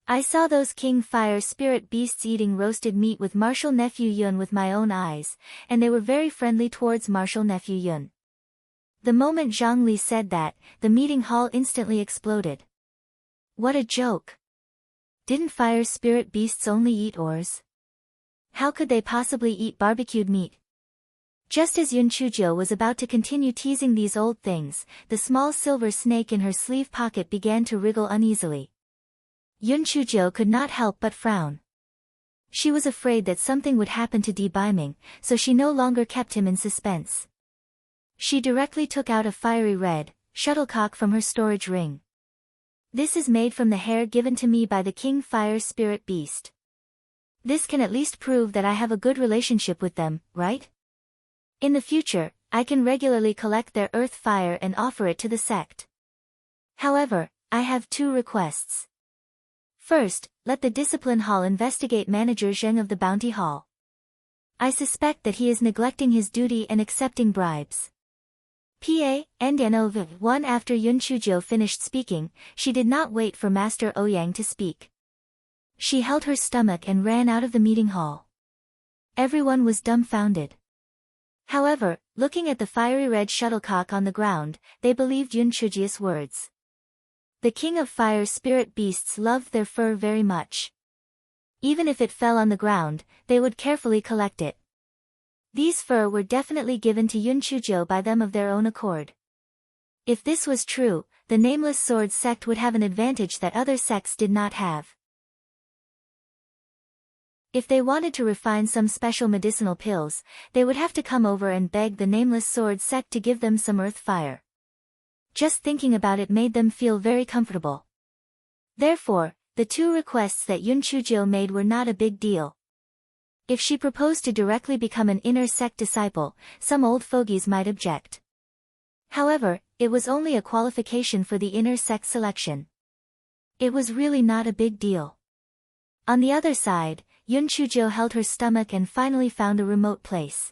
I saw those king fire spirit beasts eating roasted meat with Martial Nephew Yun with my own eyes, and they were very friendly towards Martial Nephew Yun. The moment Zhang said that, the meeting hall instantly exploded. What a joke! Didn't fire spirit beasts only eat ores? How could they possibly eat barbecued meat? Just as Yun Chuzhou was about to continue teasing these old things, the small silver snake in her sleeve pocket began to wriggle uneasily. Yun Chuzhou could not help but frown. She was afraid that something would happen to Di Baiming, so she no longer kept him in suspense. She directly took out a fiery red shuttlecock from her storage ring. This is made from the hair given to me by the King Fire Spirit Beast. This can at least prove that I have a good relationship with them, right? In the future, I can regularly collect their earth fire and offer it to the sect. However, I have 2 requests. First, let the Discipline Hall investigate Manager Zheng of the Bounty Hall. I suspect that he is neglecting his duty and accepting bribes. One after Yun Chuzhou finished speaking, she did not wait for Master Ouyang to speak. She held her stomach and ran out of the meeting hall. Everyone was dumbfounded. However, looking at the fiery red shuttlecock on the ground, they believed Yunchuji's words. The king of fire spirit beasts loved their fur very much. Even if it fell on the ground, they would carefully collect it. These fur were definitely given to Yunchujo by them of their own accord. If this was true, the Nameless Sword sect would have an advantage that other sects did not have. If they wanted to refine some special medicinal pills, they would have to come over and beg the Nameless Sword sect to give them some earth fire. Just thinking about it made them feel very comfortable. Therefore, the two requests that Yunchujo made were not a big deal. If she proposed to directly become an inner sect disciple, some old fogies might object. However, it was only a qualification for the inner sect selection. It was really not a big deal. On the other side, Yunchujo held her stomach and finally found a remote place.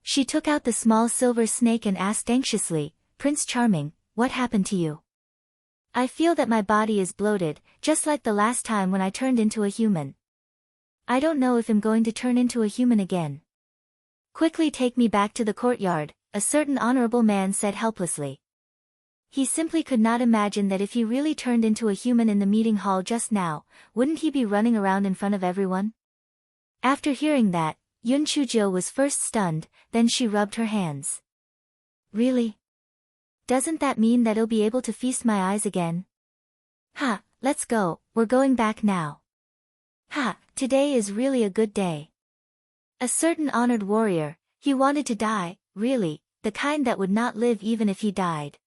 She took out the small silver snake and asked anxiously, "Prince Charming, what happened to you? I feel that my body is bloated, just like the last time when I turned into a human. I don't know if I'm going to turn into a human again. Quickly take me back to the courtyard," a certain honorable man said helplessly. He simply could not imagine that if he really turned into a human in the meeting hall just now, wouldn't he be running around in front of everyone? After hearing that, Yunchujo was first stunned, then she rubbed her hands. Really? Doesn't that mean that I'll be able to feast my eyes again? Ha, let's go, we're going back now. Ha, today is really a good day. A certain honored warrior, he wanted to die, really, the kind that would not live even if he died.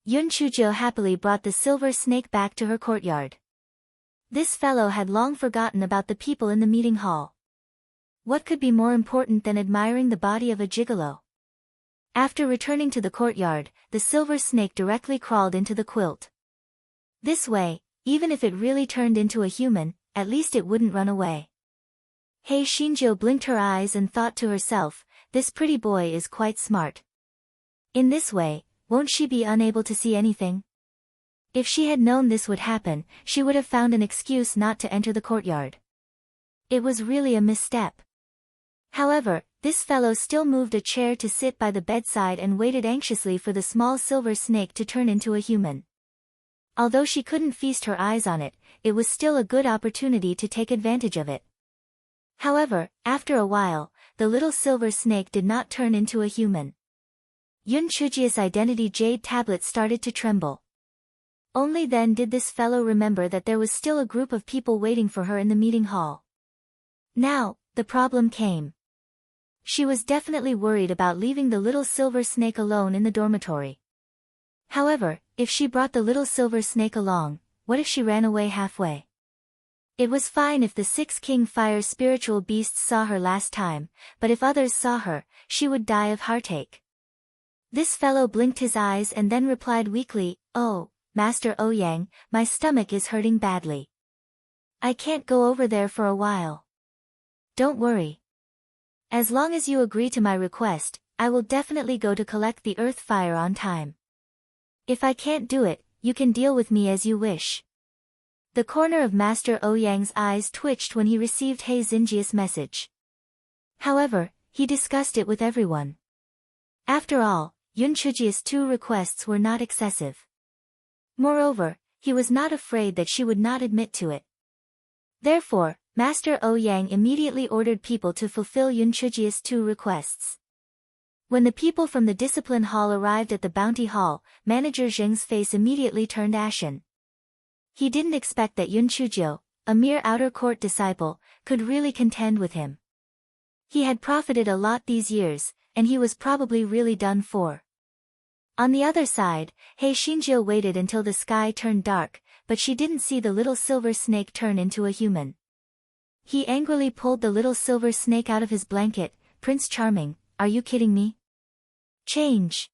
Yunchujo happily brought the silver snake back to her courtyard. This fellow had long forgotten about the people in the meeting hall. What could be more important than admiring the body of a gigolo? After returning to the courtyard, the silver snake directly crawled into the quilt. This way, even if it really turned into a human, at least it wouldn't run away. Hei Shinjo blinked her eyes and thought to herself, this pretty boy is quite smart. In this way, won't she be unable to see anything? If she had known this would happen, she would have found an excuse not to enter the courtyard. It was really a misstep. However, this fellow still moved a chair to sit by the bedside and waited anxiously for the small silver snake to turn into a human. Although she couldn't feast her eyes on it, it was still a good opportunity to take advantage of it. However, after a while, the little silver snake did not turn into a human. Yunchuji's identity jade tablet started to tremble. Only then did this fellow remember that there was still a group of people waiting for her in the meeting hall. Now, the problem came. She was definitely worried about leaving the little silver snake alone in the dormitory. However, if she brought the little silver snake along, what if she ran away halfway? It was fine if the 6 King Fire spiritual beasts saw her last time, but if others saw her, she would die of heartache. This fellow blinked his eyes and then replied weakly, "Oh, Master Ouyang, my stomach is hurting badly. I can't go over there for a while." "Don't worry. As long as you agree to my request, I will definitely go to collect the earth fire on time. If I can't do it, you can deal with me as you wish." The corner of Master Ouyang's eyes twitched when he received Hei Xinjia's message. However, he discussed it with everyone. After all, Yunchuji's 2 requests were not excessive. Moreover, he was not afraid that she would not admit to it. Therefore, Master Ouyang immediately ordered people to fulfill Yunchuji's 2 requests. When the people from the discipline hall arrived at the bounty hall, Manager Zheng's face immediately turned ashen. He didn't expect that Yunchujo, a mere outer court disciple, could really contend with him. He had profited a lot these years, and he was probably really done for. On the other side, Hei Shinjo waited until the sky turned dark, but she didn't see the little silver snake turn into a human. He angrily pulled the little silver snake out of his blanket. "Prince Charming, are you kidding me? Change."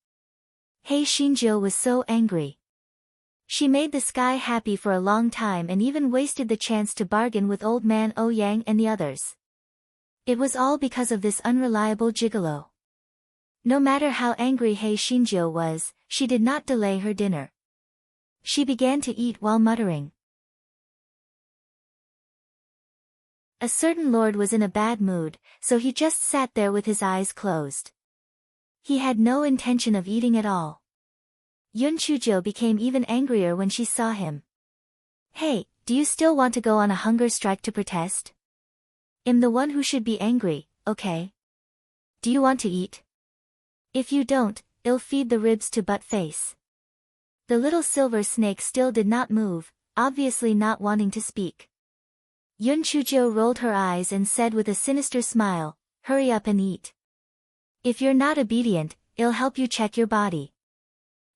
Hei Shinjo was so angry. She made the sky happy for a long time and even wasted the chance to bargain with old man Ouyang and the others. It was all because of this unreliable gigolo. No matter how angry Hei Shinjo was, she did not delay her dinner. She began to eat while muttering. A certain lord was in a bad mood, so he just sat there with his eyes closed. He had no intention of eating at all. Yun Chujo became even angrier when she saw him. Hey, do you still want to go on a hunger strike to protest? I'm the one who should be angry, okay? Do you want to eat? If you don't, I'll feed the ribs to butt-face. The little silver snake still did not move, obviously not wanting to speak. Yun Chujo rolled her eyes and said with a sinister smile, hurry up and eat. If you're not obedient, I'll help you check your body.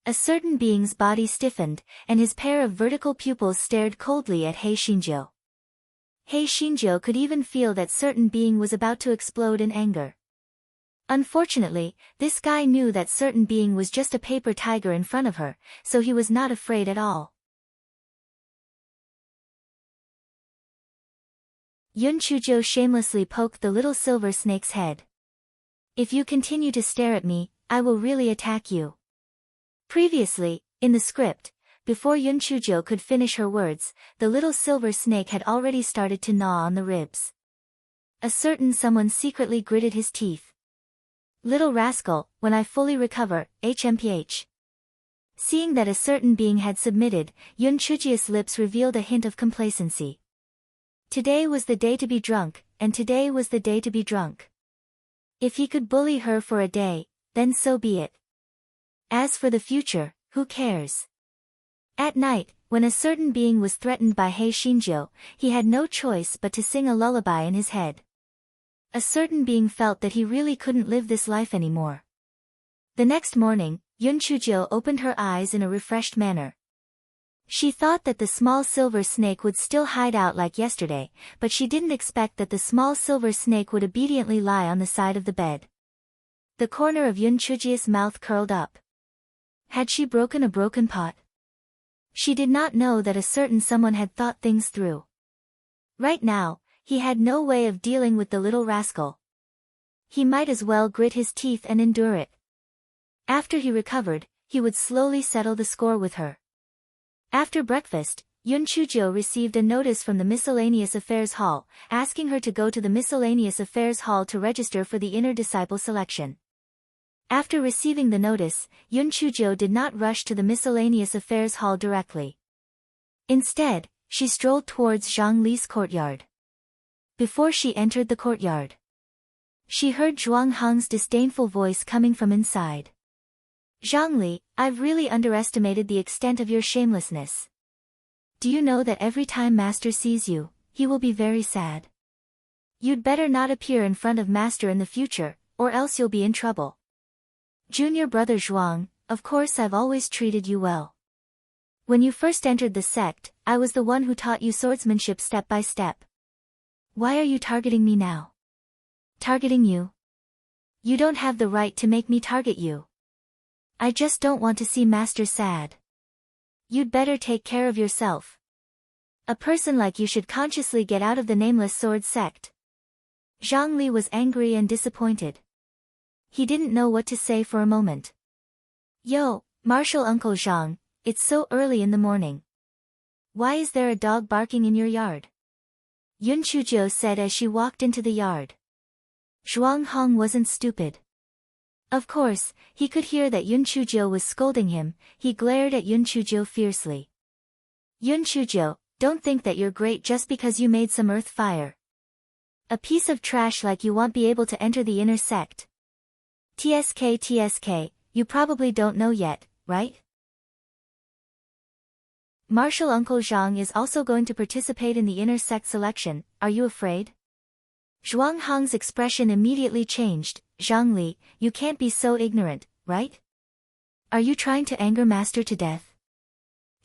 A certain being's body stiffened, and his pair of vertical pupils stared coldly at Hei Shinjo. Hei Shinjo could even feel that certain being was about to explode in anger. Unfortunately, this guy knew that certain being was just a paper tiger in front of her, so he was not afraid at all. Yun Chujo shamelessly poked the little silver snake's head. If you continue to stare at me, I will really attack you. Previously, in the script, before Yun Chujo could finish her words, the little silver snake had already started to gnaw on the ribs. A certain someone secretly gritted his teeth. Little rascal, when I fully recover, HMPH. Seeing that a certain being had submitted, Yun Chujo's lips revealed a hint of complacency. Today was the day to be drunk, and today was the day to be drunk. If he could bully her for a day, then so be it. As for the future, who cares? At night, when a certain being was threatened by Hei Shinjo, he had no choice but to sing a lullaby in his head. A certain being felt that he really couldn't live this life anymore. The next morning, Yun Chujo opened her eyes in a refreshed manner. She thought that the small silver snake would still hide out like yesterday, but she didn't expect that the small silver snake would obediently lie on the side of the bed. The corner of Yun Chujo's mouth curled up. Had she broken a broken pot? She did not know that a certain someone had thought things through. Right now, he had no way of dealing with the little rascal. He might as well grit his teeth and endure it. After he recovered, he would slowly settle the score with her. After breakfast, Yun Chujo received a notice from the Miscellaneous Affairs Hall, asking her to go to the Miscellaneous Affairs Hall to register for the inner disciple selection. After receiving the notice, Yun Chujo did not rush to the Miscellaneous Affairs Hall directly. Instead, she strolled towards Zhang Li's courtyard. Before she entered the courtyard, she heard Zhuang Hang's disdainful voice coming from inside. Zhang Li, I've really underestimated the extent of your shamelessness. Do you know that every time Master sees you, he will be very sad? You'd better not appear in front of Master in the future, or else you'll be in trouble. Junior brother Zhuang, of course I've always treated you well. When you first entered the sect, I was the one who taught you swordsmanship step by step. Why are you targeting me now? Targeting you? You don't have the right to make me target you. I just don't want to see Master sad. You'd better take care of yourself. A person like you should consciously get out of the Nameless Sword sect. Zhang Li was angry and disappointed. He didn't know what to say for a moment. Yo, Martial Uncle Zhang, it's so early in the morning. Why is there a dog barking in your yard? Yun Chujo said as she walked into the yard. Zhuang Hong wasn't stupid. Of course, he could hear that Yun Chujo was scolding him. He glared at Yun Chujo fiercely. Yun Chujo, don't think that you're great just because you made some earth fire. A piece of trash like you won't be able to enter the inner sect. TSK, you probably don't know yet, right? Martial Uncle Zhang is also going to participate in the inner sect selection, are you afraid? Zhuang Hang's expression immediately changed. Zhang Li, you can't be so ignorant, right? Are you trying to anger Master to death?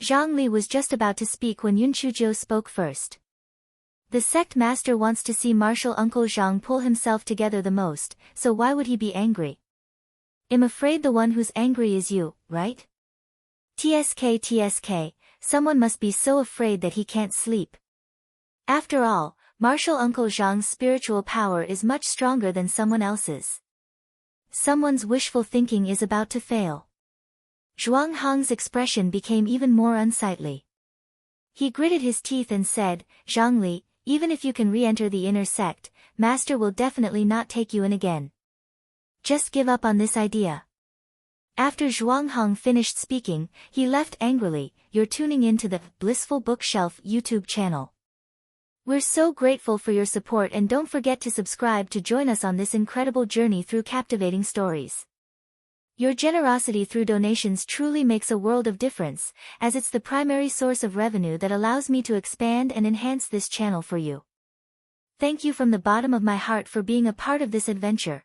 Zhang Li was just about to speak when Yun Chujo spoke first. The sect master wants to see Martial Uncle Zhang pull himself together the most, so why would he be angry? I'm afraid the one who's angry is you, right? TSK, someone must be so afraid that he can't sleep. After all, Martial Uncle Zhang's spiritual power is much stronger than someone else's. Someone's wishful thinking is about to fail. Zhuang Hong's expression became even more unsightly. He gritted his teeth and said, Zhangli, even if you can re-enter the inner sect, Master will definitely not take you in again. Just give up on this idea. After Zhuang Hong finished speaking, he left angrily. You're tuning in to the Blissful Bookshelf YouTube channel. We're so grateful for your support, and don't forget to subscribe to join us on this incredible journey through captivating stories. Your generosity through donations truly makes a world of difference, as it's the primary source of revenue that allows me to expand and enhance this channel for you. Thank you from the bottom of my heart for being a part of this adventure.